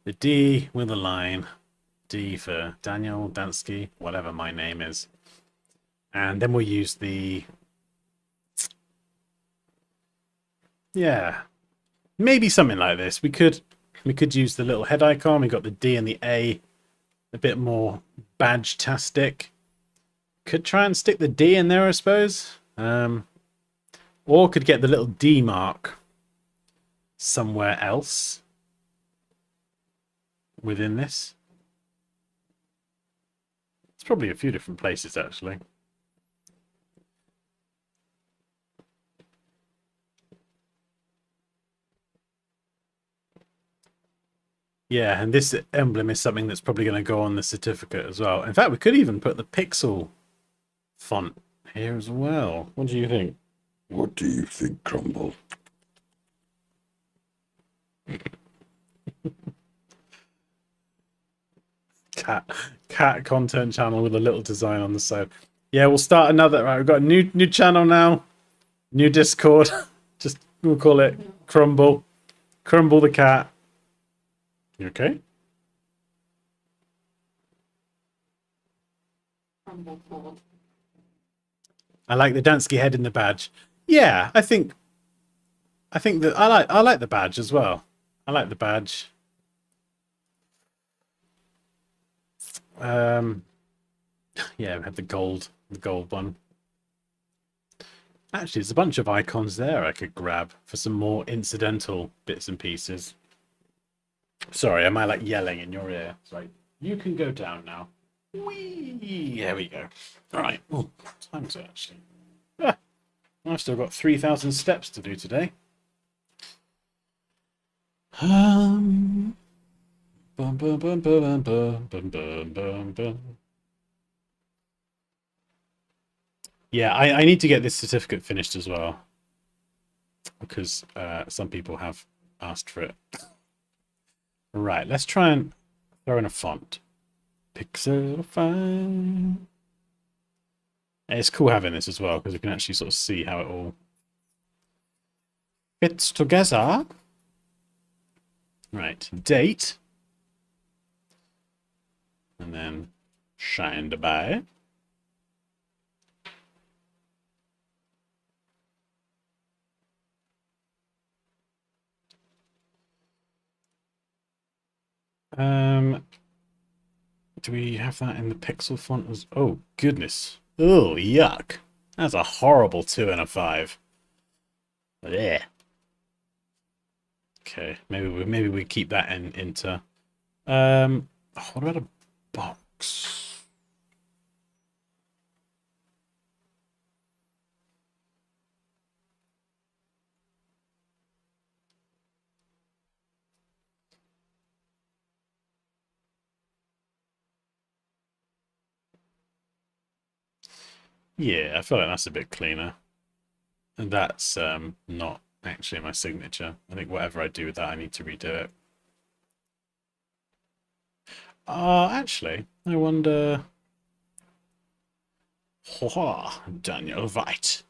The D with a line. D for Daniel, Dansky, whatever my name is. And then we'll use the... Yeah. Maybe something like this. We could use the little head icon. We got the D and the A. A bit more badge-tastic. Could try and stick the D in there, I suppose. Or could get the little D mark somewhere else within this. It's probably a few different places, actually. Yeah, and this emblem is something that's probably going to go on the certificate as well. In fact, we could even put the pixel font here as well. What do you think? What do you think, Crumble? Cat content channel with a little design on the side. Yeah, we'll start another. Right, we've got a new channel now. New Discord. Just We'll call it Crumble. Crumble the cat. You okay? Crumble board. I like the Dansky head in the badge. Yeah, I think that I like the badge as well. I like the badge. Yeah, we have the gold one. Actually, there's a bunch of icons there I could grab for some more incidental bits and pieces. Sorry, am I like yelling in your ear? Sorry, you can go down now. Whee! There we go. All right. Oh, what time is it actually? Ah, I've still got 3,000 steps to do today. Bum, bum, bum, bum, bum, bum, bum, bum, bum. Yeah, I need to get this certificate finished as well, because some people have asked for it. Right, let's try and throw in a font. Pixelify. It's cool having this as well, because you can actually sort of see how it all fits together. Right, date. And then shined by. Do we have that in the pixel font as... Oh, goodness. Oh, yuck. That's a horrible 2 and a 5. Yeah. Okay, maybe we keep that into... what about a box? Yeah, I feel like that's a bit cleaner. And that's not actually my signature. I think whatever I do with that, I need to redo it. Actually, I wonder... Daniel White.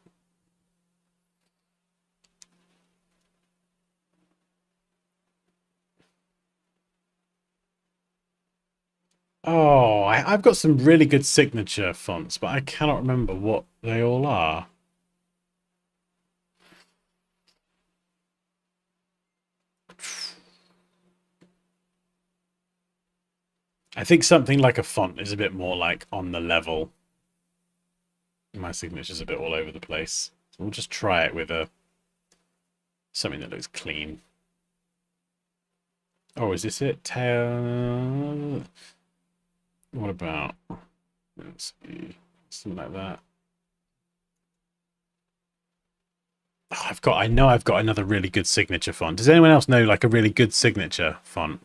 Oh, I've got some really good signature fonts, but I cannot remember what they all are. I think something like a font is a bit more like on the level. My signature's a bit all over the place. So we'll just try it with something that looks clean. Oh, is this it? Tail. What about, let's see, something like that. Oh, I know I've got another really good signature font. Does anyone else know like a really good signature font?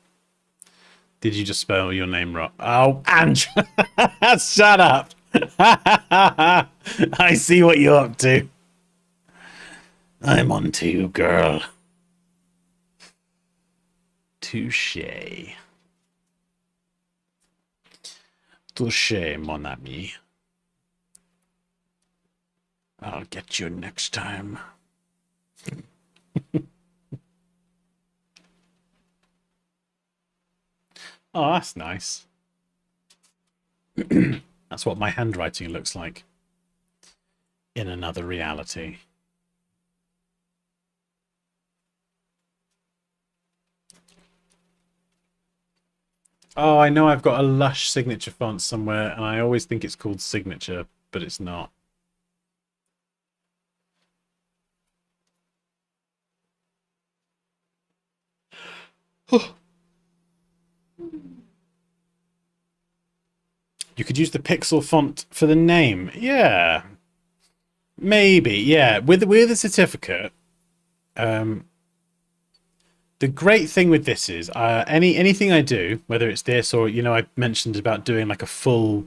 Did you just spell your name wrong? Oh, Andrew! Shut up! I see what you're up to. I'm on to you, girl. Touché. Touché, mon ami. I'll get you next time. Oh, that's nice. That's what my handwriting looks like in another reality. Oh, I know I've got a Lush signature font somewhere, and I always think it's called Signature, but it's not. You could use the pixel font for the name. Yeah. Maybe, yeah. With a certificate, the great thing with this is anything I do, whether it's this or, you know, I mentioned about doing like a full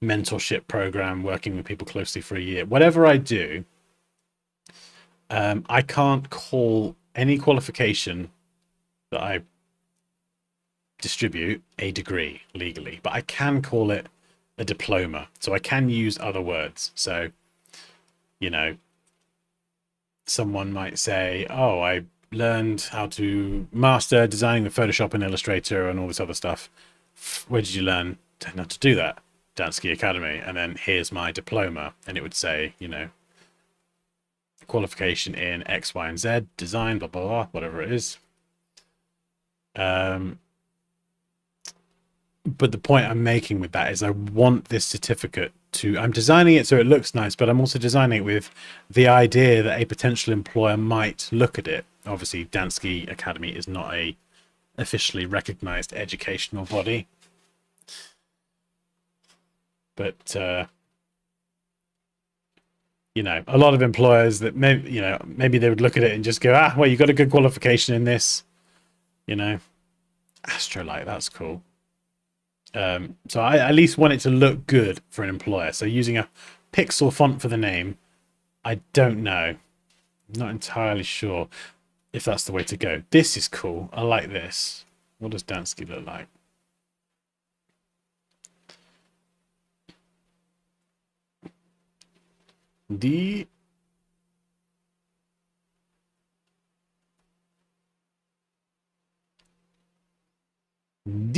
mentorship program, working with people closely for a year. Whatever I do, I can't call any qualification that I distribute a degree legally, but I can call it a diploma. So I can use other words. So, you know, someone might say, oh, I learned how to master designing with Photoshop and Illustrator and all this other stuff. Where did you learn how to do that? Dansky Academy. And then here's my diploma. And it would say, you know, qualification in X, Y, and Z, design, blah, blah, blah, whatever it is. But the point I'm making with that is I want this certificate to, I'm designing it so it looks nice, but I'm also designing it with the idea that a potential employer might look at it. Obviously, Dansky Academy is not a officially recognized educational body. But, you know, a lot of employers that maybe, you know, maybe they would look at it and just go, ah, well, you got a good qualification in this, you know, Astrolight, that's cool. So I at least want it to look good for an employer. So using a pixel font for the name, I don't know. I'm not entirely sure if that's the way to go. This is cool. I like this. What does Dansky look like? Die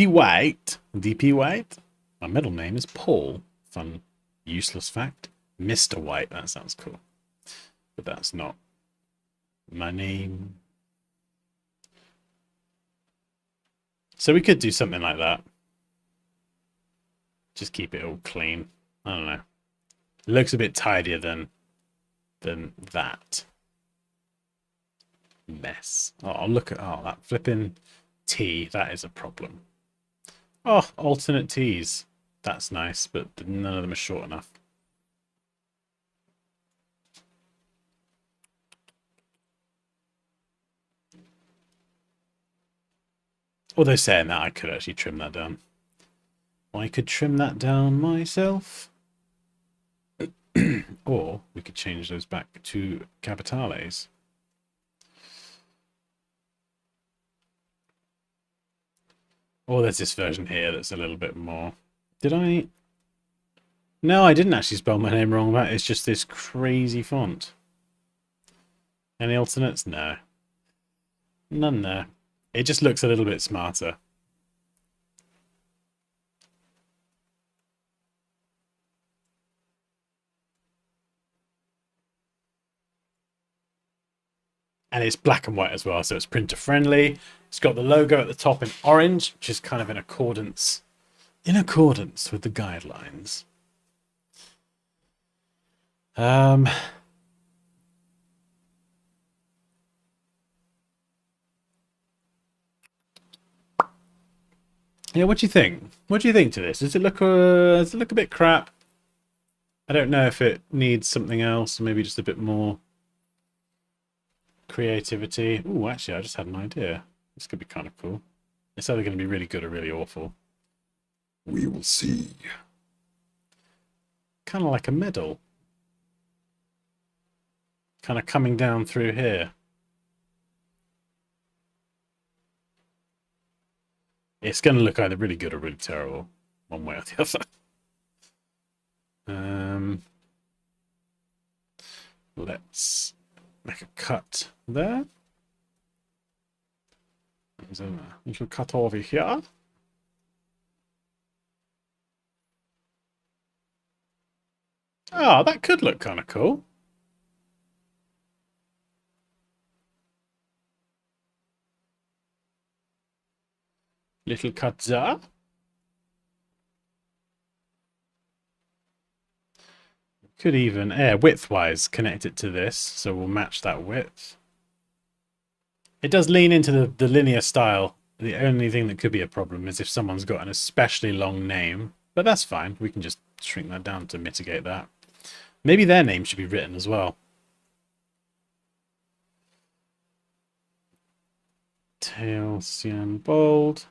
White, DP White. My middle name is Paul. Fun, useless fact. Mr. White, that sounds cool. But that's not my name. So we could do something like that. Just keep it all clean. I don't know. It looks a bit tidier than that mess. Oh, look at that flipping T. That is a problem. Oh, alternate T's. That's nice, but none of them are short enough. Although saying that, I could actually trim that down. I could trim that down myself. Or we could change those back to capitales. Or there's this version here that's a little bit more. Did I? No, I didn't actually spell my name wrong. That is just this crazy font. Any alternates? No. None there. It just looks a little bit smarter. And it's black and white as well, so it's printer friendly. It's got the logo at the top in orange, which is kind of in accordance with the guidelines. Yeah, what do you think? What do you think to this? Does it look a bit crap? I don't know if it needs something else, maybe just a bit more creativity. Oh, actually, I just had an idea. This could be kind of cool. It's either going to be really good or really awful. We will see. Kind of like a medal. Kind of coming down through here. It's going to look either really good or really terrible, one way or the other. Let's make a cut there. There's a little cut over here. Oh, that could look kind of cool. Little cut there. Could even, width-wise, connect it to this, so we'll match that width. It does lean into the linear style. The only thing that could be a problem is if someone's got an especially long name, but that's fine. We can just shrink that down to mitigate that. Maybe their name should be written as well. Tail cyan bold.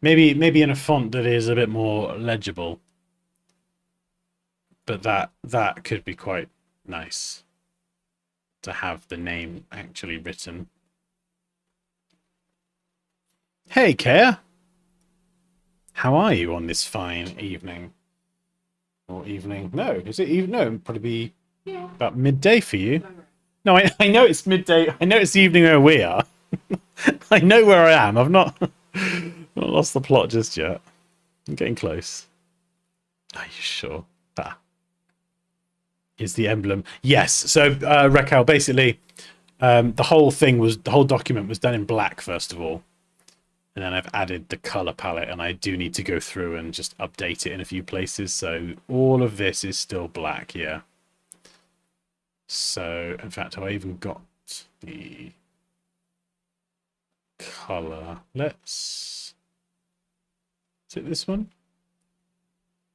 Maybe in a font that is a bit more legible. But that could be quite nice to have the name actually written. Hey, Kea. How are you on this fine evening? Or evening? No, is it even? No, it'd probably be about midday for you. No, I know it's midday. I know it's the evening where we are. I know where I am. I've not, not lost the plot just yet. I'm getting close. Are you sure? Ah. Is the emblem. Yes. So, Raquel, basically, the whole document was done in black, first of all. And then I've added the color palette, and I do need to go through and just update it in a few places. So all of this is still black, yeah. So, in fact, have I even got the color? Is it this one?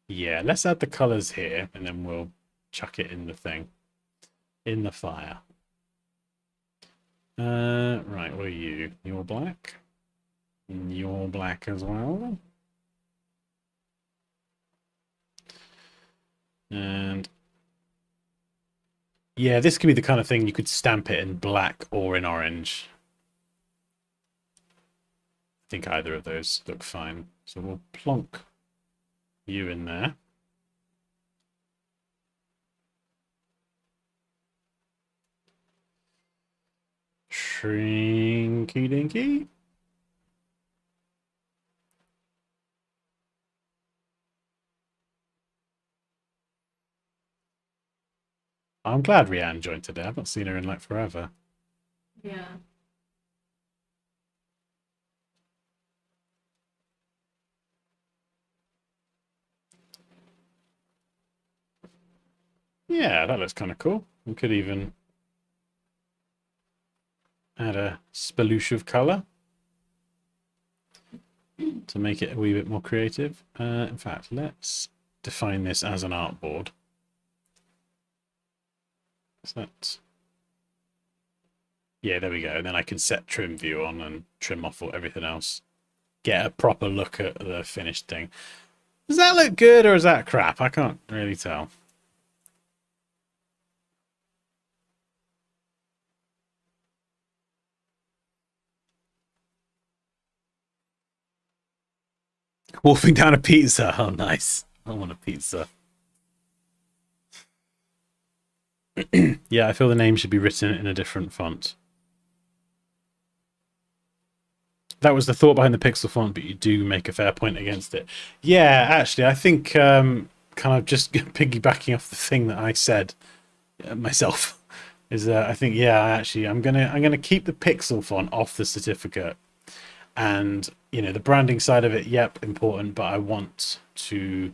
Yeah, let's add the colors here, and then we'll chuck it in the thing, in the fire. Right, what are you? You're black? You're black as well. And yeah, this could be the kind of thing you could stamp it in black or in orange. I think either of those look fine. So we'll plonk you in there. Shrinky dinky. I'm glad Rianne joined today. I've not seen her in like forever. Yeah. Yeah, that looks kind of cool. We could even add a sploosh of color to make it a wee bit more creative. In fact, let's define this as an artboard. Yeah, there we go. And then I can set trim view on and trim off everything else. Get a proper look at the finished thing. Does that look good or is that crap? I can't really tell. Wolfing down a pizza. Oh, nice. I want a pizza. Yeah, I feel the name should be written in a different font. That was the thought behind the pixel font, but you do make a fair point against it. Yeah, actually, I think kind of just piggybacking off the thing that I said myself is I think I'm gonna keep the pixel font off the certificate, and you know the branding side of it, yep, important, but I want to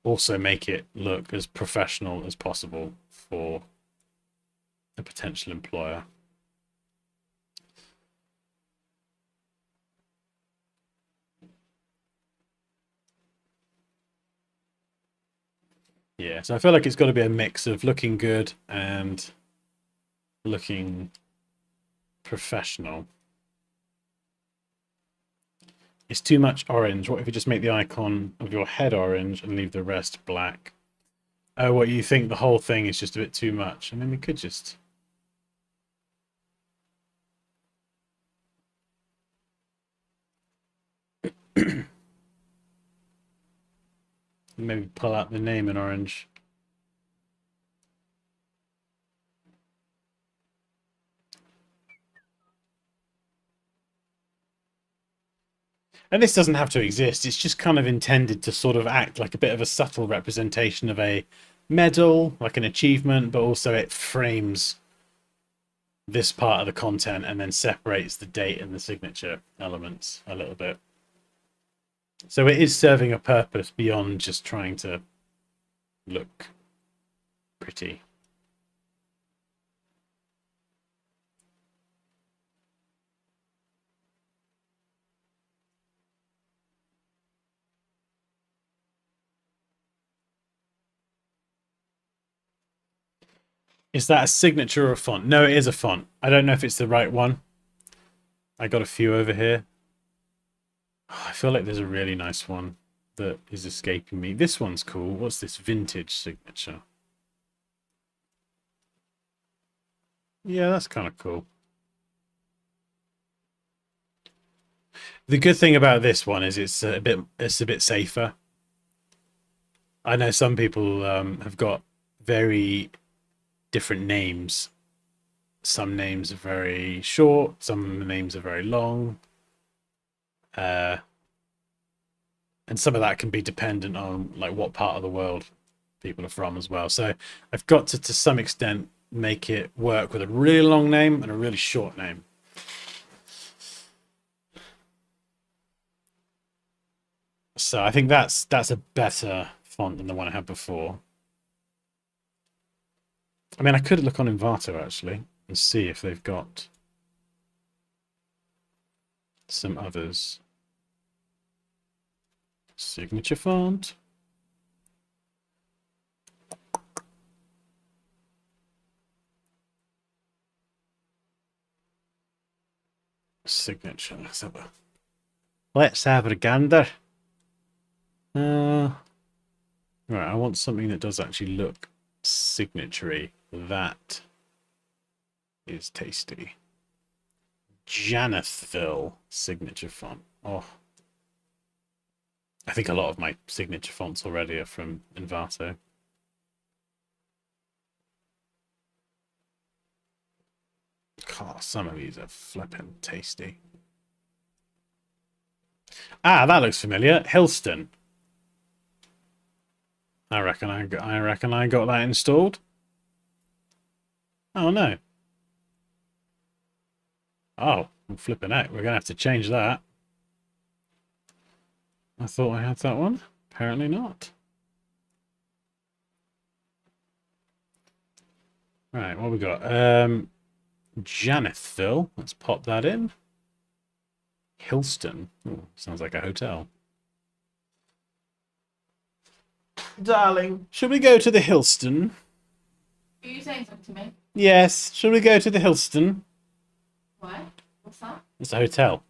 also make it look as professional as possible for a potential employer. Yeah, so I feel like it's got to be a mix of looking good and looking professional. It's too much orange. What if you just make the icon of your head orange and leave the rest black? Oh, what, you think the whole thing is just a bit too much? I mean, we could just... maybe pull out the name in orange. And this doesn't have to exist. It's just kind of intended to sort of act like a bit of a subtle representation of a medal, like an achievement, but also it frames this part of the content and then separates the date and the signature elements a little bit. So it is serving a purpose beyond just trying to look pretty. Is that a signature or a font? No, it is a font. I don't know if it's the right one. I got a few over here. Oh, I feel like there's a really nice one that is escaping me. This one's cool. What's this? Vintage signature. Yeah, that's kind of cool. The good thing about this one is it's a bit safer. I know some people have got very different names. Some names are very short, some names are very long. And some of that can be dependent on like what part of the world people are from as well. So I've got to some extent make it work with a really long name and a really short name. So I think that's a better font than the one I had before. I mean, I could look on Envato actually and see if they've got some others. Signature font. Signature. Let's have a gander. Right, I want something that does actually look signature-y. That is tasty. Janethville signature font. Oh, I think a lot of my signature fonts already are from Envato. God, some of these are flipping tasty. Ah, that looks familiar. Hillston. I reckon I got that installed. Oh no. Oh, I'm flipping out. We're gonna have to change that. I thought I had that one. Apparently not. Right, what we got? Janethville. Let's pop that in. Hillston. Ooh, sounds like a hotel. Darling, should we go to the Hillston? Are you saying something to me? Yes. Should we go to the Hillston? Why? What's that? It's a hotel.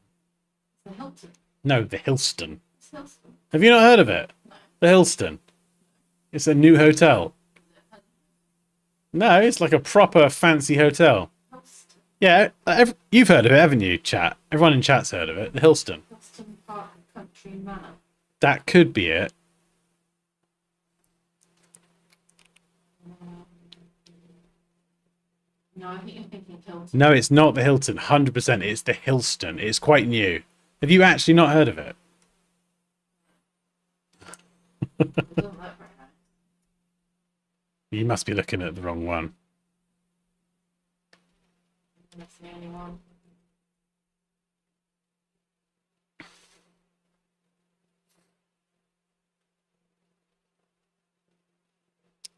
It's the Hilton. No, the Hillston. It's Hilton. Have you not heard of it? No. The Hillston. It's a new hotel. No, it's like a proper fancy hotel. Hilton. Yeah, you've heard of it, haven't you, chat? Everyone in chat's heard of it. The Hillston. Hilton Park Country Manor. That could be it. No, I think you're thinking Hilton. No, it's not the Hilton. 100%. It's the Hillston. It's quite new. Have you actually not heard of it? It doesn't look very nice. You must be looking at the wrong one. That's the only one.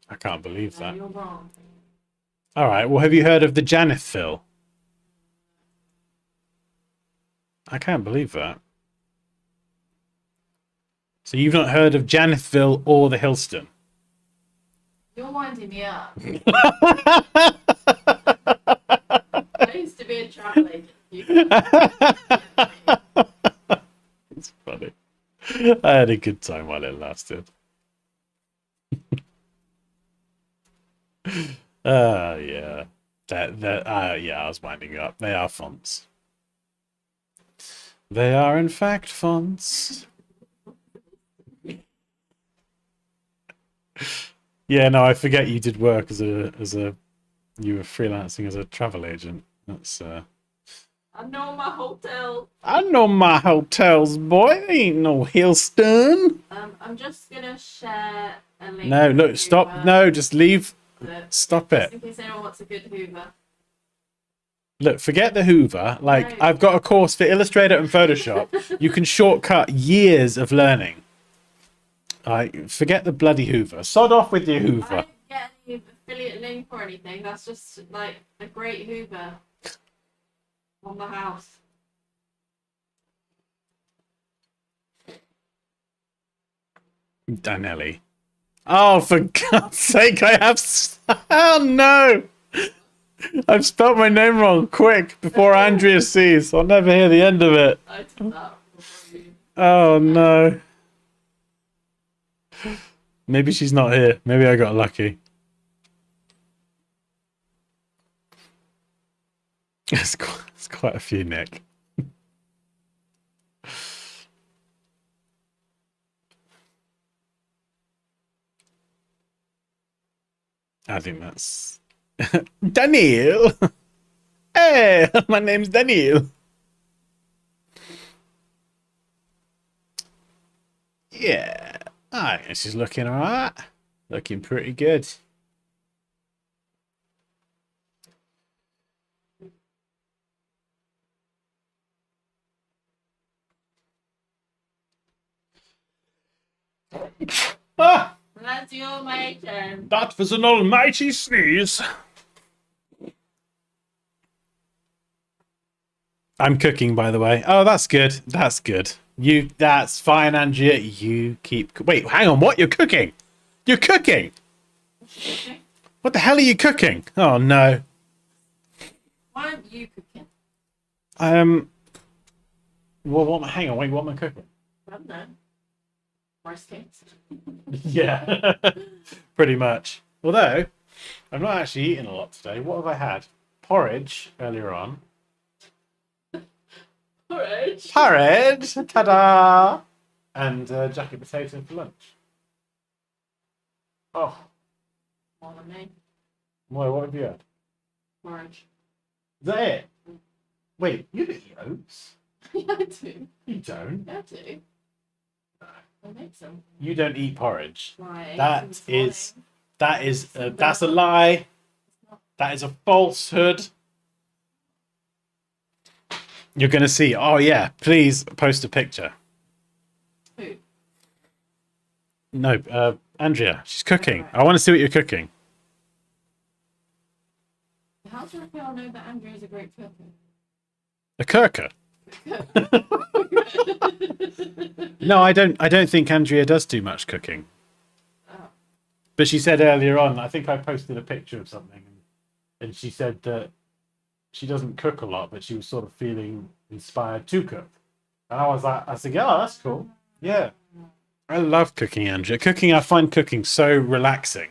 I can't believe No, that. you're wrong. All right. Well, have you heard of the Janethville? I can't believe that. So you've not heard of Janethville or the Hillston? You're winding me up. I used to be a travel agent. It's funny. I had a good time while it lasted. Yeah. Yeah, I was winding you up. They are fonts. They are in fact fonts. Yeah, no, I forget you did work as a you were freelancing as a travel agent. That's I know my hotel. I know my hotels, boy. Ain't no Hillston. I'm just gonna share a link. No, look, to, stop. No, just leave. the- Stop just it. in case anyone wants a good Hoover. Look, forget the Hoover. Like, No. I've got a course for Illustrator and Photoshop. You can shortcut years of learning. Forget the bloody Hoover. Sod off with your I Hoover. don't get any affiliate link or anything. That's just like a great Hoover on the house. Danelli. Oh, for God's sake, I have. Oh, no! I've spelled my name wrong. Quick, before Andrea sees. I'll never hear the end of it. I did that for you. Oh, no. Maybe she's not here. Maybe I got lucky. It's quite a few, Nick. I think that's Daniel. Hey, my name's Daniel. Yeah. I guess she's looking alright. Looking pretty good. Ah! That's your my turn. That was an almighty sneeze. I'm cooking, by the way. Oh, that's good. That's good. That's fine, Andrea. You keep. Wait, hang on. What? You're cooking? You're cooking? What the hell are you cooking? Oh no. Why aren't you cooking? Well, what? Hang on. Wait, what am I cooking? I don't know. Rice cakes. Yeah, pretty much. Although, I'm not actually eating a lot today. What have I had? Porridge earlier on. Porridge. Porridge! Ta-da! And jacket potato for lunch. Oh, More than me. well, what have you had? Porridge. Is that it? Wait, you don't eat oats. Yeah, I do. You don't. Yeah, I do. I make some. You don't eat porridge. Like, That's a lie. That is a falsehood. You're going to see. Oh, yeah. Please post a picture. Who? No, Andrea. She's cooking. Right. I want to see what you're cooking. How do I know that Andrea is a great cook? A kirker. No, I don't think Andrea does too much cooking. Oh. But she said earlier on, I think I posted a picture of something, and she said that she doesn't cook a lot, but she was sort of feeling inspired to cook. And I was like, oh, that's cool. Yeah. I love cooking, Andrea. I find cooking so relaxing.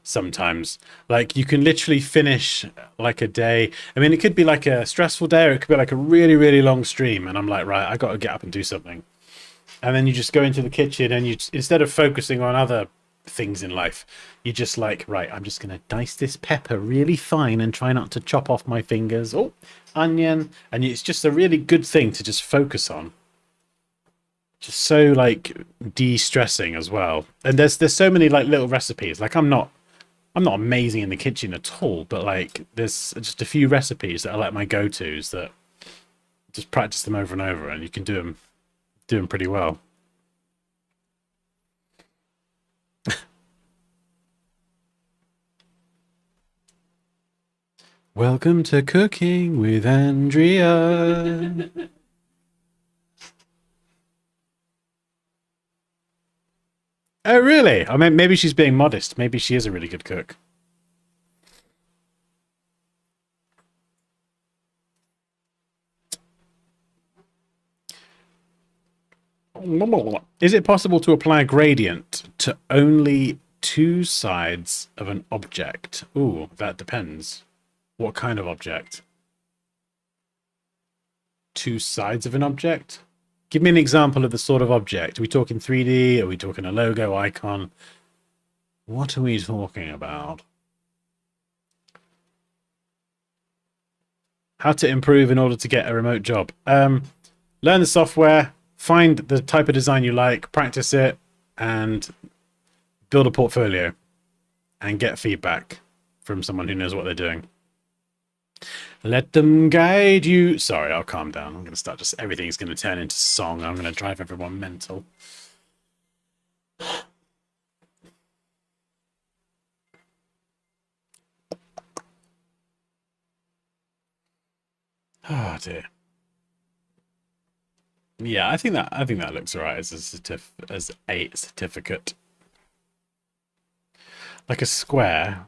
Sometimes, like, you can literally finish like a day. I mean, it could be like a stressful day, or it could be like a really, really long stream, and I'm like, right, I got to get up and do something. And then you just go into the kitchen, and you, instead of focusing on other things in life, you just like, right, I'm just gonna dice this pepper really fine and try not to chop off my fingers. Oh, onion. And it's just a really good thing to just focus on. Just so like de-stressing as well. And there's so many like little recipes. Like, I'm not amazing in the kitchen at all, but like there's just a few recipes that are like my go-tos that just practice them over and over, and you can do them pretty well. Welcome to Cooking with Andrea. Oh, really? I mean, maybe she's being modest. Maybe she is a really good cook. Is it possible to apply a gradient to only two sides of an object? Ooh, that depends. What kind of object? Two sides of an object? Give me an example of the sort of object. Are we talking 3D? Are we talking a logo, icon? What are we talking about? How to improve in order to get a remote job. Learn the software, find the type of design you like, practice it, and build a portfolio and get feedback from someone who knows what they're doing. Let them guide you. Sorry, I'll calm down. I'm going to start just... Everything's going to turn into song. I'm going to drive everyone mental. Oh, dear. Yeah, I think that looks alright as a certificate. Like a square,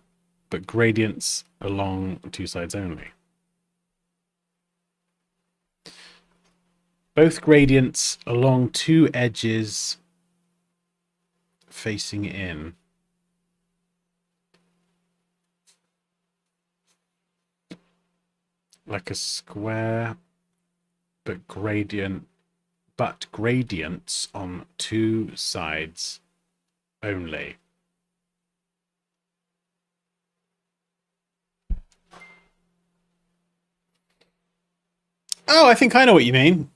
but gradients along two sides only. Both gradients along two edges facing in. Like a square, but gradients on two sides only. Oh, I think I know what you mean.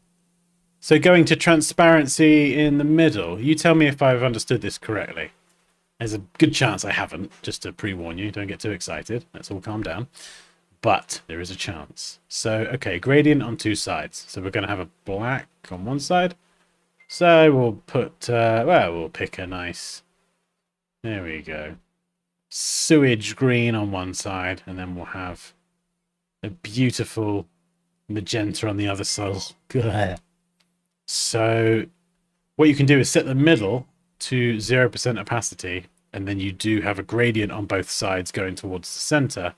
So going to transparency in the middle. You tell me if I've understood this correctly. There's a good chance I haven't, just to pre-warn you. Don't get too excited. Let's all calm down. But there is a chance. So, okay, gradient on two sides. So we're going to have a black on one side. So we'll put, well, we'll pick a nice, there we go, sewage green on one side. And then we'll have a beautiful magenta on the other side. So what you can do is set the middle to 0% opacity, and then you do have a gradient on both sides going towards the center,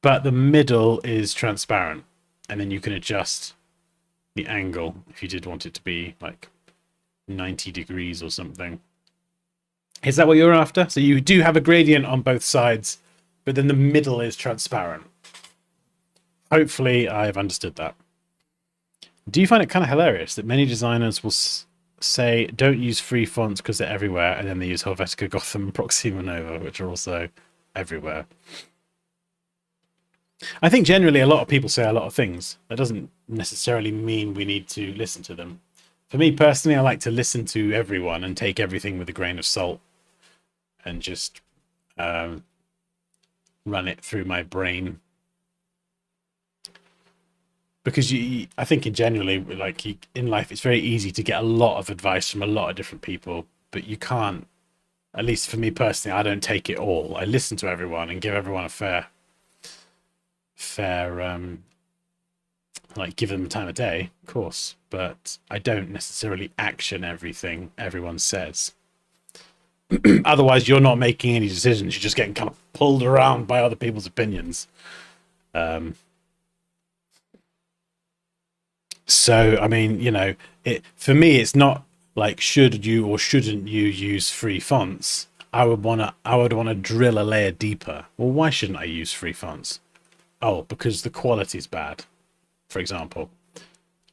but the middle is transparent, and then you can adjust the angle if you did want it to be like 90 degrees or something. Is that what you're after? So you do have a gradient on both sides, but then the middle is transparent. Hopefully I've understood that. Do you find it kind of hilarious that many designers will say don't use free fonts because they're everywhere, and then they use Helvetica, Gotham, and Proxima Nova, which are also everywhere? I think generally a lot of people say a lot of things. That doesn't necessarily mean we need to listen to them. For me personally, I like to listen to everyone and take everything with a grain of salt and just run it through my brain. Because I think in generally, like in life, it's very easy to get a lot of advice from a lot of different people, but you can't, at least for me personally, I don't take it all. I listen to everyone and give everyone a fair, like give them the time of day, of course, but I don't necessarily action everything everyone says. Otherwise, you're not making any decisions. You're just getting kind of pulled around by other people's opinions. So, I mean, you know, for me, it's not like should you or shouldn't you use free fonts. I would want to drill a layer deeper. Well, why shouldn't I use free fonts? Oh, because the quality's bad, for example.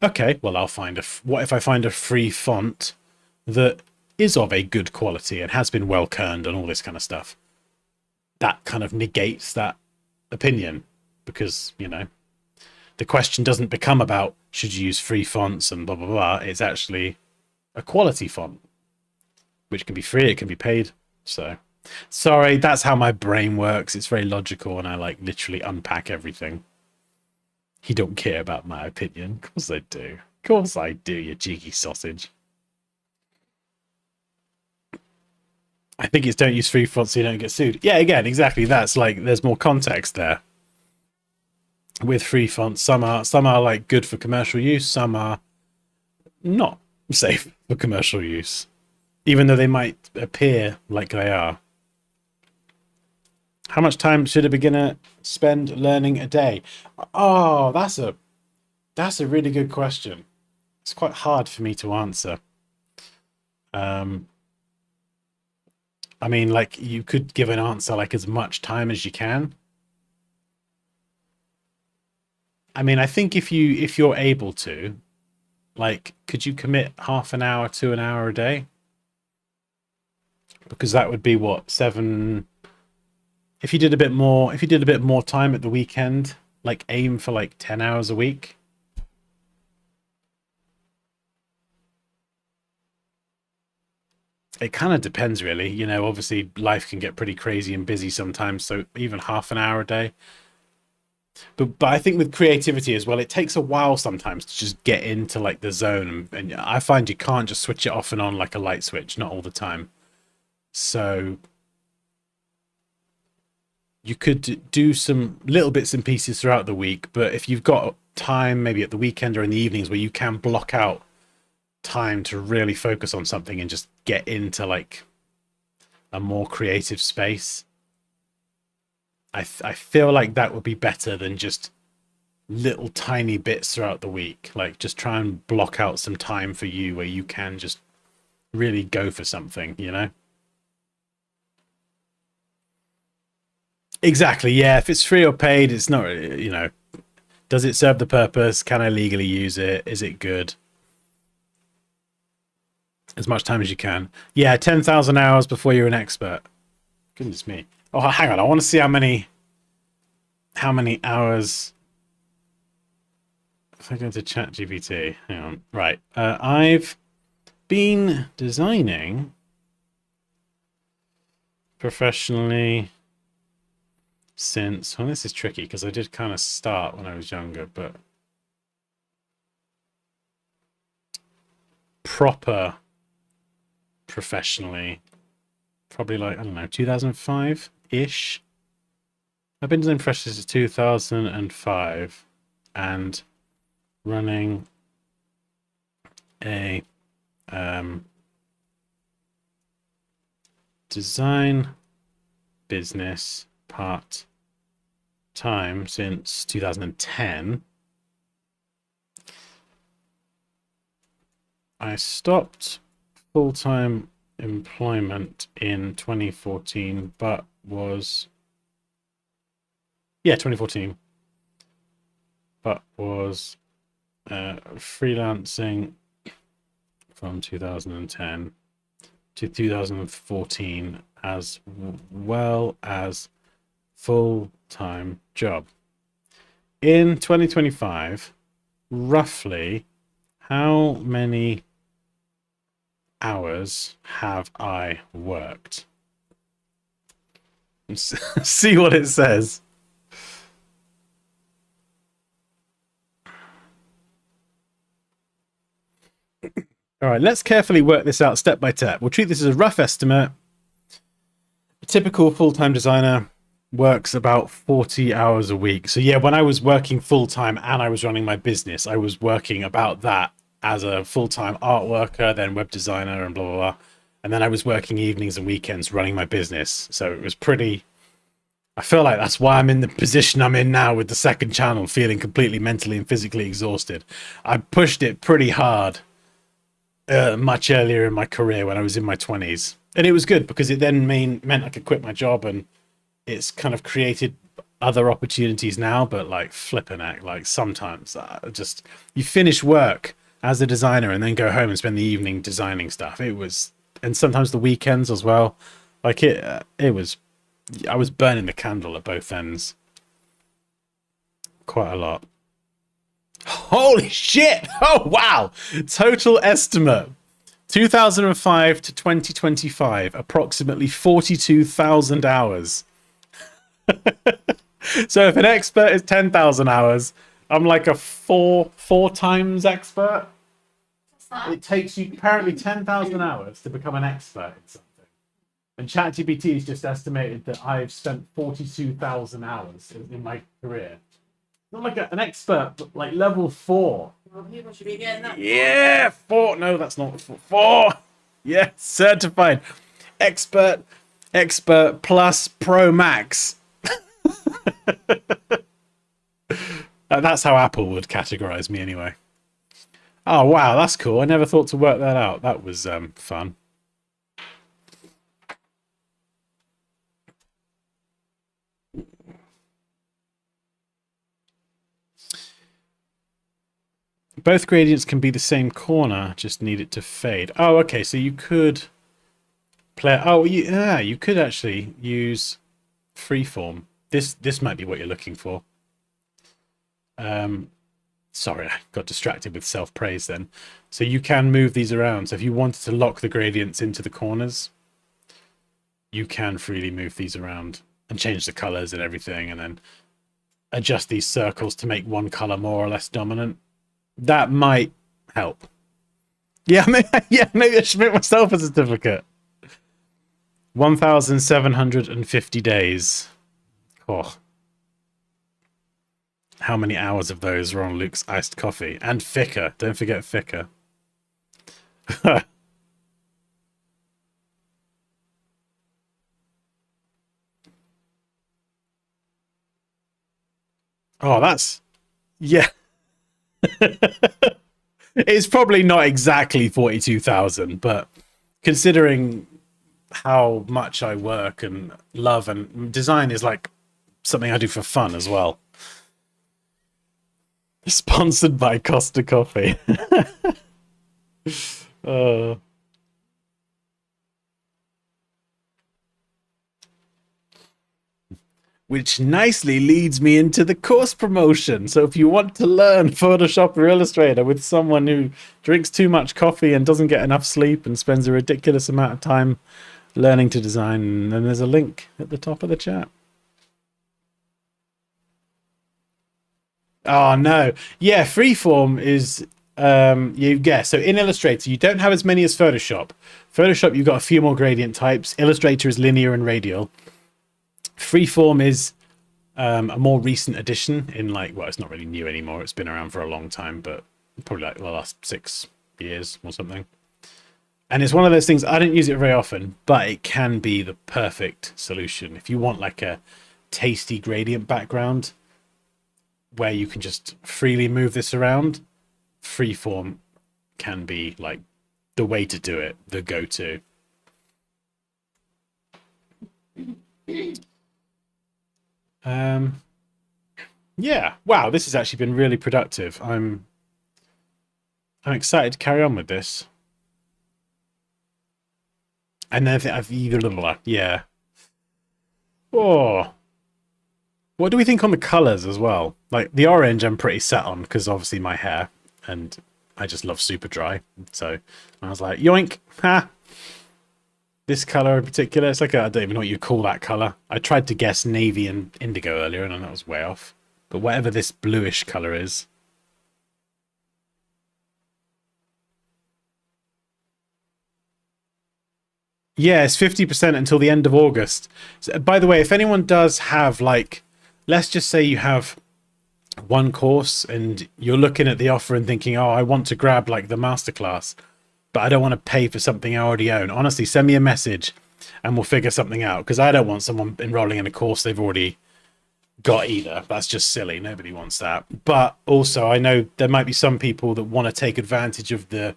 Okay, well, I'll find what if I find a free font that is of a good quality and has been well kerned and all this kind of stuff? That kind of negates that opinion, because, you know, the question doesn't become about should you use free fonts and blah, blah, blah. It's actually a quality font, which can be free, it can be paid. So, sorry, that's how my brain works. It's very logical, and I like literally unpack everything. You don't care about my opinion. Of course I do. Of course I do, you cheeky sausage. I think it's don't use free fonts so you don't get sued. Yeah, again, exactly. That's like, there's more context there. With free fonts, some are like good for commercial use, some are not safe for commercial use, even though they might appear like they are. How much time should a beginner spend learning a day? Oh, that's a really good question. It's quite hard for me to answer. I mean, like, you could give an answer like as much time as you can. I mean, I think if you're able to, like, could you commit half an hour to an hour a day? Because that would be what, 7. If you did a bit more time at the weekend, like aim for like 10 hours a week. It kind of depends, really. You know, obviously life can get pretty crazy and busy sometimes, so even half an hour a day. But I think with creativity as well, it takes a while sometimes to just get into like the zone, and I find you can't just switch it off and on like a light switch, not all the time. So you could do some little bits and pieces throughout the week, but if you've got time, maybe at the weekend or in the evenings where you can block out time to really focus on something and just get into like a more creative space, I feel like that would be better than just little tiny bits throughout the week. Like, just try and block out some time for you where you can just really go for something, you know? Exactly, yeah. If it's free or paid, it's not, you know, does it serve the purpose? Can I legally use it? Is it good? As much time as you can. Yeah, 10,000 hours before you're an expert. Goodness me. Oh, hang on. I want to see how many hours if I go to ChatGPT, hang on. Right. I've been designing professionally since, well, this is tricky because I did kind of start when I was younger, but proper professionally, probably like, I don't know, 2005-ish. I've been designing professionally since 2005 and running a design business part-time since 2010. I stopped full-time employment in 2014, but was 2014, but was freelancing from 2010 to 2014 as well as full-time job. In 2025, roughly how many hours have I worked? See what it says. All right, let's carefully work this out step by step. We'll treat this as a rough estimate. A typical full-time designer works about 40 hours a week. So yeah, when I was working full-time and I was running my business, I was working about that as a full-time art worker, then web designer and blah, blah, blah. And then I was working evenings and weekends running my business. So it was pretty, I feel like that's why I'm in the position I'm in now with the second channel, feeling completely mentally and physically exhausted. I pushed it pretty hard much earlier in my career when I was in my 20s. And it was good because it then meant I could quit my job, and it's kind of created other opportunities now. But like flipping it, like sometimes just you finish work as a designer and then go home and spend the evening designing stuff. It was, and sometimes the weekends as well. Like it was, I was burning the candle at both ends quite a lot. Holy shit! Oh wow! Total estimate 2005 to 2025, approximately 42,000 hours. So if an expert is 10,000 hours, I'm like a four times expert. It takes you apparently 10,000 hours to become an expert in something. And ChatGPT has just estimated that I've spent 42,000 hours in my career. Not like an expert, but like level 4. Well, people should be getting that. Yeah, 4. No, that's not 4. Yeah, certified expert plus pro max. That's how Apple would categorize me anyway. Oh wow, that's cool. I never thought to work that out. That was fun. Both gradients can be the same corner, just need it to fade. Oh, okay, so you could play. Oh, you could actually use freeform. This might be what you're looking for. Sorry, I got distracted with self-praise then. So you can move these around. So if you wanted to lock the gradients into the corners, you can freely move these around and change the colors and everything, and then adjust these circles to make one color more or less dominant. That might help. Yeah, maybe I should make myself a certificate. 1,750 days. Oh. How many hours of those were on Luke's iced coffee? And Ficker. Don't forget Ficker. Oh, that's... Yeah. It's probably not exactly 42,000, but considering how much I work and love, and design is like something I do for fun as well. Sponsored by Costa Coffee. Which nicely leads me into the course promotion. So if you want to learn Photoshop or Illustrator with someone who drinks too much coffee and doesn't get enough sleep and spends a ridiculous amount of time learning to design, then there's a link at the top of the chat. Oh no. Yeah, freeform is you guess. So in Illustrator, you don't have as many as Photoshop. Photoshop, you've got a few more gradient types. Illustrator is linear and radial. Freeform is a more recent addition in like, well, it's not really new anymore. It's been around for a long time, but probably like the last 6 years or something. And it's one of those things, I don't use it very often, but it can be the perfect solution. If you want like a tasty gradient background where you can just freely move this around, freeform can be like the way to do it, the go-to. Yeah, wow, this has actually been really productive. I'm excited to carry on with this. And then I've yeah. Oh, what do we think on the colors as well? Like the orange, I'm pretty set on because obviously my hair, and I just love super dry. So I was like, yoink, ha. This color in particular, it's like I don't even know what you call that color. I tried to guess navy and indigo earlier, and that was way off. But whatever this bluish color is. Yeah, it's 50% until the end of August. So, by the way, if anyone does have like, let's just say you have one course and you're looking at the offer and thinking, oh, I want to grab like the masterclass, but I don't want to pay for something I already own. Honestly, send me a message and we'll figure something out, because I don't want someone enrolling in a course they've already got either. That's just silly. Nobody wants that. But also, I know there might be some people that want to take advantage of the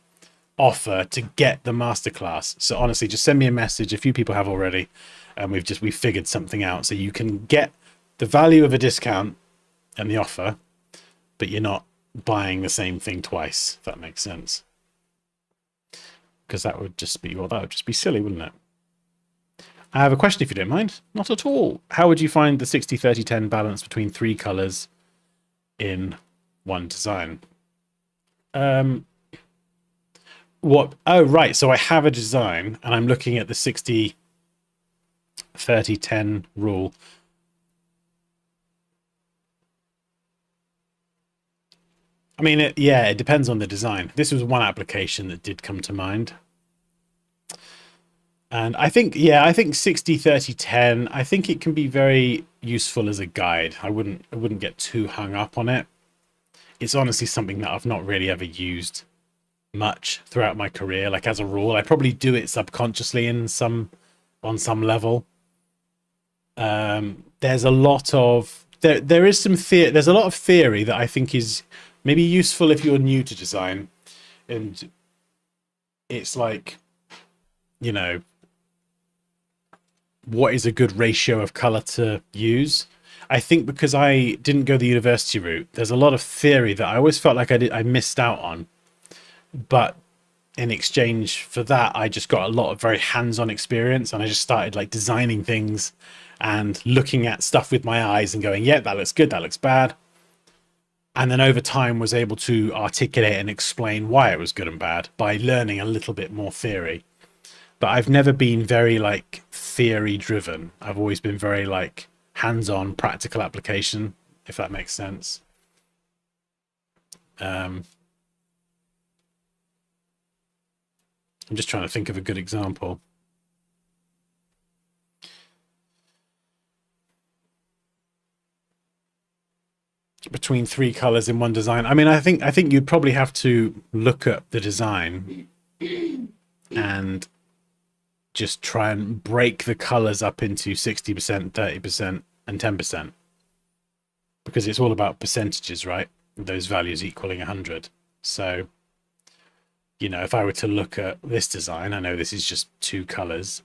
offer to get the masterclass. So honestly, just send me a message. A few people have already, and we've figured something out. So you can get the value of a discount and the offer, but you're not buying the same thing twice, if that makes sense. Because that would just be, well, that would just be silly, wouldn't it? I have a question, if you don't mind. Not at all. How would you find the 60-30-10 balance between 3 colors in one design? What? Oh, right. So I have a design and I'm looking at the 60-30-10 rule. I mean, it depends on the design. This was one application that did come to mind. And I think 60-30-10, I think it can be very useful as a guide. I wouldn't get too hung up on it. It's honestly something that I've not really ever used much throughout my career. Like as a rule, I probably do it subconsciously on some level. There's a lot of there's a lot of theory that I think is maybe useful if you're new to design, and it's like, you know, what is a good ratio of color to use? I think because I didn't go the university route, there's a lot of theory that I always felt like I missed out on. But in exchange for that, I just got a lot of very hands-on experience, and I just started like designing things and looking at stuff with my eyes and going, yeah, that looks good, that looks bad. And then over time was able to articulate and explain why it was good and bad by learning a little bit more theory. But I've never been very like theory driven. I've always been very like hands-on practical application, if that makes sense. I'm just trying to think of a good example. Between 3 colors in one design. I mean, I think you'd probably have to look at the design and just try and break the colors up into 60%, 30%, and 10%. Because it's all about percentages, right? Those values equaling 100. So, you know, if I were to look at this design, I know this is just 2 colors,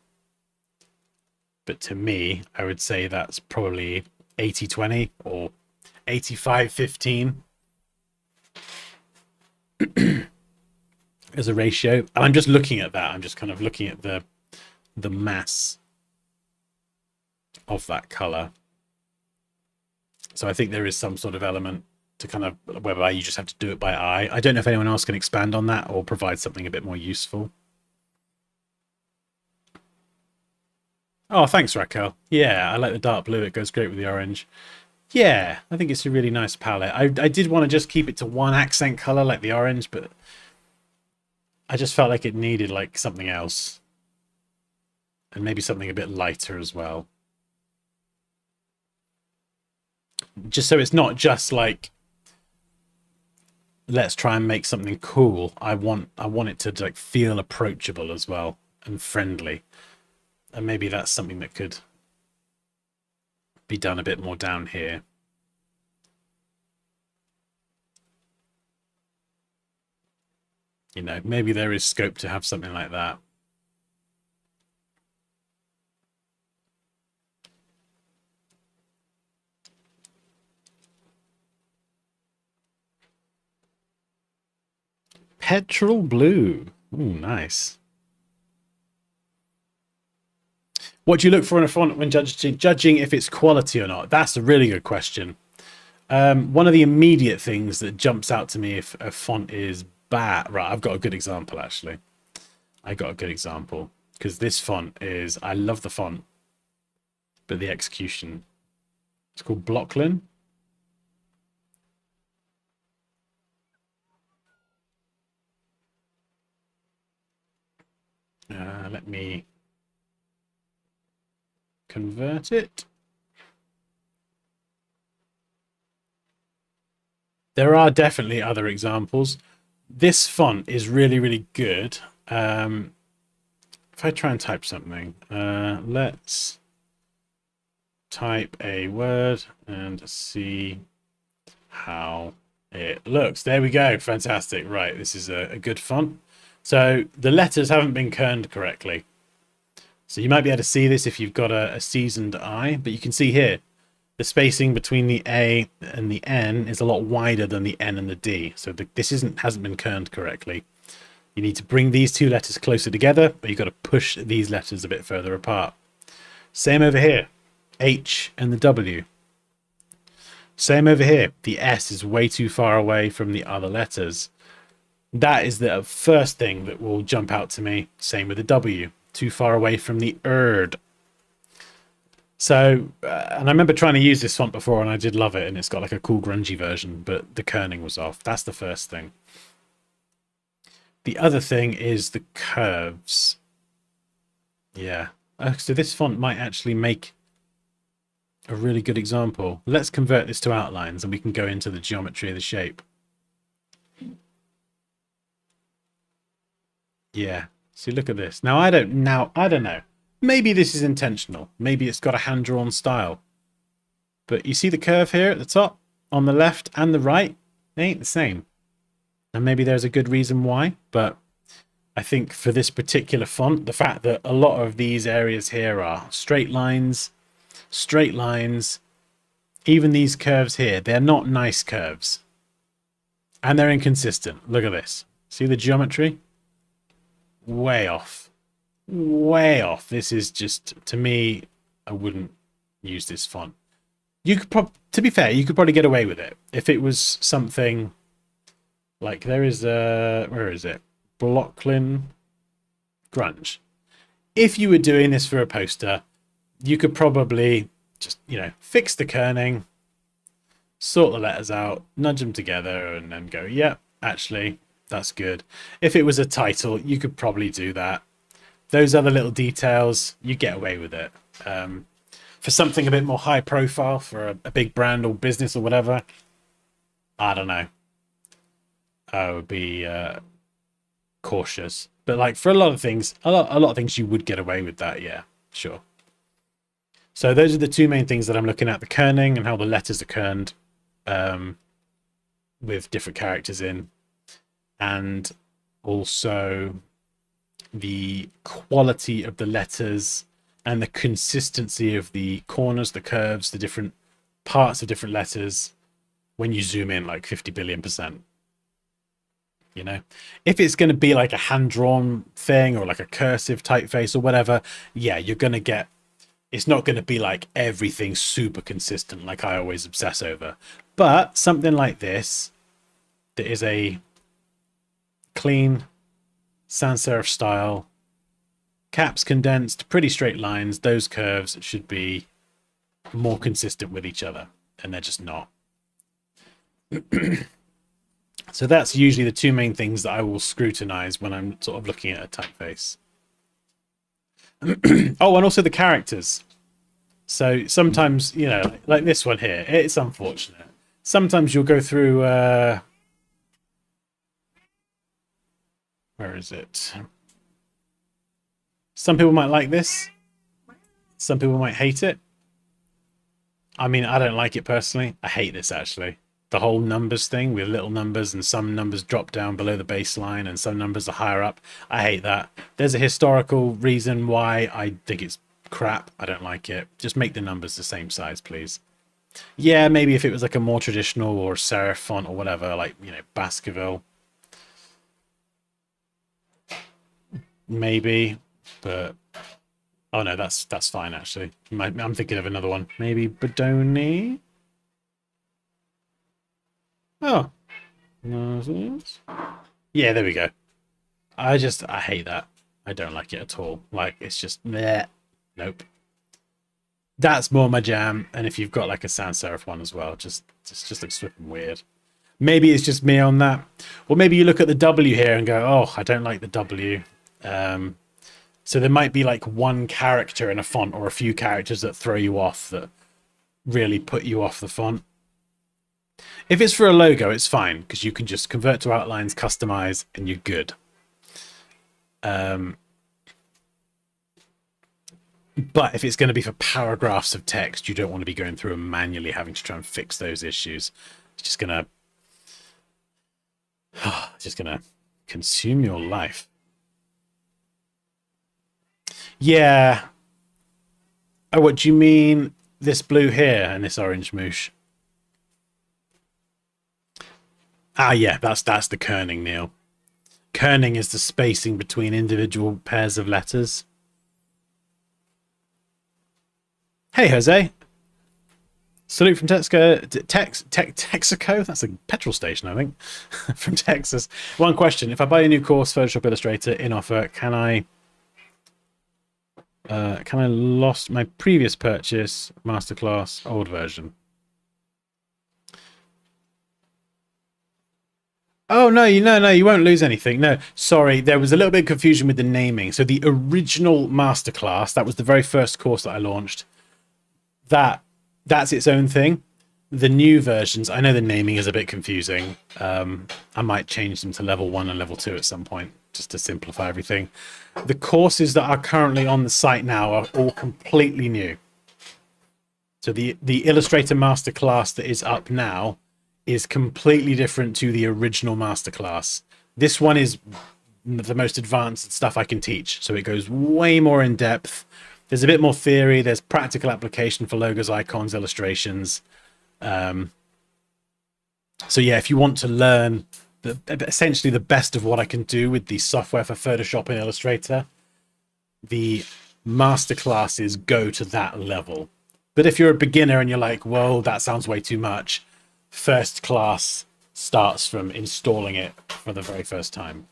but to me, I would say that's probably 80-20 or 85-15 as a ratio. And I'm just looking at that. I'm just kind of looking at the mass of that color. So I think there is some sort of element to kind of whereby you just have to do it by eye. I don't know if anyone else can expand on that or provide something a bit more useful. Oh, thanks, Raquel. Yeah, I like the dark blue. It goes great with the orange. Yeah, I think it's a really nice palette. I did want to just keep it to one accent color like the orange, but I just felt like it needed like something else. And maybe something a bit lighter as well. Just so it's not just like, let's try and make something cool. I want it to like feel approachable as well and friendly. And maybe that's something that could be done a bit more down here. You know, maybe there is scope to have something like that. Petrol blue. Ooh, nice. What do you look for in a font when judging if it's quality or not? That's a really good question. One of the immediate things that jumps out to me if a font is bad. Right, I've got a good example, actually. I got a good example. Because this font is... I love the font. But the execution... It's called Blocklin. Let me convert it. There are definitely other examples. This font is really, really good. If I try and type something, let's type a word and see how it looks. There we go. Fantastic. Right. This is a good font. So the letters haven't been kerned correctly. So you might be able to see this if you've got a seasoned eye, but you can see here the spacing between the A and the N is a lot wider than the N and the D. So this hasn't been kerned correctly. You need to bring these two letters closer together, but you've got to push these letters a bit further apart. Same over here, H and the W. Same over here, the S is way too far away from the other letters. That is the first thing that will jump out to me. Same with the W, too far away from the erd. So, and I remember trying to use this font before and I did love it, and it's got like a cool grungy version, but the kerning was off. That's the first thing. The other thing is the curves. Yeah. So this font might actually make a really good example. Let's convert this to outlines and we can go into the geometry of the shape. Yeah. See, look at this. Now I don't know. Maybe this is intentional. Maybe it's got a hand-drawn style. But you see the curve here at the top, on the left and the right? They ain't the same. And maybe there's a good reason why, but I think for this particular font, the fact that a lot of these areas here are straight lines, even these curves here, they're not nice curves. And they're inconsistent. Look at this. See the geometry? Way off. Way off. This is just, to me, I wouldn't use this font. You could to be fair, you could probably get away with it if it was something like there is a, where is it? Blocklin Grunge. If you were doing this for a poster, you could probably just, you know, fix the kerning, sort the letters out, nudge them together, and then go, yeah, actually, that's good. If it was a title, you could probably do that. Those other little details, you get away with it. For something a bit more high profile, for a big brand or business or whatever, I don't know. I would be cautious. But like for a lot of things, a lot of things you would get away with that. Yeah, sure. So those are the two main things that I'm looking at: the kerning and how the letters are kerned with different characters in, and also the quality of the letters and the consistency of the corners, the curves, the different parts of different letters when you zoom in like 50 billion%. You know, if it's going to be like a hand-drawn thing or like a cursive typeface or whatever, yeah, you're going to get It's not going to be like everything super consistent like I always obsess over. But something like this, that is a clean sans serif style, caps condensed, pretty straight lines, those curves should be more consistent with each other, and they're just not. So that's usually the two main things that I will scrutinize when I'm sort of looking at a typeface. Oh, and also the characters. So sometimes, you know, like this one here, it's unfortunate. Sometimes you'll go through, where is it? Some people might like this. Some people might hate it. I mean, I don't like it personally. I hate this, actually. The whole numbers thing with little numbers, and some numbers drop down below the baseline and some numbers are higher up. I hate that. There's a historical reason why I think it's crap. I don't like it. Just make the numbers the same size, please. Yeah, maybe if it was like a more traditional or serif font or whatever, like, you know, Baskerville. Maybe, but oh no, that's fine actually. I'm thinking of another one. Maybe Bodoni. Oh, yeah, there we go. I hate that. I don't like it at all. Like, it's just meh. Nope. That's more my jam. And if you've got like a sans serif one as well, just looks flipping weird. Maybe it's just me on that. Or maybe you look at the W here and go, oh, I don't like the W. So there might be like one character in a font or a few characters that throw you off, that really put you off the font. If it's for a logo, it's fine, because you can just convert to outlines, customize, and you're good. But if it's going to be for paragraphs of text, you don't want to be going through and manually having to try and fix those issues. It's just going to consume your life. Yeah. Oh, what do you mean? This blue here and this orange moosh? Ah, yeah, that's the kerning, Neil. Kerning is the spacing between individual pairs of letters. Hey, Jose. Salute from Texaco. That's a petrol station, I think, from Texas. One question: if I buy a new course, Photoshop Illustrator in offer, can I lost my previous purchase, masterclass, old version? Oh, no, you won't lose anything. No, sorry, there was a little bit of confusion with the naming. So the original masterclass, that was the very first course that I launched. That's its own thing. The new versions, I know the naming is a bit confusing. I might change them to level 1 and level 2 at some point, just to simplify everything. The courses that are currently on the site now are all completely new. So the Illustrator masterclass that is up now is completely different to the original masterclass. This one is the most advanced stuff I can teach, so it goes way more in depth. There's a bit more theory, there's practical application for logos, icons, illustrations. So yeah, if you want to learn essentially the best of what I can do with the software for Photoshop and Illustrator, the masterclasses go to that level. But if you're a beginner and you're like, whoa, that sounds way too much, first class starts from installing it for the very first time.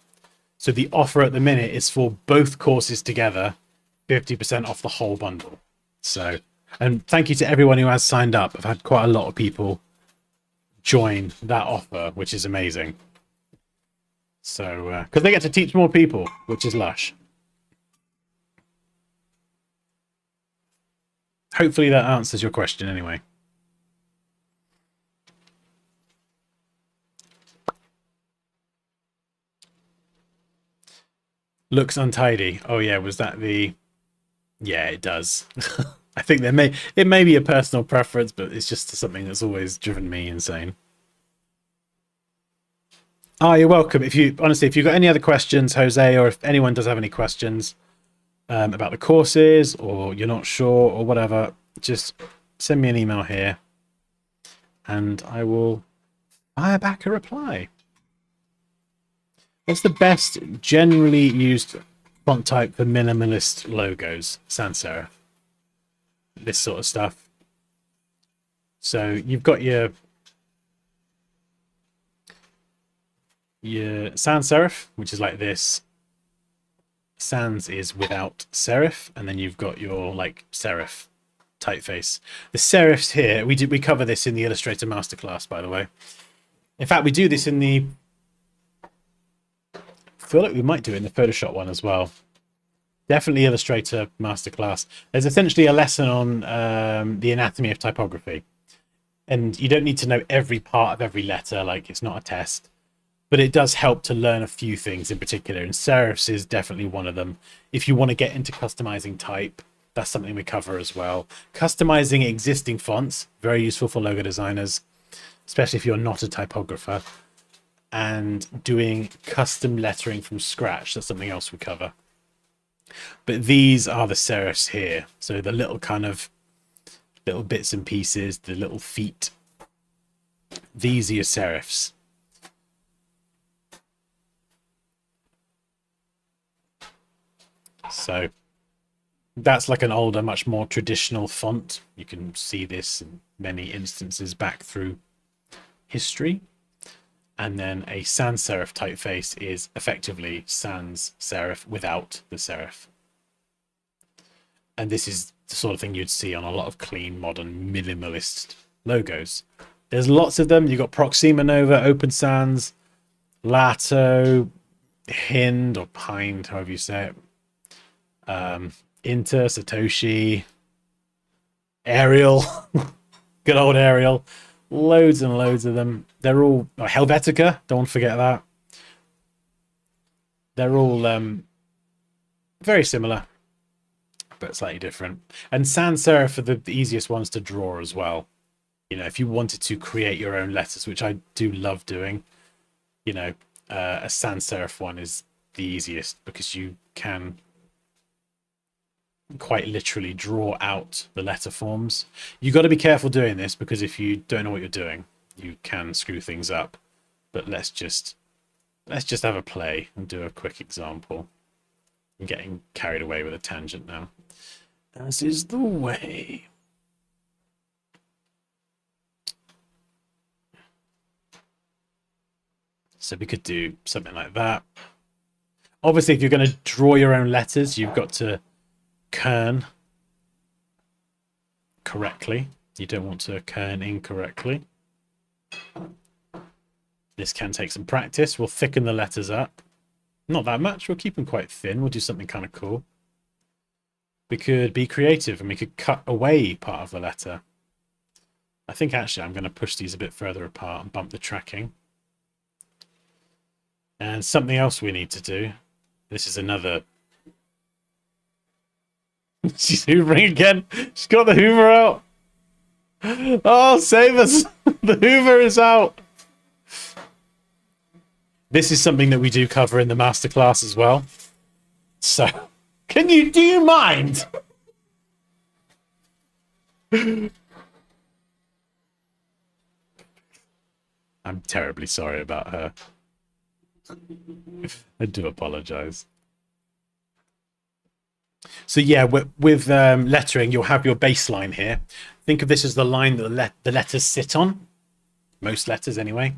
So the offer at the minute is for both courses together, 50% off the whole bundle. So, and thank you to everyone who has signed up. I've had quite a lot of people join that offer, which is amazing. So, because they get to teach more people, which is lush. Hopefully that answers your question anyway. Looks untidy. Oh yeah, was that the... Yeah, it does. I think it may be a personal preference, but it's just something that's always driven me insane. Oh, you're welcome. If you've got any other questions, Jose, or if anyone does have any questions about the courses, or you're not sure or whatever, just send me an email here and I will fire back a reply. What's the best generally used font type for minimalist logos? Sans serif. this sort of stuff. So you've got your sans serif, which is like this. Sans is without serif, and then you've got your like serif typeface. The serifs here, we cover this in the Illustrator masterclass, by the way. In fact, we do this in the, I feel like we might do it in the Photoshop one as well. Definitely Illustrator masterclass. There's essentially a lesson on the anatomy of typography. And you don't need to know every part of every letter, like it's not a test. But it does help to learn a few things in particular. And serifs is definitely one of them. If you want to get into customizing type, that's something we cover as well. Customizing existing fonts, very useful for logo designers, especially if you're not a typographer. And doing custom lettering from scratch, that's something else we cover. But these are the serifs here. So the little kind of little bits and pieces, the little feet. These are your serifs. So that's like an older, much more traditional font. You can see this in many instances back through history. And then a sans serif typeface is effectively sans serif without the serif. And this is the sort of thing you'd see on a lot of clean, modern, minimalist logos. There's lots of them. You've got Proxima Nova, Open Sans, Lato, Hind or Hind, however you say it. Inter, Satoshi, Arial, good old Arial, loads and loads of them. They're all Helvetica, don't forget that. They're all very similar, but slightly different. And sans serif are the easiest ones to draw as well. You know, if you wanted to create your own letters, which I do love doing, you know, a sans serif one is the easiest because you can quite literally draw out the letter forms. You got to be careful doing this because if you don't know what you're doing, you can screw things up. But let's just have a play and do a quick example. I'm getting carried away with a tangent now. As is the way. So we could do something like that. Obviously, if you're going to draw your own letters, you've got to kern correctly. You don't want to kern incorrectly. This can take some practice. We'll thicken the letters up. Not that much. We'll keep them quite thin. We'll do something kind of cool. We could be creative and we could cut away part of the letter. I think actually I'm going to push these a bit further apart and bump the tracking. And something else we need to do. This is another. She's hoovering again. She's got the hoover out. Oh, save us. The hoover is out. This is something that we do cover in the masterclass as well. So, do you mind? I'm terribly sorry about her. I do apologize. So yeah, with lettering, you'll have your baseline here. Think of this as the line that the letters sit on. Most letters anyway.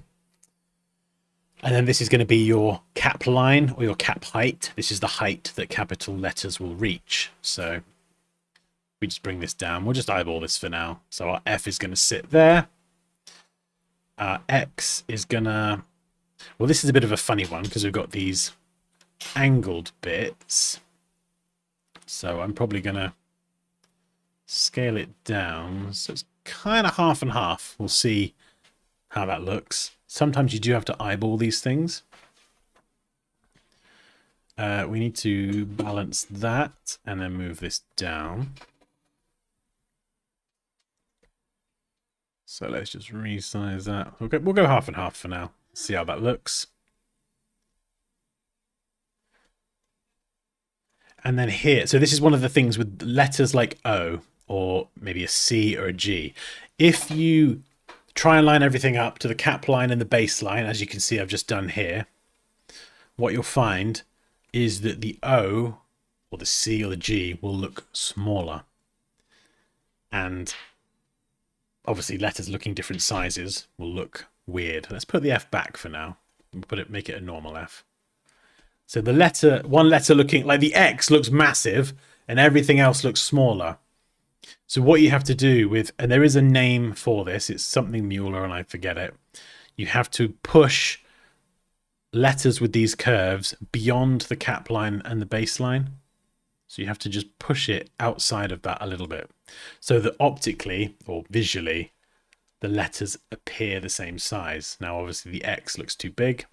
And then this is going to be your cap line or your cap height. This is the height that capital letters will reach. So we just bring this down. We'll just eyeball this for now. So our F is going to sit there. Our X is going to... Well, this is a bit of a funny one because we've got these angled bits. So I'm probably going to scale it down. So it's kind of half and half. We'll see how that looks. Sometimes you do have to eyeball these things. We need to balance that and then move this down. So let's just resize that. We'll go half and half for now. See how that looks. And then here, so this is one of the things with letters like O or maybe a C or a G. If you try and line everything up to the cap line and the base line, as you can see I've just done here, what you'll find is that the O or the C or the G will look smaller. And obviously letters looking different sizes will look weird. Let's put the F back for now. We'll make it a normal F. So the letter, one letter looking like the X looks massive and everything else looks smaller. So what you have to do with, and there is a name for this, it's something Mueller and I forget it. You have to push letters with these curves beyond the cap line and the baseline. So you have to just push it outside of that a little bit so that optically or visually the letters appear the same size. Now obviously the X looks too big.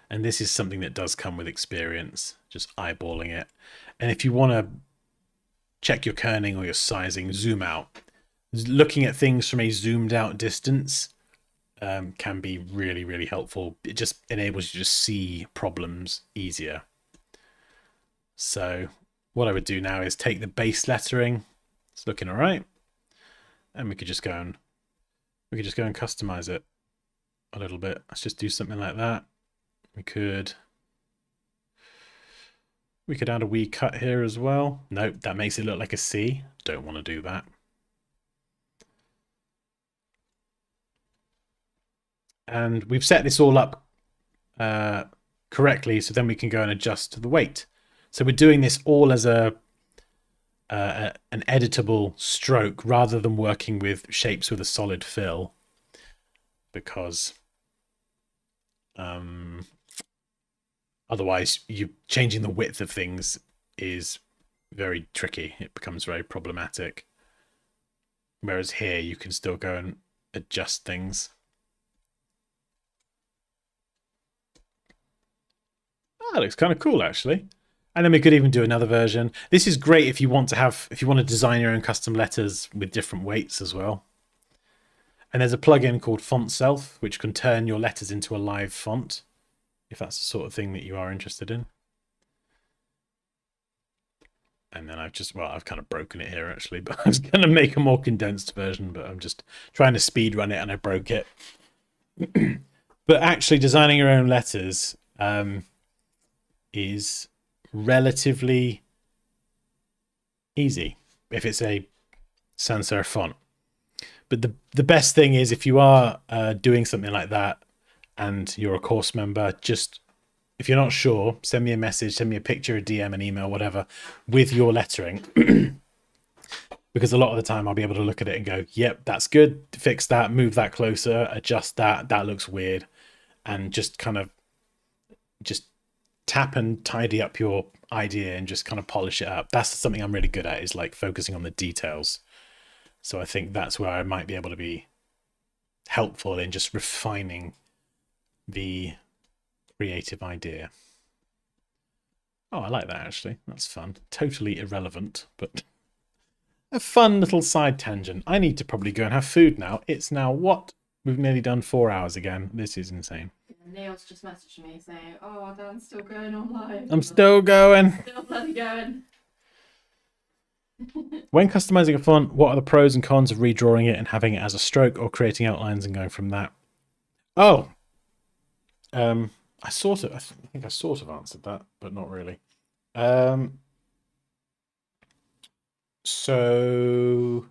And this is something that does come with experience, just eyeballing it. And if you want to check your kerning or your sizing, zoom out. Looking at things from a zoomed out distance can be really, really helpful. It just enables you to see problems easier. So what I would do now is take the base lettering. It's looking all right. And we could just go and customize it a little bit. Let's just do something like that. We could add a wee cut here as well. Nope, that makes it look like a C. Don't want to do that. And we've set this all up correctly, so then we can go and adjust the weight. So we're doing this all as an editable stroke rather than working with shapes with a solid fill, because otherwise you changing the width of things is very tricky. It becomes very problematic. Whereas here you can still go and adjust things. Oh, that looks kind of cool actually. And then we could even do another version. This is great if you want to design your own custom letters with different weights as well. And there's a plugin called Font Self, which can turn your letters into a live font, if that's the sort of thing that you are interested in. And then I've kind of broken it here actually, but I was going to make a more condensed version, but I'm just trying to speed run it and I broke it. But actually designing your own letters is relatively easy if it's a sans serif font. But the best thing is if you are doing something like that and you're a course member, just if you're not sure, send me a message, send me a picture, a DM, an email, whatever, with your lettering. Because a lot of the time I'll be able to look at it and go, yep, that's good, fix that, move that closer, adjust that, that looks weird. And just kind of just tap and tidy up your idea and just kind of polish it up. That's something I'm really good at, is like focusing on the details. So I think that's where I might be able to be helpful in just refining the creative idea. Oh, I like that actually. That's fun. Totally irrelevant, but a fun little side tangent. I need to probably go and have food now. It's now what? We've nearly done 4 hours again. This is insane. Neil's just messaged me saying, "Oh, Dan's still going on live." I'm still going. Still bloody going. When customizing a font, what are the pros and cons of redrawing it and having it as a stroke, or creating outlines and going from that? Oh, I think I sort of answered that, but not really. So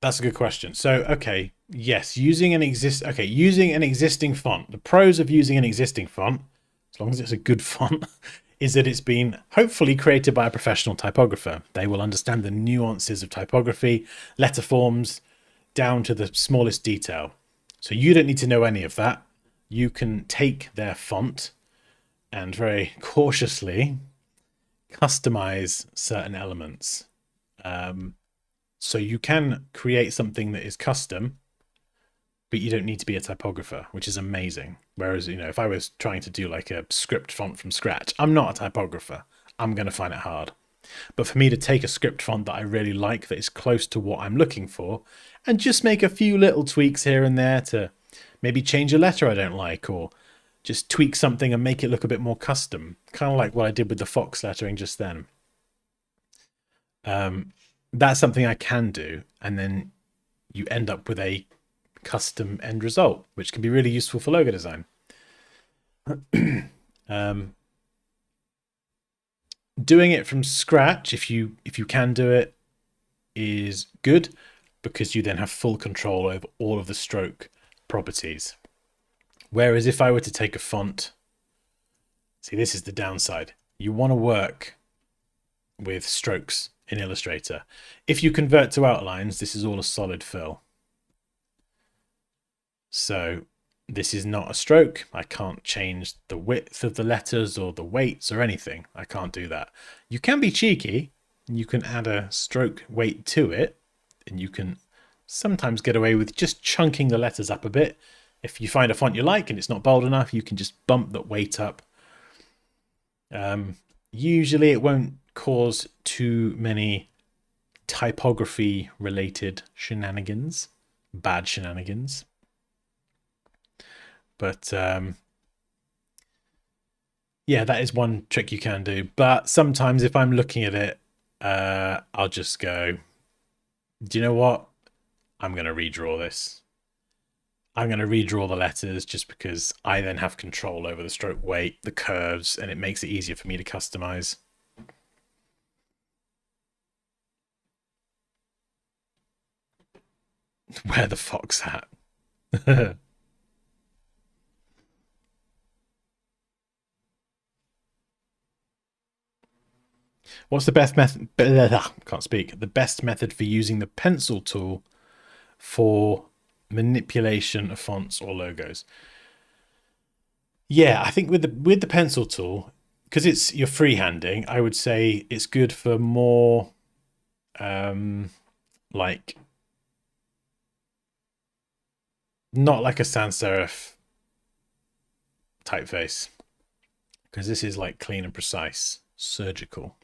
that's a good question. So, okay, yes, using an existing font. The pros of using an existing font, as long as it's a good font, is that it's been hopefully created by a professional typographer. They will understand the nuances of typography, letter forms, down to the smallest detail. So you don't need to know any of that. You can take their font and very cautiously customize certain elements. So you can create something that is custom, but you don't need to be a typographer, which is amazing. Whereas, you know, if I was trying to do like a script font from scratch, I'm not a typographer. I'm going to find it hard. But for me to take a script font that I really like, that is close to what I'm looking for, and just make a few little tweaks here and there to maybe change a letter I don't like, or just tweak something and make it look a bit more custom. Kind of like what I did with the Fox lettering just then. That's something I can do, and then you end up with a custom end result, which can be really useful for logo design. doing it from scratch, if you can do it, is good, because you then have full control over all of the stroke properties. Whereas if I were to take a font, see, this is the downside. You want to work with strokes in Illustrator. If you convert to outlines, this is all a solid fill. So this is not a stroke. I can't change the width of the letters or the weights or anything. I can't do that. You can be cheeky. You can add a stroke weight to it, and you can sometimes get away with just chunking the letters up a bit. If you find a font you like and it's not bold enough, you can just bump that weight up. Usually it won't cause too many typography related shenanigans, bad shenanigans. But yeah, that is one trick you can do. But sometimes if I'm looking at it, I'll just go, do you know what? I'm going to redraw this. I'm going to redraw the letters, just because I then have control over the stroke weight, the curves, and it makes it easier for me to customize. Where the fox hat? What's the best method? Can't speak. The best method for using the pencil tool for manipulation of fonts or logos. Yeah, I think with the pencil tool, because you're freehanding, I would say it's good for more like, not like a sans serif typeface, because this is like clean and precise, surgical.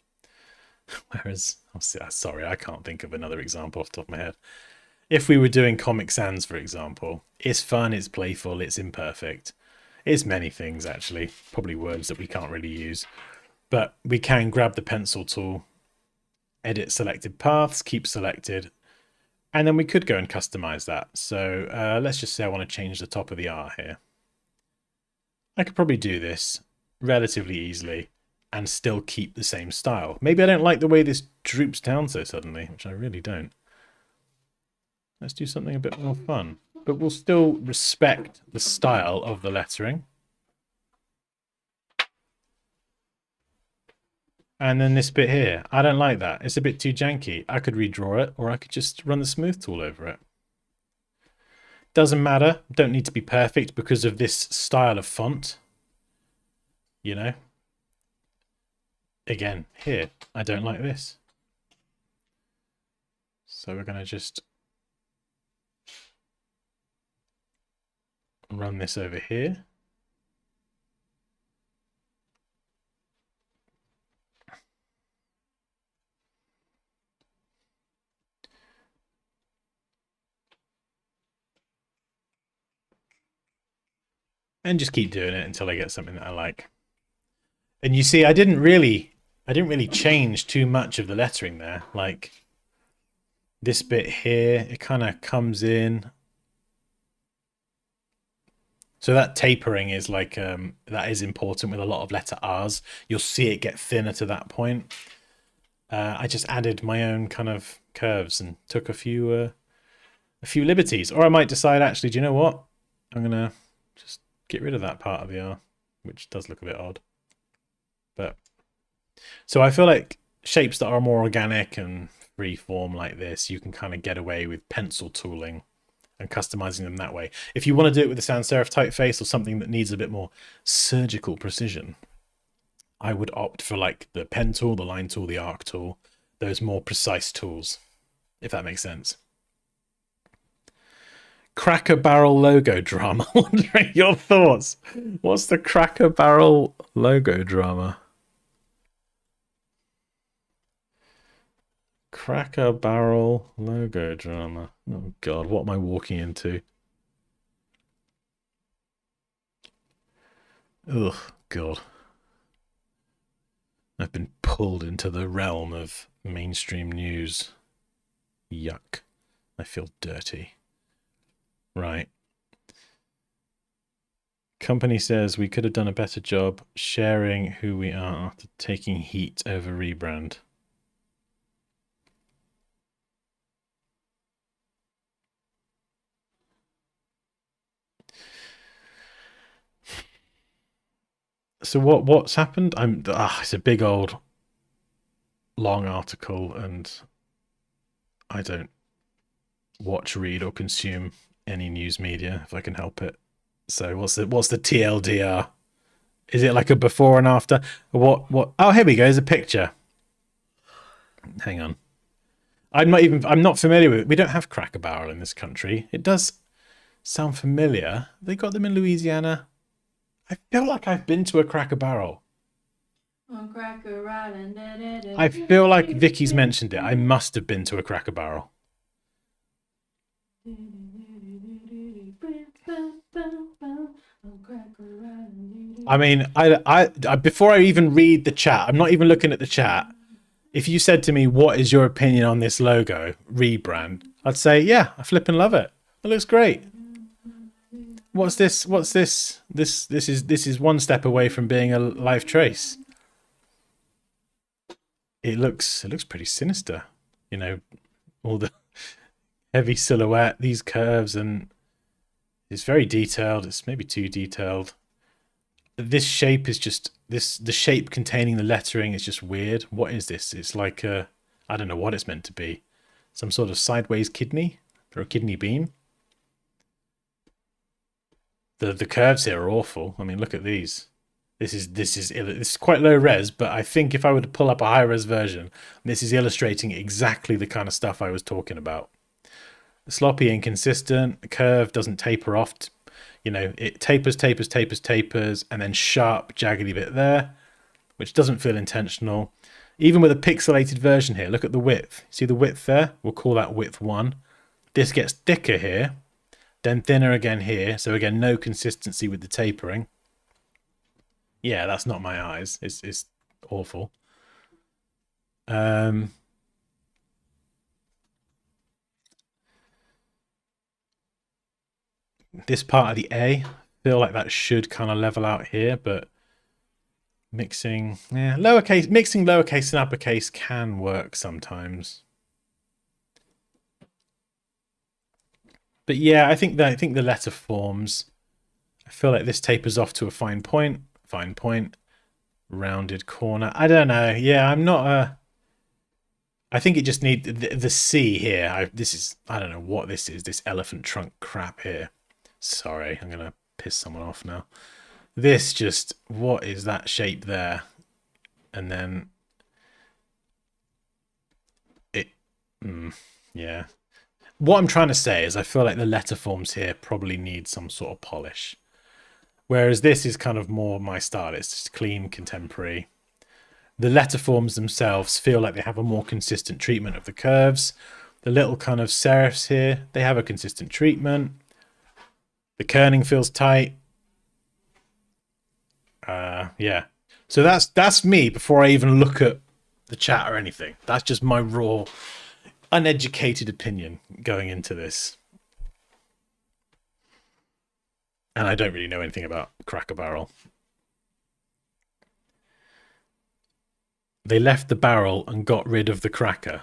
Whereas, sorry, I can't think of another example off the top of my head. If we were doing Comic Sans, for example, it's fun, it's playful, it's imperfect. It's many things, actually. Probably words that we can't really use. But we can grab the pencil tool, edit selected paths, keep selected, and then we could go and customize that. So let's just say I want to change the top of the R here. I could probably do this relatively easily and still keep the same style. Maybe I don't like the way this droops down so suddenly, which I really don't. Let's do something a bit more fun, but we'll still respect the style of the lettering. And then this bit here, I don't like that. It's a bit too janky. I could redraw it, or I could just run the smooth tool over it. Doesn't matter. Don't need to be perfect because of this style of font. You know? Again, here, I don't like this. So we're going to just run this over here. And just keep doing it until I get something that I like. And you see, I didn't really change too much of the lettering there. Like this bit here, it kind of comes in. So that tapering is like, that is important with a lot of letter R's. You'll see it get thinner to that point. I just added my own kind of curves and took a few liberties. Or I might decide, actually, do you know what? I'm going to just get rid of that part of the R, which does look a bit odd. But so I feel like shapes that are more organic and free form like this, you can kind of get away with pencil tooling and customizing them that way. If you want to do it with a sans serif typeface or something that needs a bit more surgical precision, I would opt for like the pen tool, the line tool, the arc tool, those more precise tools, if that makes sense. Cracker Barrel logo drama. Wondering your thoughts. What's the Cracker Barrel logo drama? Cracker Barrel logo drama. Oh God, what am I walking into? Ugh, God. I've been pulled into the realm of mainstream news. Yuck. I feel dirty. Right. Company says we could have done a better job sharing who we are after taking heat over rebrand. So what's happened? It's a big old long article, and I don't watch, read, or consume any news media if I can help it. So what's the TLDR? Is it like a before and after? What? Oh, here we go. There's a picture. Hang on. I'm not familiar with it. We don't have Cracker Barrel in this country. It does sound familiar. They got them in Louisiana. I feel like I've been to a Cracker Barrel. On Cracker Island. I feel like Vicky's mentioned it. I must have been to a Cracker Barrel. I mean, I before I even read the chat, I'm not even looking at the chat. If you said to me, "What is your opinion on this logo rebrand?" I'd say, "Yeah, I flipping love it. It looks great." What's this? What's this? This is one step away from being a live trace. It looks pretty sinister. You know, all the heavy silhouette, these curves, and it's very detailed. It's maybe too detailed. This shape is just the shape containing the lettering is just weird. What is this? It's like I don't know what it's meant to be. Some sort of sideways kidney or a kidney bean. The curves here are awful. I mean, look at these. This is quite low res, but I think if I were to pull up a high res version, this is illustrating exactly the kind of stuff I was talking about. Sloppy, inconsistent. The curve doesn't taper off. You know, it tapers, and then sharp, jaggedy bit there, which doesn't feel intentional. Even with a pixelated version here, look at the width. See the width there? We'll call that width 1. This gets thicker here, then thinner again here. So again, no consistency with the tapering. Yeah, that's not my eyes. It's awful. This part of the A, feel like that should kind of level out here, but mixing, yeah, mixing lowercase and uppercase can work sometimes. But yeah, I think the letter forms. I feel like this tapers off to a fine point, rounded corner. I don't know. Yeah, I'm not a. I think it just needs the C here. I don't know what this is. This elephant trunk crap here. Sorry, I'm gonna piss someone off now. This just, what is that shape there? And then it, yeah. What I'm trying to say is I feel like the letter forms here probably need some sort of polish. Whereas this is kind of more my style. It's just clean, contemporary. The letter forms themselves feel like they have a more consistent treatment of the curves. The little kind of serifs here, they have a consistent treatment. The kerning feels tight. Yeah. So that's me before I even look at the chat or anything. That's just my raw, uneducated opinion going into this. And I don't really know anything about Cracker Barrel. They left the barrel and got rid of the cracker.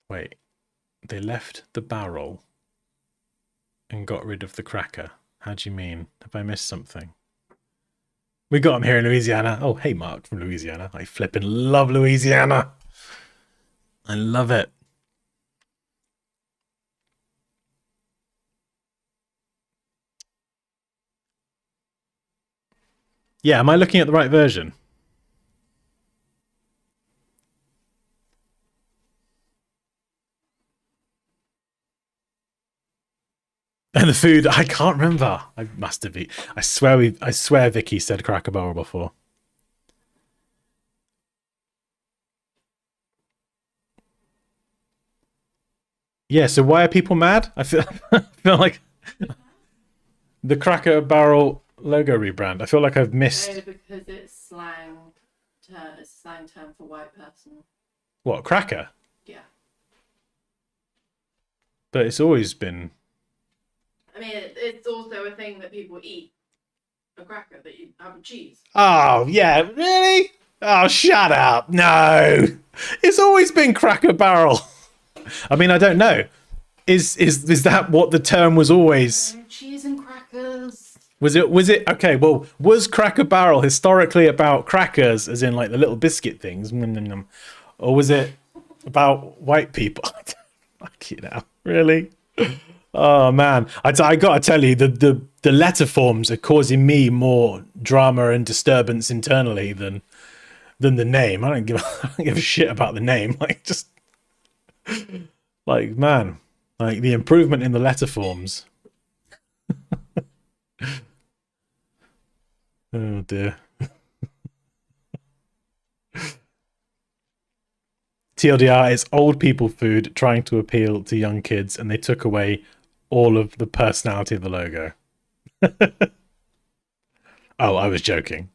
Wait. They left the barrel and got rid of the cracker. How do you mean? Have I missed something? We got them here in Louisiana. Oh, hey, Mark from Louisiana. I flipping love Louisiana. I love it. Yeah, am I looking at the right version? And the food, I can't remember. I must have been. I swear Vicky said Cracker Barrel before. Yeah, so why are people mad? I feel like the Cracker Barrel logo rebrand. I feel like I've missed. Because it's slang term for white person. What, cracker? Yeah. But it's always been I mean, it's also a thing that people eat. A cracker that you have with cheese. Oh, yeah, really? Oh, shut up. No. It's always been Cracker Barrel. I mean, I don't know. Is that what the term was always? Cheese and crackers. Was it okay, well, was Cracker Barrel historically about crackers as in like the little biscuit things? Or was it about white people? Fuck you now. Really? Oh man, I gotta tell you, the letter forms are causing me more drama and disturbance internally than the name. I don't give a shit about the name. Like, just like, man, like the improvement in the letter forms. Oh dear. TLDR is old people food trying to appeal to young kids, and they took away all of the personality of the logo. Oh, I was joking.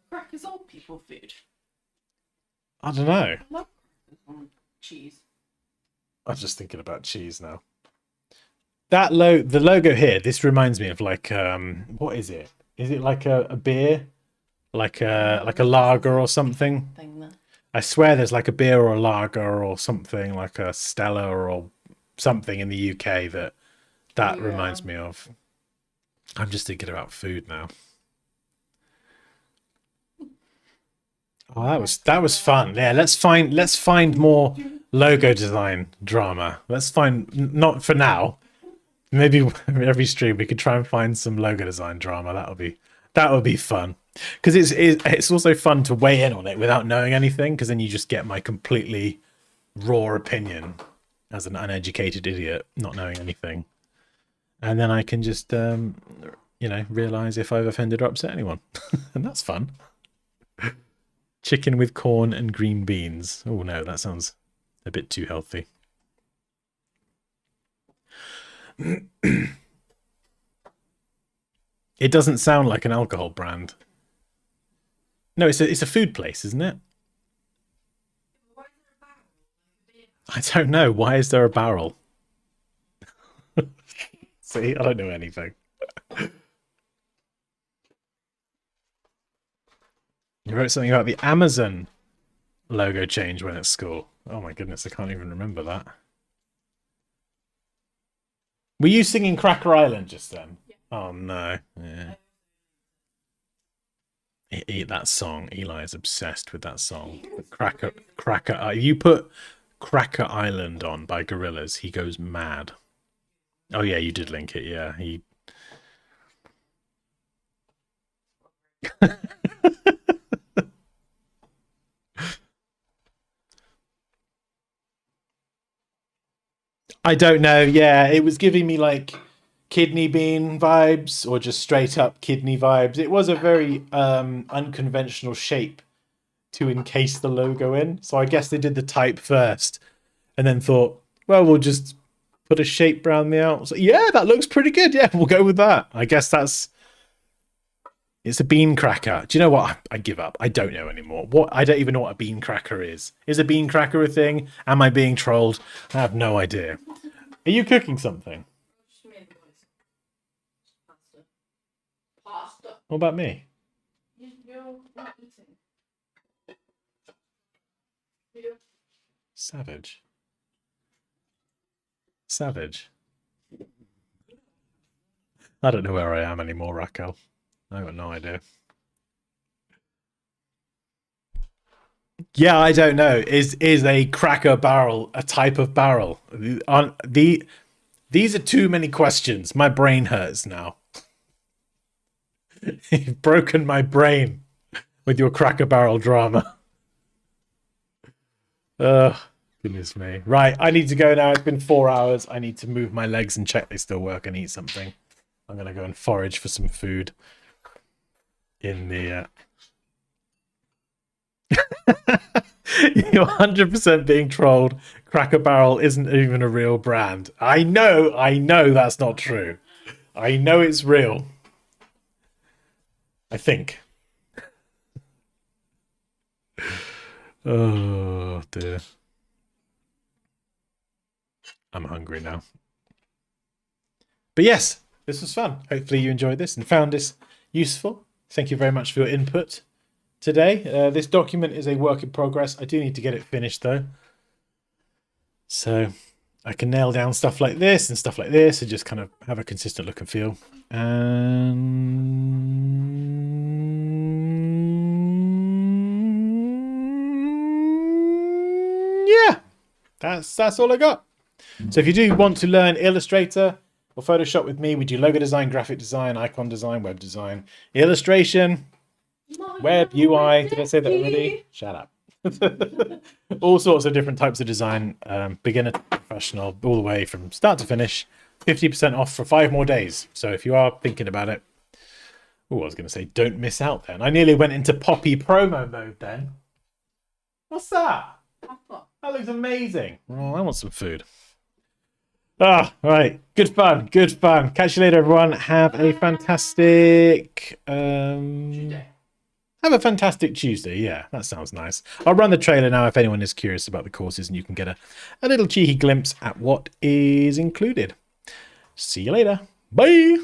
Crackers old people food. I don't know. I love crackers on cheese. I'm just thinking about cheese now. The logo here, this reminds me of like what is it? Is it like a beer? Like a lager or something? Thing there. I swear there's like a beer or a lager or something, like a Stella or something in the UK that reminds me of. I'm just thinking about food now. Oh, that was fun. Yeah, let's find more logo design drama. Let's find, not for now. Maybe every stream we could try and find some logo design drama. That would be fun. Because it's also fun to weigh in on it without knowing anything, because then you just get my completely raw opinion as an uneducated idiot, not knowing anything. And then I can just, realize if I've offended or upset anyone. And that's fun. Chicken with corn and green beans. Oh no, that sounds a bit too healthy. It doesn't sound like an alcohol brand. No, it's a food place, isn't it? I don't know. Why is there a barrel? See, I don't know anything. You wrote something about the Amazon logo change when at school. Oh my goodness, I can't even remember that. Were you singing Cracker Island just then? Yeah. Oh no. Yeah. That song. Eli is obsessed with that song. Cracker. You put Cracker Island on by Gorillaz, he goes mad. Oh yeah, you did link it. Yeah, he. I don't know. Yeah, it was giving me like kidney bean vibes or just straight up kidney vibes. It was a very unconventional shape to encase the logo in. So I guess they did the type first and then thought, well, we'll just put a shape around the outside. Yeah, that looks pretty good. Yeah, we'll go with that. I guess it's a bean cracker. Do you know what? I give up. I don't know anymore. I don't even know what a bean cracker is. Is a bean cracker a thing? Am I being trolled? I have no idea. Are you cooking something? Pasta. What about me? You're not eating. Savage. Savage. I don't know where I am anymore, Raquel. I got no idea. Yeah, I don't know. Is a Cracker Barrel a type of barrel? These are too many questions. My brain hurts now. You've broken my brain with your Cracker Barrel drama. Goodness me. Right, I need to go now. It's been 4 hours. I need to move my legs and check they still work and eat something. I'm going to go and forage for some food in the... You're 100% being trolled. Cracker Barrel isn't even a real brand. I know that's not true. I know it's real. I think. Oh dear. I'm hungry now. But yes, this was fun. Hopefully you enjoyed this and found this useful. Thank you very much for your input today. This document is a work in progress. I do need to get it finished though. So I can nail down stuff like this and stuff like this and just kind of have a consistent look and feel. And yeah, that's all I got. So if you do want to learn Illustrator or Photoshop with me, we do logo design, graphic design, icon design, web design, illustration, web, UI. Did I say that already? Shut up. All sorts of different types of design, beginner to professional, all the way from start to finish. 50% off for 5 more days. So if you are thinking about it, oh, I was going to say don't miss out then. I nearly went into Poppy promo mode then. What's that? That looks amazing. Oh, I want some food. Ah, right. Good fun. Good fun. Catch you later, everyone. Have a fantastic have a fantastic Tuesday. Yeah, that sounds nice. I'll run the trailer now if anyone is curious about the courses, and you can get a little cheeky glimpse at what is included. See you later. Bye.